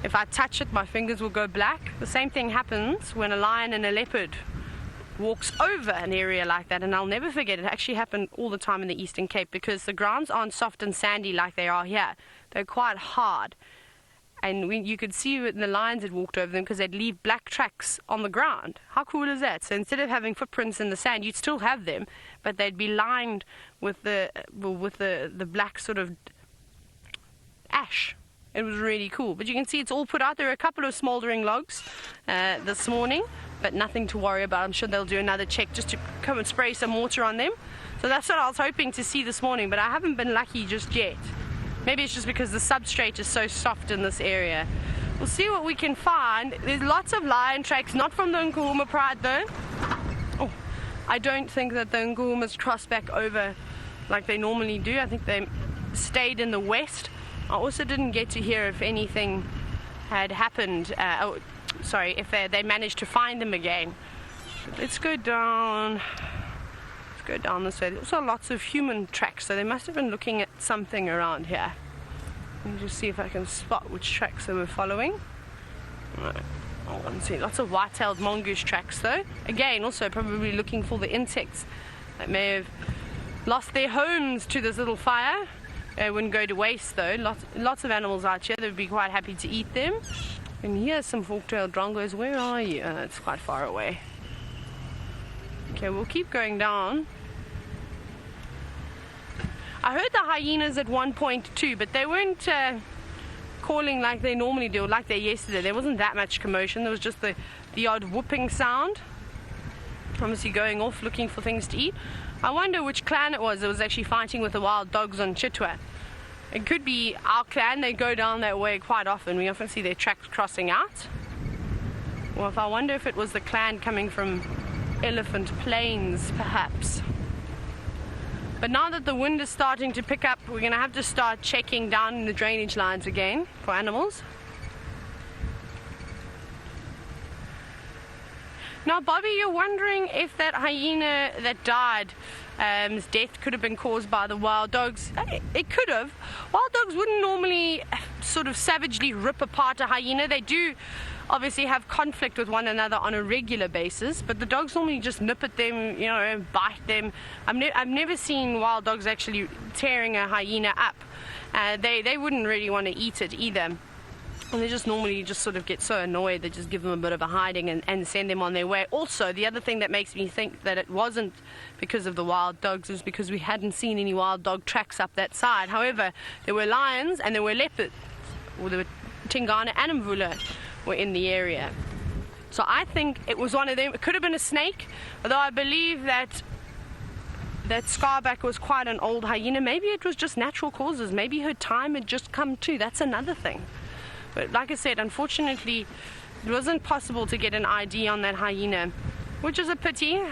If I touch it, my fingers will go black. The same thing happens when a lion and a leopard walks over an area like that, and I'll never forget, it actually happened all the time in the Eastern Cape, because the grounds aren't soft and sandy like they are here. They're quite hard. And you could see when the lions had walked over them, because they'd leave black tracks on the ground. How cool is that? So instead of having footprints in the sand, you'd still have them, but they'd be lined with the black sort of ash. It was really cool. But you can see it's all put out. There are a couple of smouldering logs this morning, but nothing to worry about. I'm sure they'll do another check just to come and spray some water on them. So that's what I was hoping to see this morning, but I haven't been lucky just yet. Maybe it's just because the substrate is so soft in this area. We'll see what we can find. There's lots of lion tracks, not from the Djuma Pride though. Oh, I don't think that the Djumas cross back over like they normally do. I think they stayed in the west. I also didn't get to hear if anything had happened. If they managed to find them again. But let's go down. Let's go down this way. There's also lots of human tracks, so they must have been looking at something around here. Let me just see if I can spot which tracks they were following. No, I want to see lots of white-tailed mongoose tracks, though. Again, also probably looking for the insects that may have lost their homes to this little fire. They wouldn't go to waste though. Lots of animals out here. They'd be quite happy to eat them. And here's some fork-tailed drongos. Where are you? It's quite far away. Okay, we'll keep going down. I heard the hyenas at 1.2, but they weren't calling like they normally do, like they yesterday. There wasn't that much commotion. There was just the odd whooping sound. Obviously going off looking for things to eat. I wonder which clan it was that was actually fighting with the wild dogs on Chitwa. It could be our clan. They go down that way quite often. We often see their tracks crossing out. Or if I wonder if it was the clan coming from Elephant Plains, perhaps. But now that the wind is starting to pick up, we're going to have to start checking down the drainage lines again for animals. Now, Bobby, you're wondering if that hyena that died, his death could have been caused by the wild dogs. It could have. Wild dogs wouldn't normally sort of savagely rip apart a hyena. They do obviously have conflict with one another on a regular basis, but the dogs normally just nip at them, you know, and bite them. I've never seen wild dogs actually tearing a hyena up. They wouldn't really want to eat it either. And they just normally just sort of get so annoyed, they just give them a bit of a hiding and send them on their way. Also, the other thing that makes me think that it wasn't because of the wild dogs is because we hadn't seen any wild dog tracks up that side. However, there were lions and there were leopards, or there were Tingana and Mvula were in the area. So I think it was one of them. It could have been a snake, although I believe that Scarback was quite an old hyena. Maybe it was just natural causes. Maybe her time had just come too. That's another thing. But like I said, unfortunately, it wasn't possible to get an ID on that hyena, which is a pity.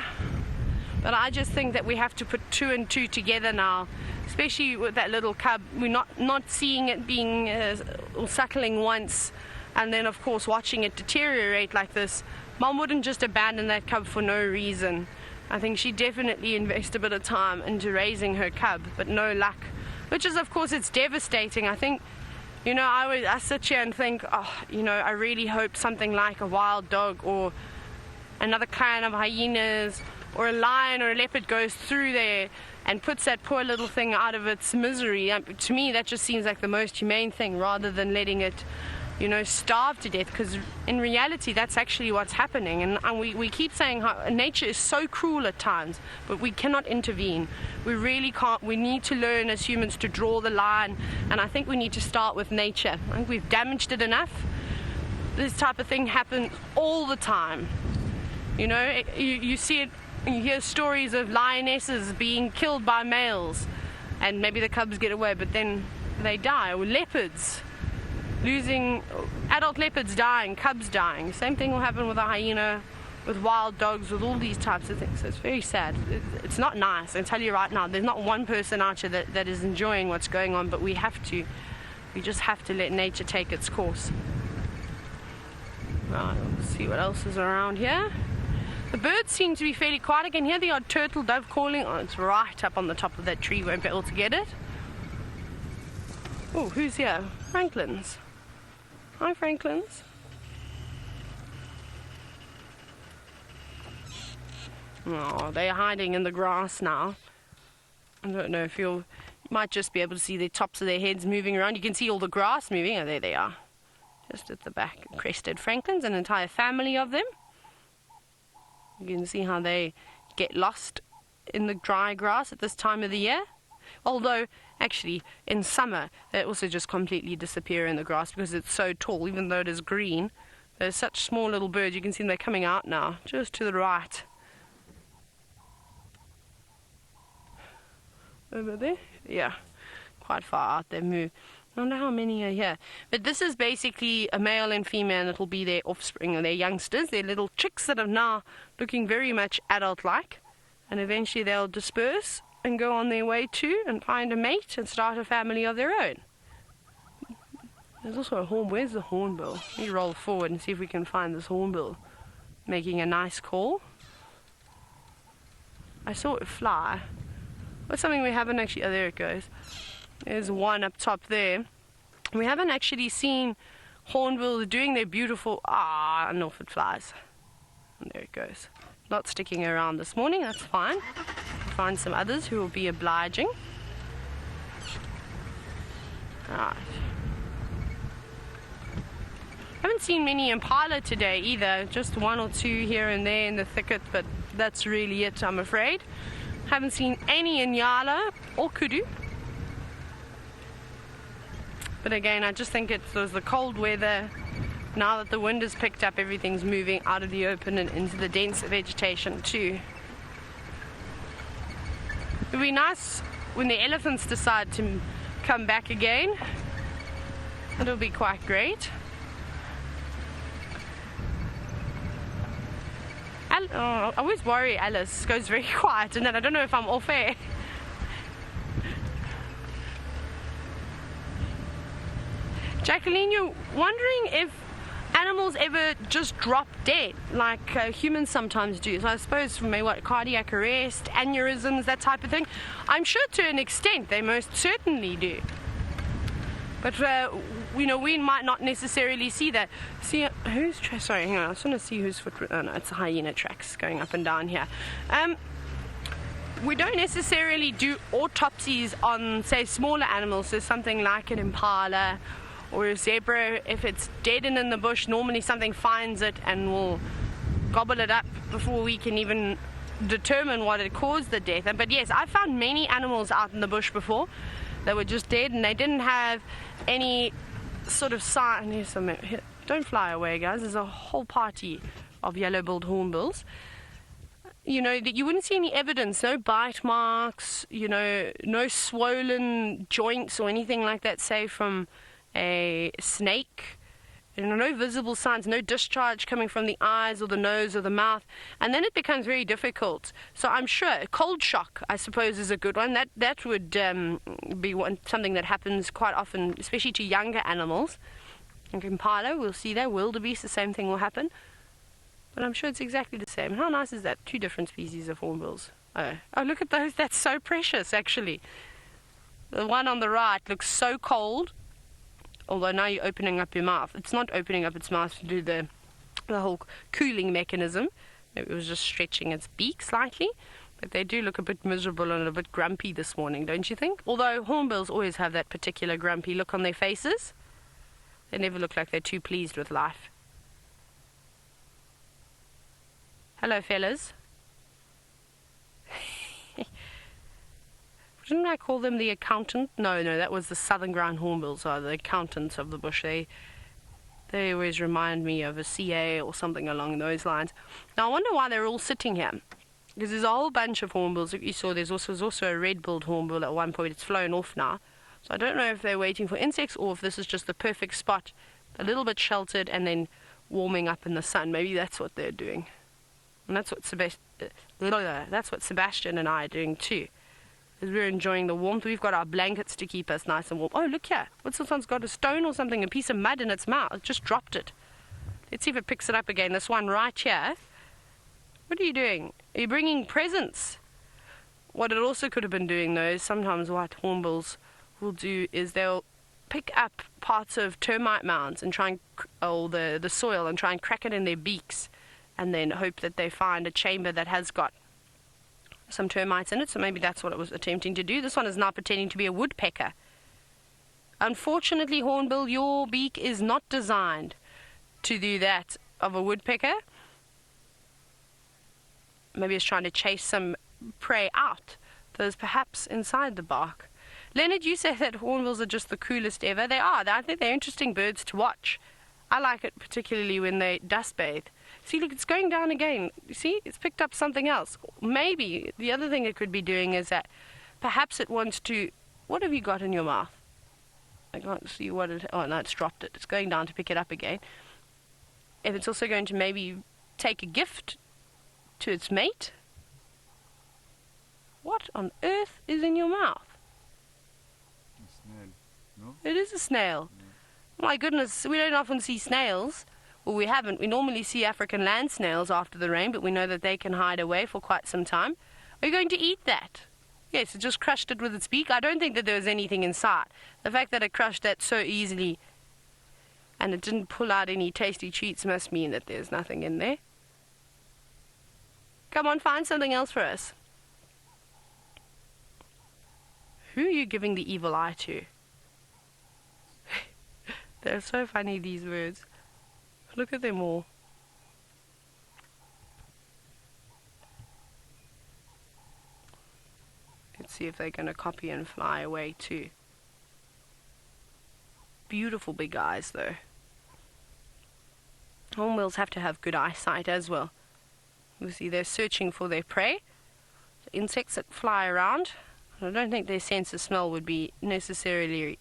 But I just think that we have to put 2 and 2 together now, especially with that little cub. We're not seeing it being or suckling once, and then of course watching it deteriorate like this. Mom wouldn't just abandon that cub for no reason. I think she definitely invested a bit of time into raising her cub, but no luck. Which is, of course, it's devastating. I think, you know, I sit here and think, oh, you know, I really hope something like a wild dog or another clan of hyenas or a lion or a leopard goes through there and puts that poor little thing out of its misery. To me, that just seems like the most humane thing, rather than letting it, you know, starve to death, because in reality that's actually what's happening. And we keep saying how nature is so cruel at times, but we cannot intervene. We really can't. We need to learn as humans to draw the line, and I think we need to start with nature. I think we've damaged it enough. This type of thing happens all the time. You know, you see it, you hear stories of lionesses being killed by males, and maybe the cubs get away, but then they die. Or leopards, losing adult leopards dying, cubs dying. Same thing will happen with a hyena, with wild dogs, with all these types of things. So it's very sad. It's not nice. I tell you right now, there's not one person out here that is enjoying what's going on, but we just have to let nature take its course. Right, let's see what else is around here. The birds seem to be fairly quiet. I can hear the odd turtle dove calling. Oh, it's right up on the top of that tree. Won't be able to get it. Oh, who's here? Franklin's. Hi, Franklin's. Oh, they're hiding in the grass now. I don't know if you might just be able to see the tops of their heads moving around. You can see all the grass moving. Oh, there they are. Just at the back. Crested Franklins, an entire family of them. You can see how they get lost in the dry grass at this time of the year. Although, actually, in summer, they also just completely disappear in the grass because it's so tall, even though it is green. They're such small little birds. You can see them, they're coming out now, just to the right. Over there? Yeah, quite far out they move. I don't know how many are here. But this is basically a male and female that will be their offspring or their youngsters. They're little chicks that are now looking very much adult-like. And eventually they'll disperse and go on their way too and find a mate and start a family of their own. There's also a horn. Where's the hornbill? Let me roll forward and see if we can find this hornbill making a nice call. I saw it fly. What's something we haven't actually... Oh, there it goes. There's one up top there. We haven't actually seen hornbill doing their beautiful... and off it flies. And there it goes. Not sticking around this morning, that's fine. We'll find some others who will be obliging. Right. Haven't seen many impala today either. Just one or two here and there in the thicket, but that's really it, I'm afraid. Haven't seen any in Yala or Kudu. But again, I just think it was the cold weather. Now that the wind has picked up, everything's moving out of the open and into the dense vegetation too. It'd be nice when the elephants decide to come back again. It'll be quite great. I always worry Alice goes very quiet, and then I don't know if I'm off air. Jacqueline, you're wondering if animals ever just drop dead like humans sometimes do. So I suppose from cardiac arrest, aneurysms, that type of thing. I'm sure to an extent they most certainly do. But, we might not necessarily see that. See, sorry, hang on, I just want to see whose footprint. Oh, no, it's the hyena tracks going up and down here. We don't necessarily do autopsies on, say, smaller animals, so something like an impala or a zebra. If it's dead and in the bush, normally something finds it and will gobble it up before we can even determine what had caused the death. But yes, I found many animals out in the bush before that were just dead and they didn't have any sort of sign. Don't fly away, guys. There's a whole party of yellow-billed hornbills. That you wouldn't see any evidence, no bite marks, no swollen joints or anything like that, say from a snake. No visible signs, no discharge coming from the eyes or the nose or the mouth. And then it becomes very difficult. So I'm sure cold shock, I suppose, is a good one. That would be something that happens quite often, especially to younger animals. Like impala, we'll see that. Wildebeest, the same thing will happen. But I'm sure it's exactly the same. How nice is that? 2 different species of hornbills. Oh, look at those. That's so precious, actually. The one on the right looks so cold. Although now you're opening up your mouth. It's not opening up its mouth to do the whole cooling mechanism. It was just stretching its beak slightly. But they do look a bit miserable and a bit grumpy this morning, don't you think? Although hornbills always have that particular grumpy look on their faces. They never look like they're too pleased with life. Hello, fellas. Didn't I call them the accountant? No, that was the southern ground hornbills, are the accountants of the bush. They always remind me of a CA or something along those lines. Now, I wonder why they're all sitting here. Because there's a whole bunch of hornbills. If you saw, there's also a red-billed hornbill at one point. It's flown off now. So I don't know if they're waiting for insects or if this is just the perfect spot, a little bit sheltered and then warming up in the sun. Maybe that's what they're doing. And that's what Sebastian and I are doing too. Because we're enjoying the warmth. We've got our blankets to keep us nice and warm. Oh, look here. What's this one's got? A stone or something, a piece of mud in its mouth. It just dropped it. Let's see if it picks it up again. This one right here. What are you doing? Are you bringing presents? What it also could have been doing, though, is sometimes what hornbills will do is they'll pick up parts of termite mounds and try and, the soil and try and crack it in their beaks and then hope that they find a chamber that has got some termites in it. So maybe that's what it was attempting to do. This one is now pretending to be a woodpecker. Unfortunately, hornbill, your beak is not designed to do that of a woodpecker. Maybe it's trying to chase some prey out that is perhaps inside the bark. Leonard, you say that hornbills are just the coolest ever. They are. I think they're interesting birds to watch. I like it particularly when they dust bathe. See, look, it's going down again. You see, it's picked up something else. Maybe the other thing it could be doing is that perhaps it wants to... What have you got in your mouth? I can't see what it... Oh, no, it's dropped it. It's going down to pick it up again. If it's also going to maybe take a gift to its mate. What on earth is in your mouth? A snail, no? It is a snail. My goodness, we don't often see snails. Well, we haven't. We normally see African land snails after the rain, but we know that they can hide away for quite some time. Are you going to eat that? Yes, it just crushed it with its beak. I don't think that there was anything inside. The fact that it crushed that so easily and it didn't pull out any tasty treats must mean that there's nothing in there. Come on, find something else for us. Who are you giving the evil eye to? They're so funny, these words. Look at them all. Let's see if they're going to copy and fly away too. Beautiful big eyes, though. Hornbills have to have good eyesight as well. You see, they're searching for their prey, the insects that fly around. I don't think their sense of smell would be necessary.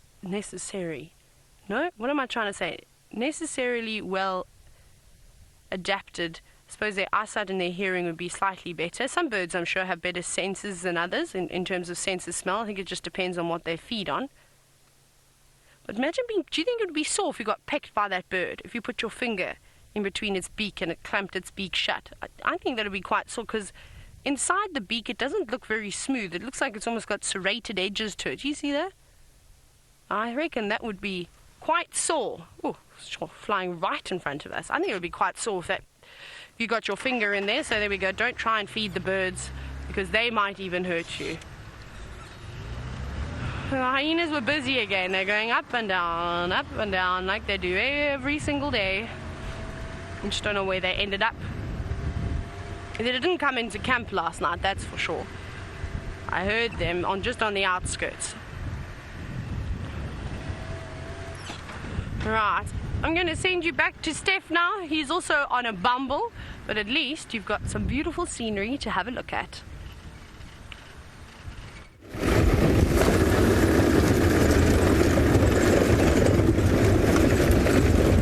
No, what am I trying to say? Necessarily well adapted. I suppose their eyesight and their hearing would be slightly better. Some birds, I'm sure, have better senses than others in terms of sense of smell. I think it just depends on what they feed on. But imagine do you think it would be sore if you got pecked by that bird? If you put your finger in between its beak and it clamped its beak shut? I think that would be quite sore because inside the beak it doesn't look very smooth. It looks like it's almost got serrated edges to it. Do you see that? I reckon that would be quite sore. Oh, flying right in front of us. I think it would be quite sore if you got your finger in there. So there we go. Don't try and feed the birds because they might even hurt you. The hyenas were busy again. They're going up and down like they do every single day. I just don't know where they ended up. They didn't come into camp last night, that's for sure. I heard them just on the outskirts. Right, I'm going to send you back to Steph now. He's also on a bumble, but at least you've got some beautiful scenery to have a look at.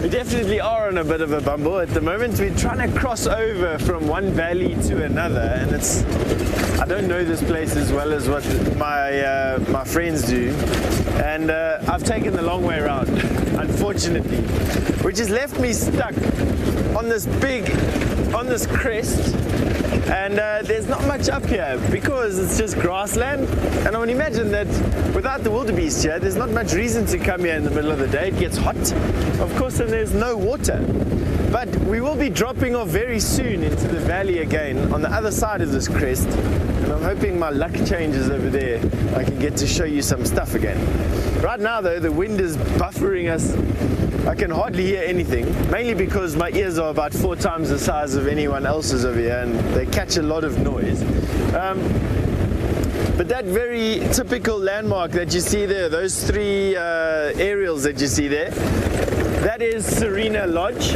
We definitely are on a bit of a bumble at the moment. We're trying to cross over from one valley to another, and I don't know this place as well as what my friends do, and I've taken the long way around, unfortunately, which has left me stuck on this crest, and there's not much up here because it's just grassland. And I would imagine that without the wildebeest here, there's not much reason to come here in the middle of the day. It gets hot, of course, and there's no water. But we will be dropping off very soon into the valley again on the other side of this crest, and I'm hoping my luck changes over there. I can get to show you some stuff again. Right now though, the wind is buffering us. I can hardly hear anything, mainly because my ears are about 4 times the size of anyone else's over here, and they catch a lot of noise. But that very typical landmark that you see there, those 3 aerials that you see there, that is Serena Lodge.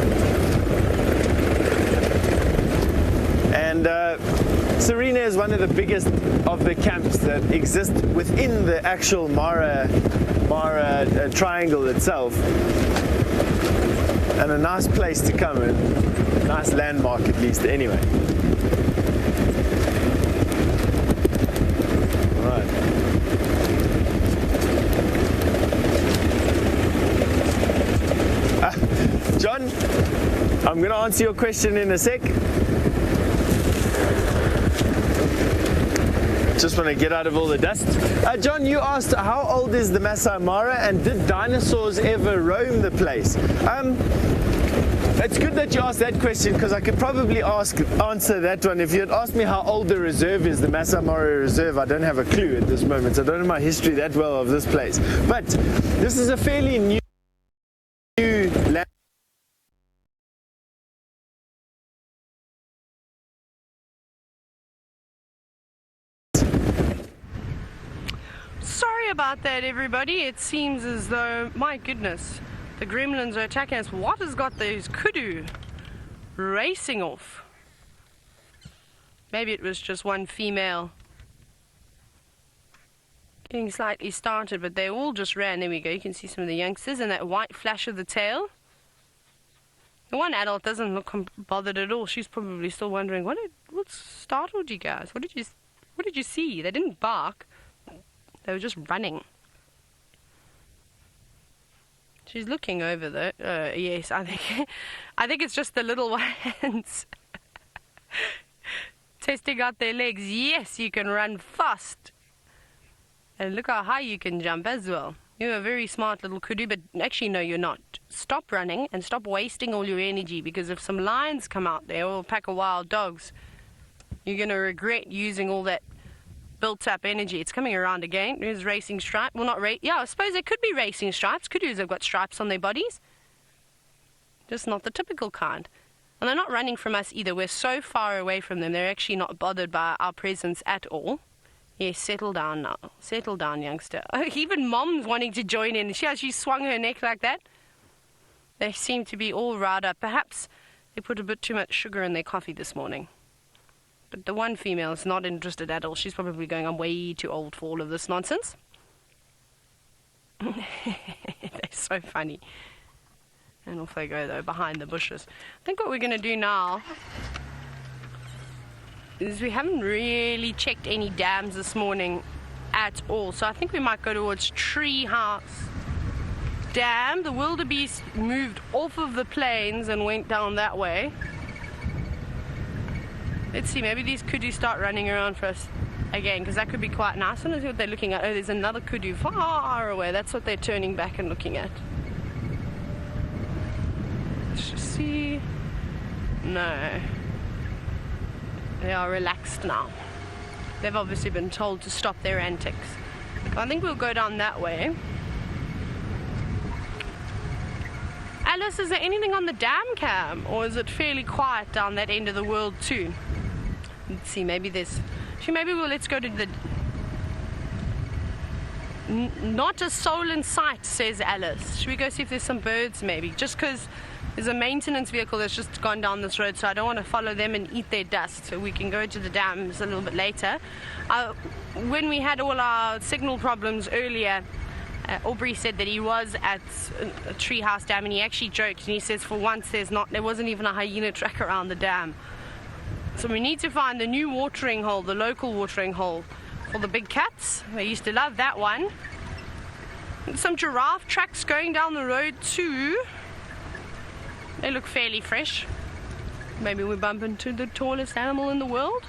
And Serena is one of the biggest of the camps that exist within the actual Mara triangle itself. And a nice place to come in, nice landmark at least anyway. Right. John, I'm going to answer your question in a sec. Just want to get out of all the dust. John, you asked how old is the Masai Mara and did dinosaurs ever roam the place? It's good that you asked that question because I could probably answer that one. If you had asked me how old the reserve is, the Masai Mara Reserve, I don't have a clue at this moment. I don't know my history that well of this place. But this is a fairly new land. Sorry about that, everybody. It seems as though, my goodness, the gremlins are attacking us. What has got those kudu racing off? Maybe it was just one female getting slightly started, but they all just ran. There we go. You can see some of the youngsters and that white flash of the tail. The one adult doesn't look bothered at all. She's probably still wondering, what startled you guys? What did you see? They didn't bark. They were just running. She's looking over though. Yes, I think it's just the little ones testing out their legs. Yes, you can run fast. And look how high you can jump as well. You're a very smart little kudu, but actually no, you're not. Stop running and stop wasting all your energy, because if some lions come out there or a pack of wild dogs, you're going to regret using all that built up energy. It's coming around again. There's racing stripe. Well, not yeah, I suppose there could be racing stripes. Kudus have got stripes on their bodies. Just not the typical kind. And they're not running from us either. We're so far away from them. They're actually not bothered by our presence at all. Yes, settle down now. Settle down, youngster. Oh, even Mom's wanting to join in. She swung her neck like that. They seem to be all riled up. Perhaps they put a bit too much sugar in their coffee this morning. But the one female is not interested at all. She's probably going, I'm way too old for all of this nonsense. They're so funny. And off they go, though, behind the bushes. I think what we're going to do now is we haven't really checked any dams this morning at all. So I think we might go towards Treehouse Dam. The wildebeest moved off of the plains and went down that way. Let's see, maybe these kudu start running around for us. again, because that could be quite nice. I don't know what they're looking at. Oh, there's another kudu far away. That's what they're turning back and looking at. Let's just see. No. They are relaxed now. They've obviously been told to stop their antics. I think we'll go down that way. Alice, is there anything on the dam cam, or is it fairly quiet down that end of the world too? Let's see, maybe there's... let's go to the... Not a soul in sight, says Alice. Should we go see if there's some birds maybe? Just because there's a maintenance vehicle that's just gone down this road, so I don't want to follow them and eat their dust. So we can go to the dams a little bit later. When we had all our signal problems earlier, Aubrey said that he was at a treehouse dam, and he actually joked, and he says for once there wasn't even a hyena track around the dam. So we need to find the new watering hole, the local watering hole for the big cats. They used to love that one. Some giraffe tracks going down the road too. They look fairly fresh. Maybe we bump into the tallest animal in the world.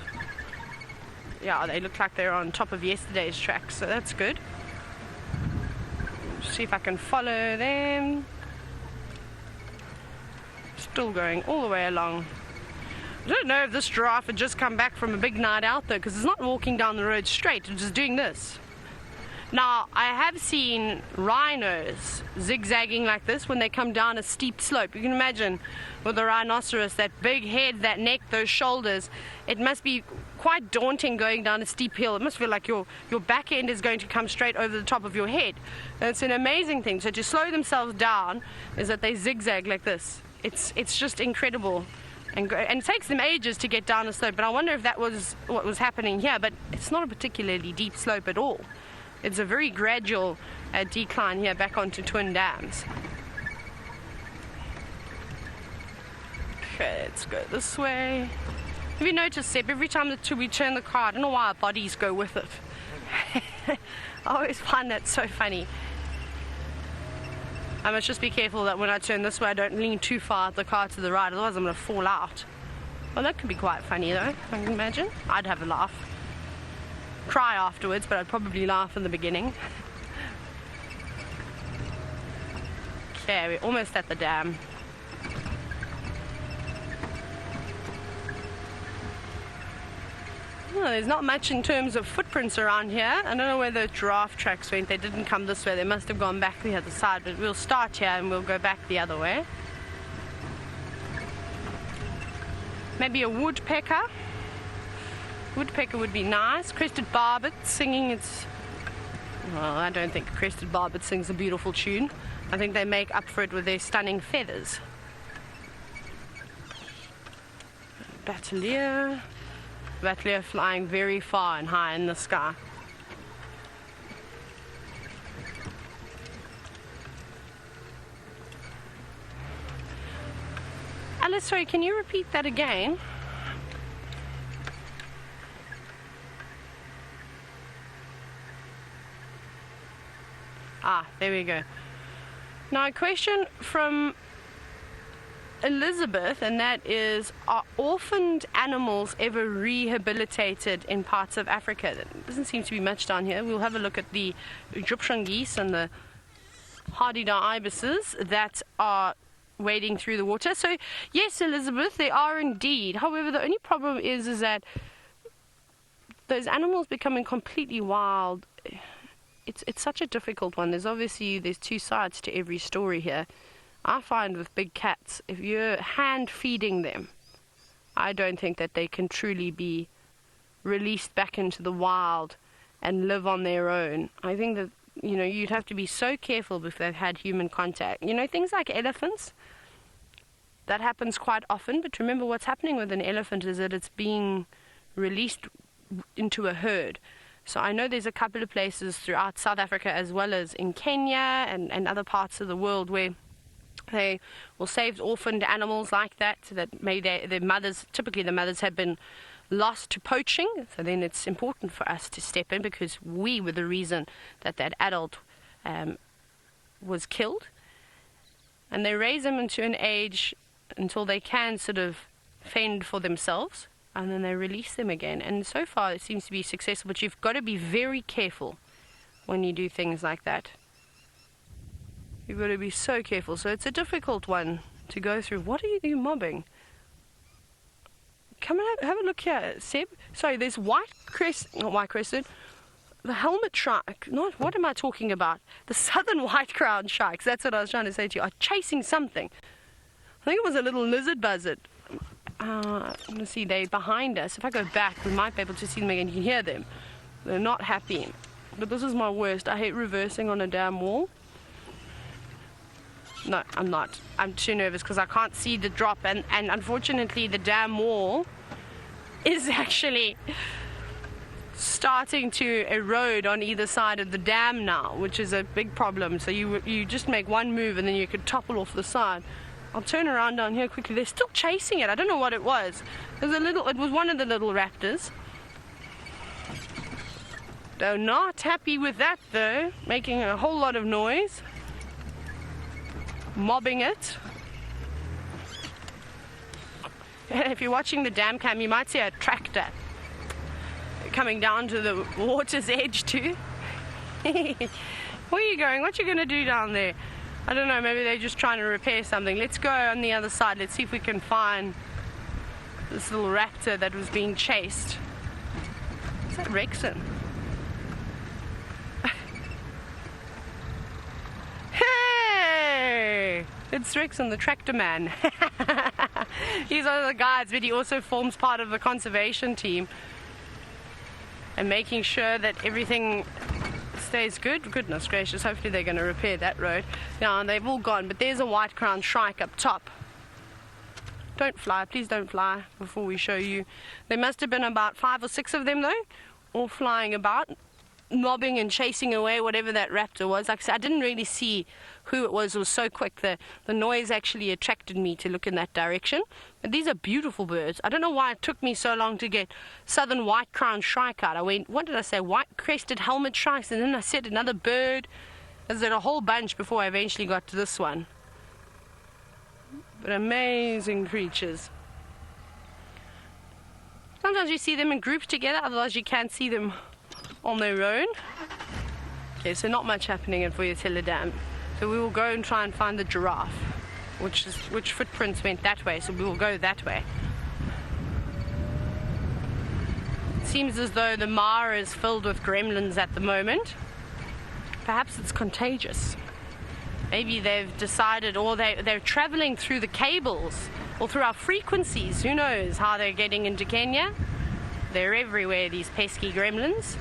Yeah, they look like they're on top of yesterday's tracks, so that's good. See if I can follow them. Still going all the way along. I don't know if this giraffe had just come back from a big night out though, because it's not walking down the road straight, it's just doing this. Now, I have seen rhinos zigzagging like this when they come down a steep slope. You can imagine with a rhinoceros, that big head, that neck, those shoulders, it must be quite daunting going down a steep hill. It must feel like your back end is going to come straight over the top of your head. And it's an amazing thing. So to slow themselves down is that they zigzag like this. It's just incredible. And it takes them ages to get down a slope, but I wonder if that was what was happening here. But it's not a particularly deep slope at all. It's a very gradual decline here back onto Twin Dams. Okay, let's go this way. Have you noticed, Seb, every time we turn the car, I don't know why our bodies go with it. I always find that so funny. I must just be careful that when I turn this way, I don't lean too far the car to the right, otherwise I'm going to fall out. Well, that could be quite funny though, I can imagine. I'd have a laugh. Cry afterwards, but I'd probably laugh in the beginning. Okay, we're almost at the dam. Oh, there's not much in terms of footprints around here. I don't know where the giraffe tracks went. They didn't come this way. They must have gone back the other side, but we'll start here and we'll go back the other way. Maybe a woodpecker. Woodpecker would be nice. Crested barbet singing its... Well, I don't think crested barbet sings a beautiful tune. I think they make up for it with their stunning feathers. Battalier. Battalier flying very far and high in the sky. Alice, sorry, can you repeat that again? Ah, there we go. Now a question from Elizabeth, and that is, are orphaned animals ever rehabilitated in parts of Africa? There doesn't seem to be much down here. We'll have a look at the Egyptian geese and the hardy-dar ibises that are wading through the water. So yes, Elizabeth, they are indeed. However, the only problem is that those animals becoming completely wild, it's such a difficult one. There's two sides to every story here. I find with big cats, if you're hand feeding them, I don't think that they can truly be released back into the wild and live on their own. I think that, you'd have to be so careful if they've had human contact. Things like elephants, that happens quite often, but remember what's happening with an elephant is that it's being released into a herd. So I know there's a couple of places throughout South Africa as well as in Kenya and other parts of the world where they will save orphaned animals like that maybe their mothers, typically the mothers have been lost to poaching. So then it's important for us to step in because we were the reason that adult was killed. And they raise them into an age until they can sort of fend for themselves. and then they release them again. And so far it seems to be successful, but you've got to be very careful when you do things like that. You've got to be so careful. So it's a difficult one to go through. What are you mobbing? Come and have a look here, Seb. Sorry, there's not white-crested, the helmet shrike. What am I talking about? The southern white-crowned shrikes, that's what I was trying to say to you, are chasing something. I think it was a little lizard buzzard. Let's see, they're behind us. If I go back, we might be able to see them again. You can hear them. They're not happy. But this is my worst. I hate reversing on a damn wall. No, I'm not. I'm too nervous because I can't see the drop, and unfortunately the damn wall is actually starting to erode on either side of the dam now, which is a big problem. So you just make one move and then you could topple off the side. I'll turn around down here quickly. They're still chasing it. I don't know what it was. It was one of the little raptors. They're not happy with that though, making a whole lot of noise. Mobbing it. If you're watching the dam cam, you might see a tractor coming down to the water's edge too. Where are you going? What you going to do down there? I don't know, maybe they're just trying to repair something. Let's go on the other side. Let's see if we can find this little raptor that was being chased. Is that Rexon? Hey! It's Rexon, the tractor man. He's one of the guides, but he also forms part of the conservation team and making sure that everything stays good. Goodness gracious, hopefully they're going to repair that road. Now, they've all gone, but there's a white-crowned shrike up top. Don't fly, please don't fly before we show you. There must have been about 5 or 6 of them, though, all flying about, mobbing and chasing away whatever that raptor was. Like I said, I didn't really see who it was so quick. The noise actually attracted me to look in that direction. But these are beautiful birds. I don't know why it took me so long to get southern white-crowned shrike out. I went, what did I say, white-crested helmet shrikes, and then I said another bird. There's a whole bunch before I eventually got to this one. But amazing creatures. Sometimes you see them in groups together, otherwise you can't see them on their own. Okay, so not much happening at Vuyatela Dam. So we will go and try and find the giraffe, which footprints went that way, so we will go that way. It seems as though the Mara is filled with gremlins at the moment. Perhaps it's contagious. Maybe they've decided, or they're traveling through the cables or through our frequencies. Who knows how they're getting into Kenya? They're everywhere, these pesky gremlins.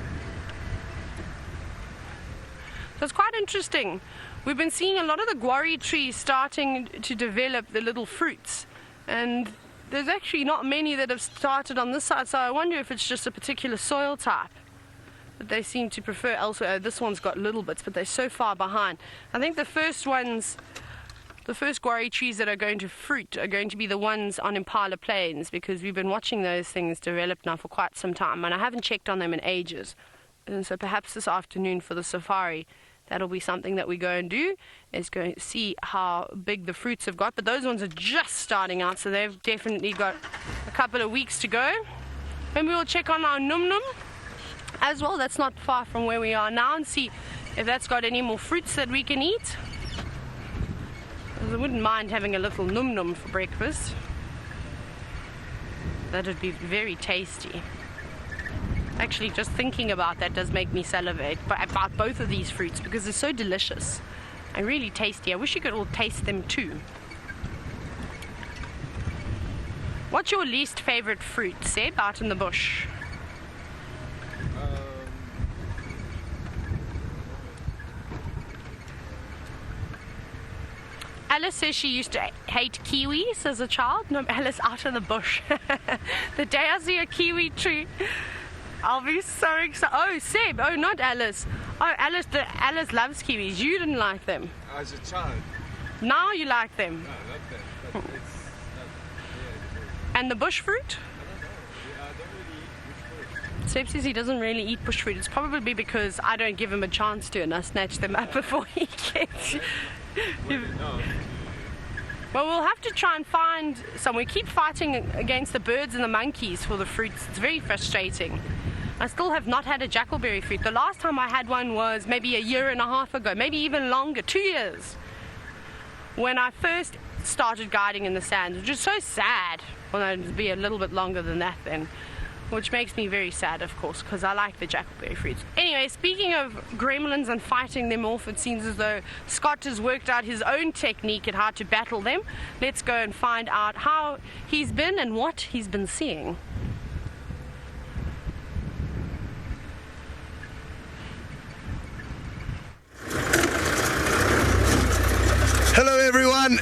So it's quite interesting. We've been seeing a lot of the guarri trees starting to develop the little fruits, and there's actually not many that have started on this side, so I wonder if it's just a particular soil type that they seem to prefer elsewhere. This one's got little bits, but they're so far behind. I think the first guarri trees that are going to fruit are going to be the ones on Impala Plains, because we've been watching those things develop now for quite some time, and I haven't checked on them in ages. And so perhaps this afternoon for the safari, that'll be something that we go and do, is going to see how big the fruits have got. But those ones are just starting out, so they've definitely got a couple of weeks to go. Maybe we'll check on our num-num as well. That's not far from where we are now, and see if that's got any more fruits that we can eat. I wouldn't mind having a little num-num for breakfast. That would be very tasty. Actually, just thinking about that does make me salivate about both of these fruits, because they're so delicious and really tasty. I wish you could all taste them too. What's your least favorite fruit, Seb, out in the bush? Alice says she used to hate kiwis as a child. No, Alice, out in the bush. The day I see a kiwi tree, I'll be so excited. Oh, Seb. Oh, not Alice. Oh, Alice loves kiwis. You didn't like them. As a child. Now you like them. No, I like them. But it's And the bush fruit? I don't really eat bush fruit. Seb says he doesn't really eat bush fruit. It's probably because I don't give him a chance to, and I snatch them up before he gets. Well, no. Well, we'll have to try and find some. We keep fighting against the birds and the monkeys for the fruits. It's very frustrating. I still have not had a jackalberry fruit. The last time I had one was maybe a year and a half ago, maybe even longer, 2 years. When I first started guiding in the sands, which is so sad. Well, no, it'd be a little bit longer than that then. Which makes me very sad, of course, because I like the jackalberry fruits. Anyway, speaking of gremlins and fighting them off, it seems as though Scott has worked out his own technique at how to battle them. Let's go and find out how he's been and what he's been seeing. Hello everyone.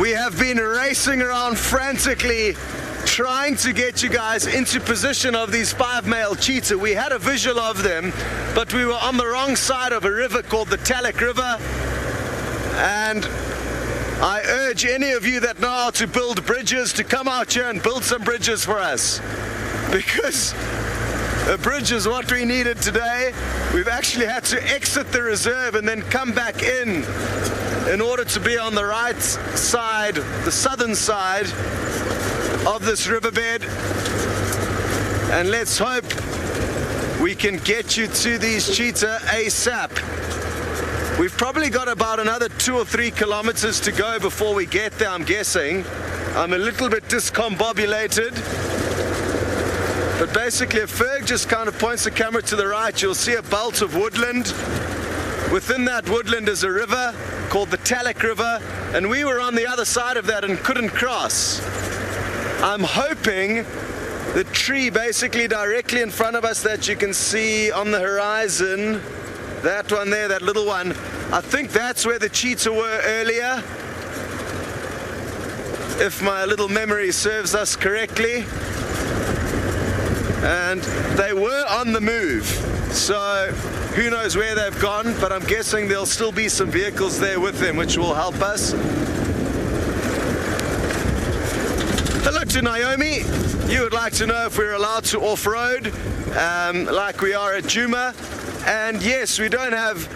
We have been racing around frantically trying to get you guys into position of these 5 male cheetah. We had a visual of them, but we were on the wrong side of a river called the Talek River, and I urge any of you that know how to build bridges to come out here and build some bridges for us, because a bridge is what we needed today. We've actually had to exit the reserve and then come back in order to be on the right side, the southern side of this riverbed, and let's hope we can get you to these cheetah ASAP. We've probably got about another 2 or 3 kilometers to go before we get there, I'm guessing. I'm a little bit discombobulated, but basically if Ferg just kind of points the camera to the right, you'll see a belt of woodland. Within that woodland is a river called the Talek River, and we were on the other side of that and couldn't cross. I'm hoping the tree basically directly in front of us that you can see on the horizon, that one there, that little one, I think that's where the cheetah were earlier, if my little memory serves us correctly. And they were on the move, so who knows where they've gone, but I'm guessing there'll still be some vehicles there with them which will help us. Hello to Naomi. You would like to know if we're allowed to off-road like we are at Djuma. And yes, we don't have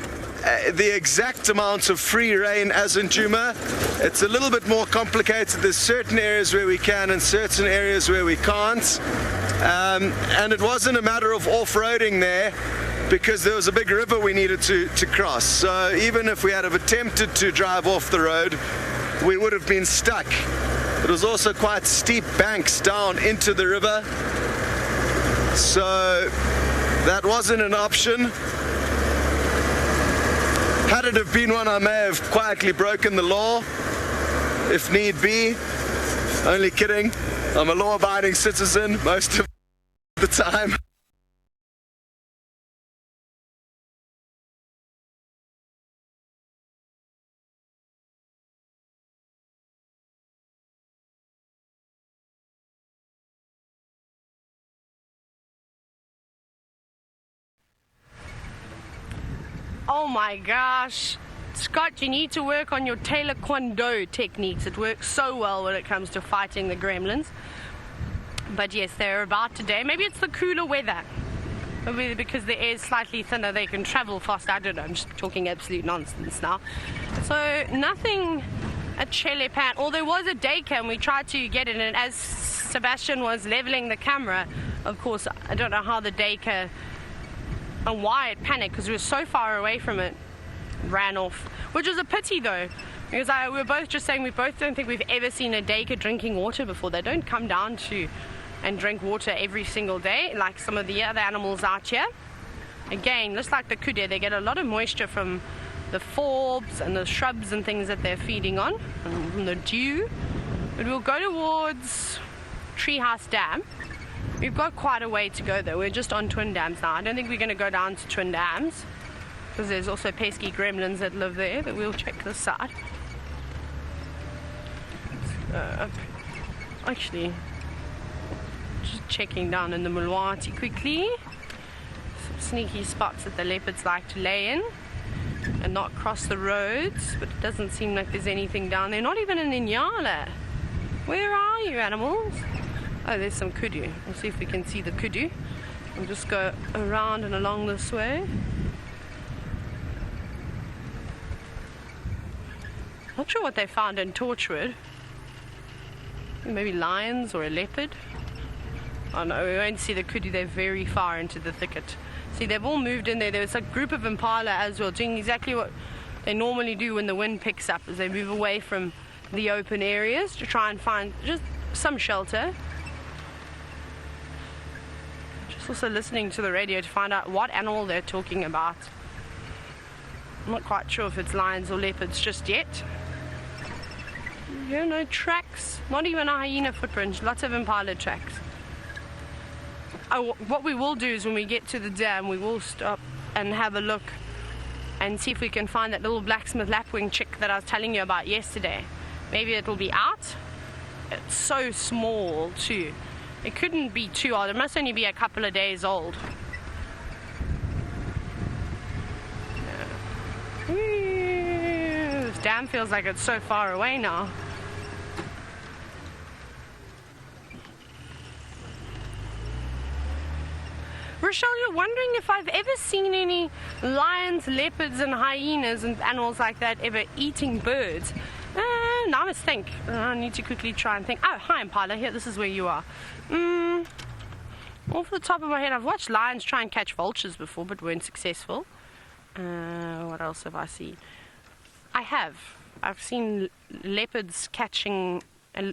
the exact amount of free rein as in Djuma. It's a little bit more complicated. There's certain areas where we can and certain areas where we can't. And it wasn't a matter of off-roading there because there was a big river we needed to cross. So even if we had have attempted to drive off the road, we would have been stuck. It was also quite steep banks down into the river, so that wasn't an option. Had it have been one, I may have quietly broken the law, if need be. Only kidding. I'm a law-abiding citizen most of the time. Oh my gosh. Scott, you need to work on your taekwondo techniques. It works so well when it comes to fighting the gremlins. But yes, they're about today. Maybe it's the cooler weather. Maybe because the air is slightly thinner, they can travel faster. I don't know, I'm just talking absolute nonsense now. So nothing at Chelepan. Or there was a daycare and we tried to get it, and as Sebastian was leveling the camera, of course, I don't know how the daycare and why it panicked, because we were so far away from it, ran off, which is a pity though, because we were both just saying we both don't think we've ever seen a daycare drinking water before. They don't come down to and drink water every single day like some of the other animals out here. Again, just like the kudu, they get a lot of moisture from the forbs and the shrubs and things that they're feeding on, and from the dew. But we'll go towards Treehouse Dam. We've got quite a way to go though. We're just on Twin Dams now. I don't think we're going to go down to Twin Dams because there's also pesky gremlins that live there, but we'll check this side. Actually, just checking down in the Mulwati quickly. Some sneaky spots that the leopards like to lay in and not cross the roads, but it doesn't seem like there's anything down there. Not even an Inyala. Where are you, animals? Oh, there's some kudu. We'll see if we can see the kudu. We'll just go around and along this way. Oh, Not sure what they found in Torchwood. Maybe lions or a leopard. Oh no, we won't see the kudu. They're very far into the thicket. See, they've all moved in there. There's a group of impala as well, doing exactly what they normally do when the wind picks up, as they move away from the open areas to try and find just some shelter. Just also listening to the radio to find out what animal they're talking about. I'm not quite sure if it's lions or leopards just yet. Yeah, no tracks. Not even a hyena footprint. Lots of impala tracks. Oh, what we will do is when we get to the dam, we will stop and have a look and see if we can find that little blacksmith lapwing chick that I was telling you about yesterday. Maybe it'll be out. It's so small too. It couldn't be too old. It must only be a couple of days old. Yeah. This dam feels like it's so far away now. Rochelle, you're wondering if I've ever seen any lions, leopards and hyenas and animals like that ever eating birds. Now I must think. I need to quickly try and think. Oh, hi Impala, here, this is where you are. Off the top of my head, I've watched lions try and catch vultures before but weren't successful. What else have I seen? I've seen leopards catching.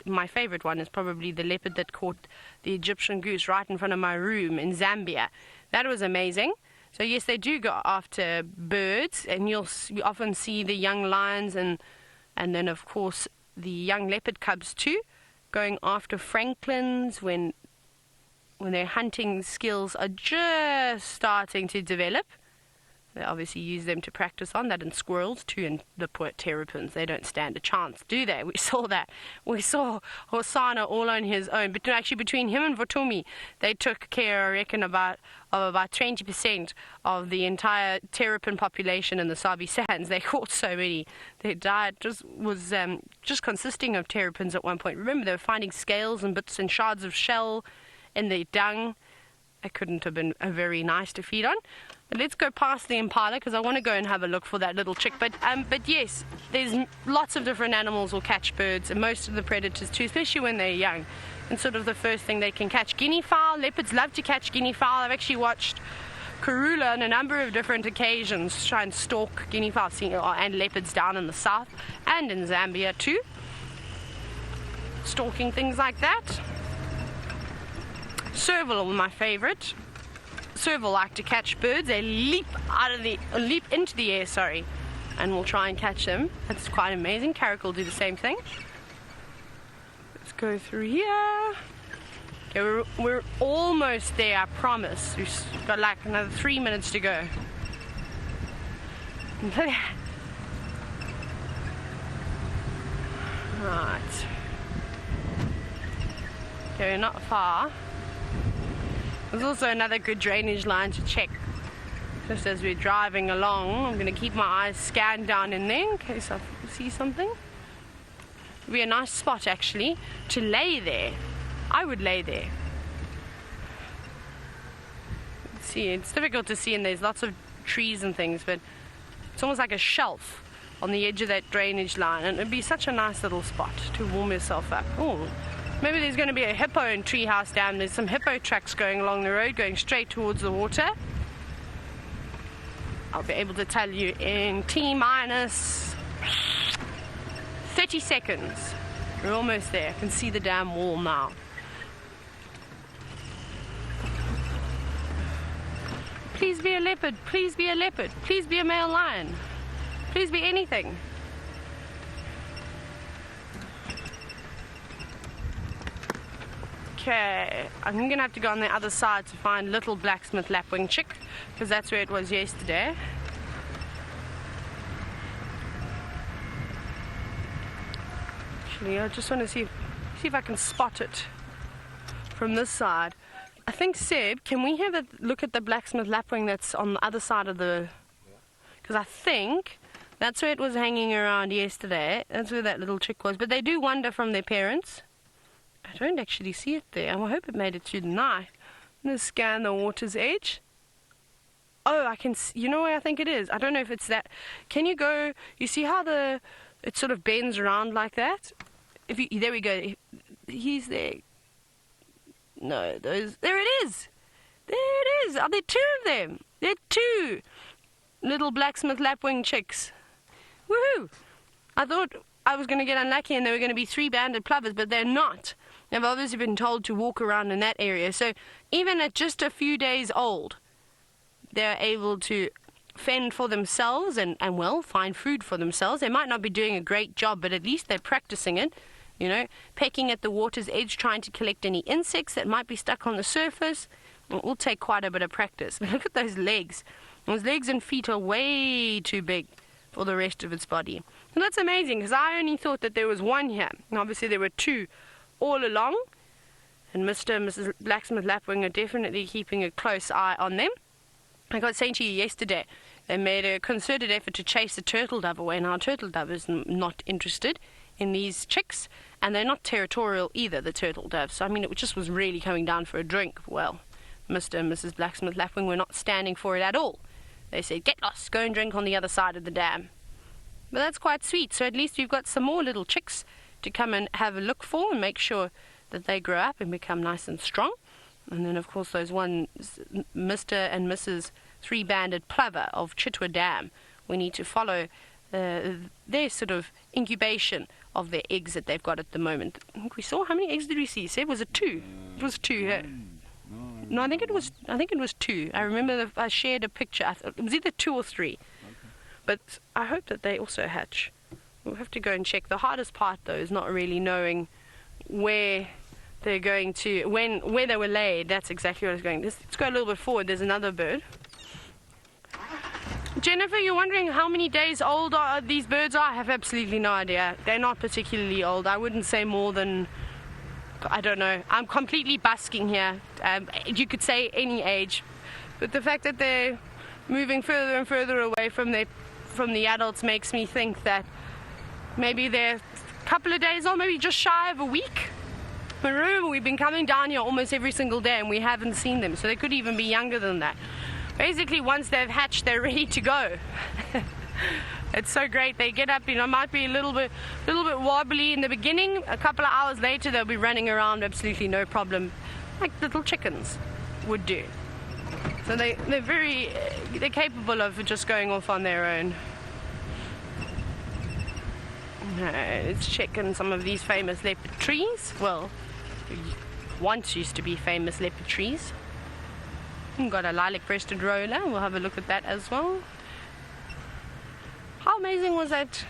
My favorite one is probably the leopard that caught the Egyptian goose right in front of my room in Zambia. That was amazing. So yes, they do go after birds, and you often see the young lions and then of course the young leopard cubs too, going after francolins when their hunting skills are just starting to develop. They obviously use them to practice on that, and squirrels too, and the poor terrapins, they don't stand a chance, do they? We saw that. We saw Hosana all on his own, but actually between him and Votomi, they took care, I reckon, of about 20% of the entire terrapin population in the Sabi Sands. They caught so many. Their diet was consisting of terrapins at one point. Remember, they were finding scales and bits and shards of shell in their dung. It couldn't have been very nice to feed on. But let's go past the impala because I want to go and have a look for that little chick. But yes, there's lots of different animals will catch birds, and most of the predators too, especially when they're young. And sort of the first thing they can catch. Guinea fowl, leopards love to catch guinea fowl. I've actually watched Karula on a number of different occasions try and stalk guinea fowl, and leopards down in the south and in Zambia too. Stalking things like that. Serval are my favorite. Serval like to catch birds. They leap into the air, and we'll try and catch them. That's quite amazing. Carrick will do the same thing. Let's go through here. Okay, we're almost there, I promise. We've got like another 3 minutes to go. Right. Okay, we're not far. There's also another good drainage line to check just as we're driving along. I'm going to keep my eyes scanned down in there in case I see something. It'd be a nice spot actually to lay there. I would lay there. Let's see, it's difficult to see and there's lots of trees and things, but it's almost like a shelf on the edge of that drainage line, and it'd be such a nice little spot to warm yourself up. Oh. Maybe there's going to be a hippo in Treehouse Dam. There's some hippo tracks going along the road, going straight towards the water. I'll be able to tell you in T-minus 30 seconds. We're almost there. I can see the dam wall now. Please be a leopard. Please be a leopard. Please be a male lion. Please be anything. Okay, I'm going to have to go on the other side to find little blacksmith lapwing chick, because that's where it was yesterday. Actually, I just want to see if I can spot it from this side. I think, Seb, can we have a look at the blacksmith lapwing that's on the other side of the... Because I think that's where it was hanging around yesterday. That's where that little chick was. But they do wander from their parents. I don't actually see it there. I hope it made it through the night. I'm going to scan the water's edge. Oh, I can see, you know where I think it is? I don't know if it's that. Can you go, you see how the it sort of bends around like that. There we go. He's there. No, those. There it is. There it is. Are there two of them? There are two little blacksmith lapwing chicks. Woohoo! I thought I was going to get unlucky and there were going to be 3 banded plovers, but they're not. They've obviously been told to walk around in that area. So even at just a few days old, they're able to fend for themselves and well, find food for themselves. They might not be doing a great job, but at least they're practicing it. You know, pecking at the water's edge, trying to collect any insects that might be stuck on the surface. It will take quite a bit of practice. Look at those legs. Those legs and feet are way too big for the rest of its body. And that's amazing, because I only thought that there was one here. And obviously there were 2 all along. And Mr. and Mrs. Blacksmith Lapwing are definitely keeping a close eye on them. I got saying to you yesterday, they made a concerted effort to chase the turtle dove away. Now, turtle dove is not interested in these chicks, and they're not territorial either, the turtle dove. So, I mean, it just was really coming down for a drink. Well, Mr. and Mrs. Blacksmith Lapwing were not standing for it at all. They said, get lost, go and drink on the other side of the dam. But that's quite sweet. So at least we've got some more little chicks to come and have a look for and make sure that they grow up and become nice and strong. And then, of course, those ones, Mr. and Mrs. 3-banded plover of Chitwa Dam, we need to follow their sort of incubation of their eggs that they've got at the moment. I think we saw, how many eggs did we see? Said, was it 2? It was 2, yeah. No, I think it was 2. I remember I shared a picture. It was either 2 or 3. Okay. But I hope that they also hatch. We'll have to go and check. The hardest part, though, is not really knowing where they're going to, where they were laid. That's exactly what I was going. Let's go a little bit forward. There's another bird. Jennifer, you're wondering how many days old these birds are? I have absolutely no idea. They're not particularly old. I wouldn't say more than, I don't know. I'm completely busking here. You could say any age. But the fact that they're moving further and further away from the adults makes me think that maybe they're a couple of days old, maybe just shy of a week. But remember, we've been coming down here almost every single day and we haven't seen them. So they could even be younger than that. Basically, once they've hatched, they're ready to go. It's so great. They get up, might be a little bit wobbly in the beginning. A couple of hours later, they'll be running around absolutely no problem, like little chickens would do. So they're capable of just going off on their own. Let's check in some of these famous leopard trees. Well, once used to be famous leopard trees. We've got a lilac-breasted roller. We'll have a look at that as well. How amazing was that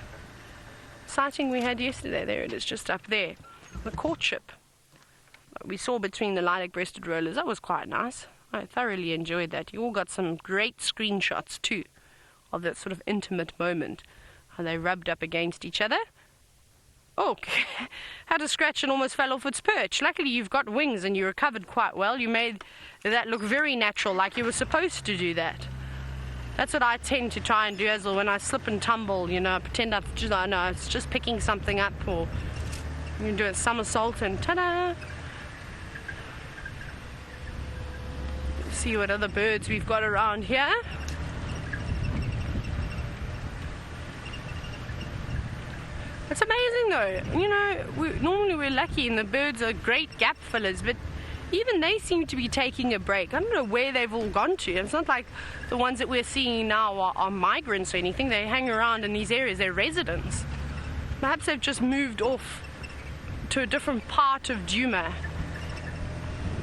sighting we had yesterday? There it is, just up there. The courtship we saw between the lilac-breasted rollers. That was quite nice. I thoroughly enjoyed that. You all got some great screenshots too of that sort of intimate moment. How they rubbed up against each other. Oh, had a scratch and almost fell off its perch. Luckily you've got wings and you recovered quite well. You made that look very natural, like you were supposed to do that. That's what I tend to try and do as well when I slip and tumble, pretend it's just picking something up, or you can do a somersault and ta-da! See what other birds we've got around here. It's amazing though, normally we're lucky and the birds are great gap fillers, but even they seem to be taking a break. I don't know where they've all gone to. It's not like the ones that we're seeing now are migrants or anything. They hang around in these areas, they're residents. Perhaps they've just moved off to a different part of Djuma,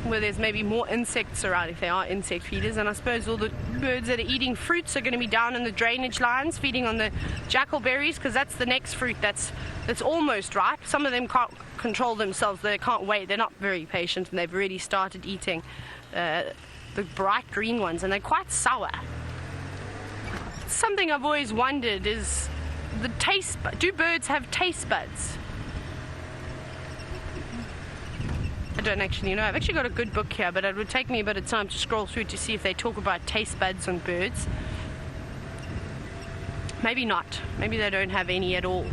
where there's maybe more insects around, if they are insect feeders. And I suppose all the birds that are eating fruits are going to be down in the drainage lines feeding on the jackalberries, because that's the next fruit that's almost ripe. Some of them can't control themselves, they can't wait, they're not very patient, and they've already started eating the bright green ones, and they're quite sour. Something I've always wondered is the taste. Do birds have taste buds? I don't actually know. I've actually got a good book here, but it would take me a bit of time to scroll through to see if they talk about taste buds on birds. Maybe not. Maybe they don't have any at all,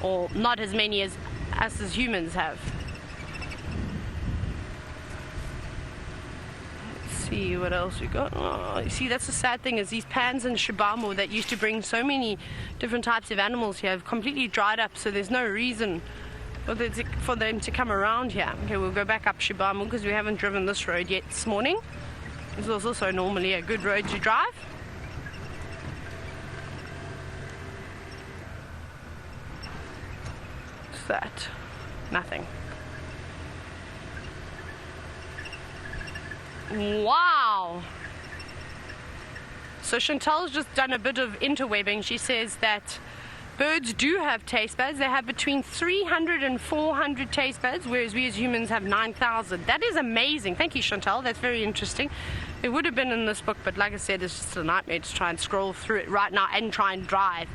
or not as many as us as humans have. Let's see what else we got. Oh, you see, that's the sad thing, is these pans and Shibamo that used to bring so many different types of animals here have completely dried up, so there's no reason for them to come around here. Okay, we'll go back up Shibamo because we haven't driven this road yet this morning. This is also normally a good road to drive. What's that? Nothing. Wow! So Chantal's just done a bit of interwebbing. She says that birds do have taste buds. They have between 300 and 400 taste buds, whereas we as humans have 9,000. That is amazing. Thank you, Chantal. That's very interesting. It would have been in this book, but like I said, it's just a nightmare to try and scroll through it right now and try and drive.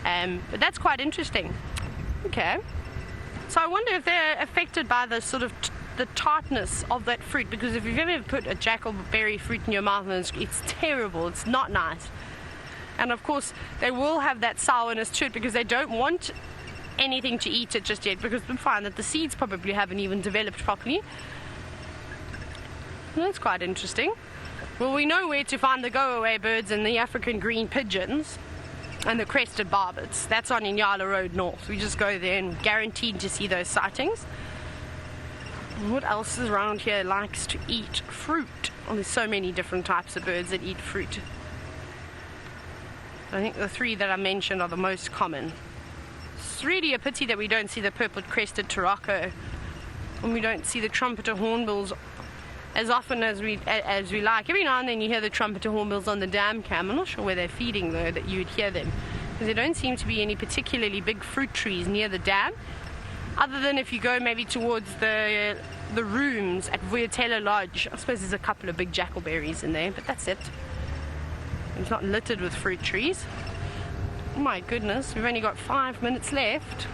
But that's quite interesting. Okay. So I wonder if they're affected by the sort of the tartness of that fruit, because if you've ever put a jackalberry fruit in your mouth, it's terrible. It's not nice. And of course, they will have that sourness to it because they don't want anything to eat it just yet, because we find that the seeds probably haven't even developed properly. And that's quite interesting. Well, we know where to find the go-away birds and the African green pigeons and the crested barbets. That's on Inyala Road North. We just go there and guaranteed to see those sightings. What else is around here likes to eat fruit? Well, there's so many different types of birds that eat fruit. I think the three that I mentioned are the most common. It's really a pity that we don't see the purple-crested Turako, and we don't see the trumpeter hornbills as often as we like. Every now and then you hear the trumpeter hornbills on the dam cam. I'm not sure where they're feeding though that you would hear them, because there don't seem to be any particularly big fruit trees near the dam, other than if you go maybe towards the rooms at Vuyatela Lodge. I suppose there's a couple of big jackalberries in there, but that's it. It's not littered with fruit trees. Oh my goodness, we've only got 5 minutes left.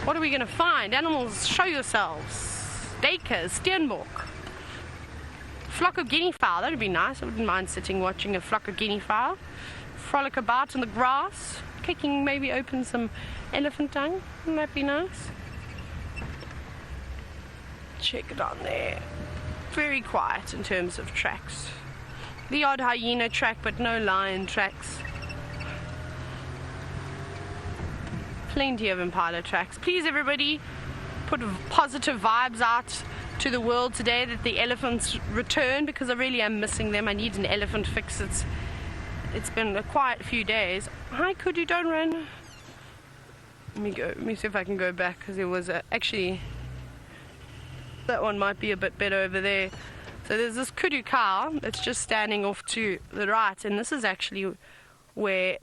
What are we going to find? Animals, show yourselves. Duikers, steenbok. Flock of guinea fowl, that would be nice. I wouldn't mind sitting watching a flock of guinea fowl frolic about in the grass, kicking maybe open some elephant tongue. Wouldn't that be nice? Check it on there. Very quiet in terms of tracks. The odd hyena track, but no lion tracks. Plenty of impala tracks. Please, everybody, put positive vibes out to the world today that the elephants return, because I really am missing them. I need an elephant fix. It's been a quiet few days. Hi, Kudu, don't run. Let me see if I can go back, because there was actually, that one might be a bit better over there. So there's this kudu cow that's just standing off to the right, and this is actually where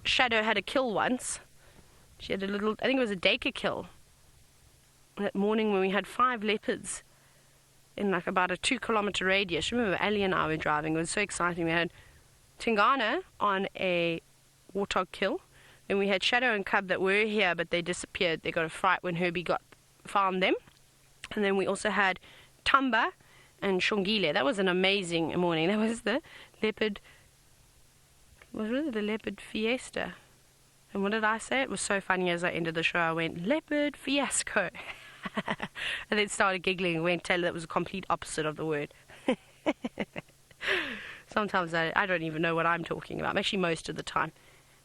Shadow had a kill once. She had a little, I think it was a Duiker kill that morning when we had 5 leopards in like about a 2-kilometer radius. Remember, Ali and I were driving. It was so exciting. We had Tingana on a warthog kill, and we had Shadow and Cub that were here, but they disappeared. They got a fright when Herbie found them. And then we also had Tamba and Shongile. That was an amazing morning. That was the leopard, was it the leopard fiesta? And what did I say? It was so funny. As I ended the show, I went, leopard fiasco. And then started giggling and went, tell her that was the complete opposite of the word. Sometimes I don't even know what I'm talking about. Actually, most of the time.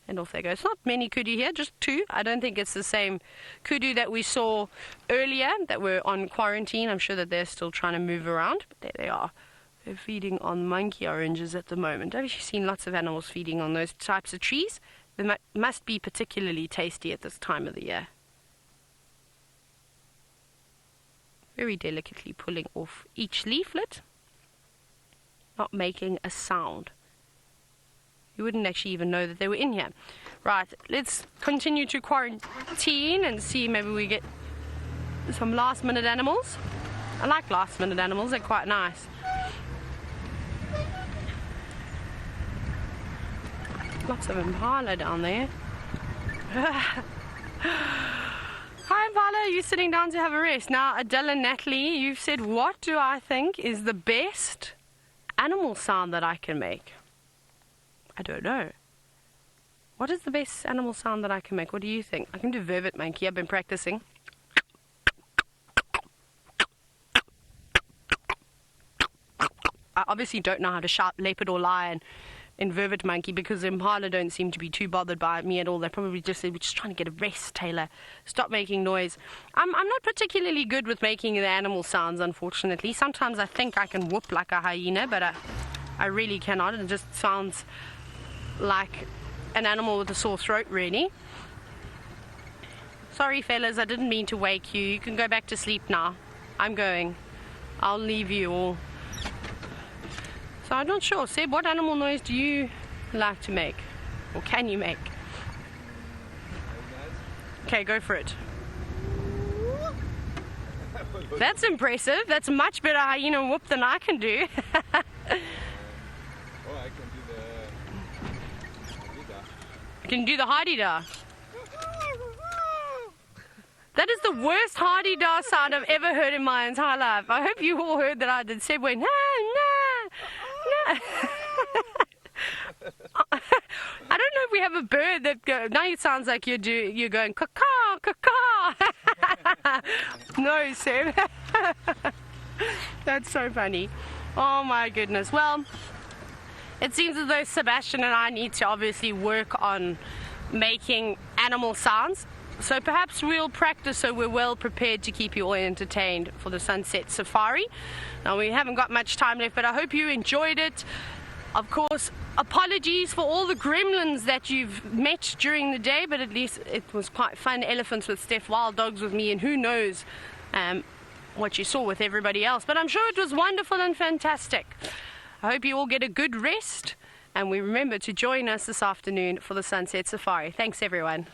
And off they go. It's not many kudu here, just 2. I don't think it's the same kudu that we saw earlier that were on quarantine. I'm sure that they're still trying to move around, but there they are. They're feeding on monkey oranges at the moment. I've actually seen lots of animals feeding on those types of trees. They must be particularly tasty at this time of the year. Very delicately pulling off each leaflet, not making a sound. You wouldn't actually even know that they were in here. Right, let's continue to quarantine and see maybe we get some last-minute animals. I like last-minute animals, they're quite nice. Lots of impala down there. Hi Impala, are you sitting down to have a rest? Now, Adele and Natalie, you've said, what do I think is the best animal sound that I can make? I don't know. What is the best animal sound that I can make? What do you think? I can do vervet monkey. I've been practicing. I obviously don't know how to shout leopard or lion in vervet monkey, because the impala don't seem to be too bothered by me at all. They probably just say, we're just trying to get a rest, Taylor. Stop making noise. I'm not particularly good with making the animal sounds, unfortunately. Sometimes I think I can whoop like a hyena, but I really cannot. It just sounds like an animal with a sore throat, really. Sorry, fellas, I didn't mean to wake you. You can go back to sleep now. I'm going. I'll leave you all. So I'm not sure. Seb, what animal noise do you like to make? Or can you make? Okay, go for it. That's impressive. That's much better hyena whoop than I can do. Oh, I can do the You can do the hardy-da. That is the worst hardy-da sound I've ever heard in my entire life. I hope you all heard that I did. Seb went, nah, nah. I don't know if we have a bird that goes. Now it sounds like you're going caw caw. No, Sam. That's so funny. Oh my goodness. Well, it seems as though Sebastian and I need to obviously work on making animal sounds. So perhaps we'll practice so we're well prepared to keep you all entertained for the Sunset Safari. Now, we haven't got much time left, but I hope you enjoyed it. Of course, apologies for all the gremlins that you've met during the day, but at least it was quite fun. Elephants with Steph, wild dogs with me, and who knows what you saw with everybody else. But I'm sure it was wonderful and fantastic. I hope you all get a good rest, and we remember to join us this afternoon for the Sunset Safari. Thanks, everyone.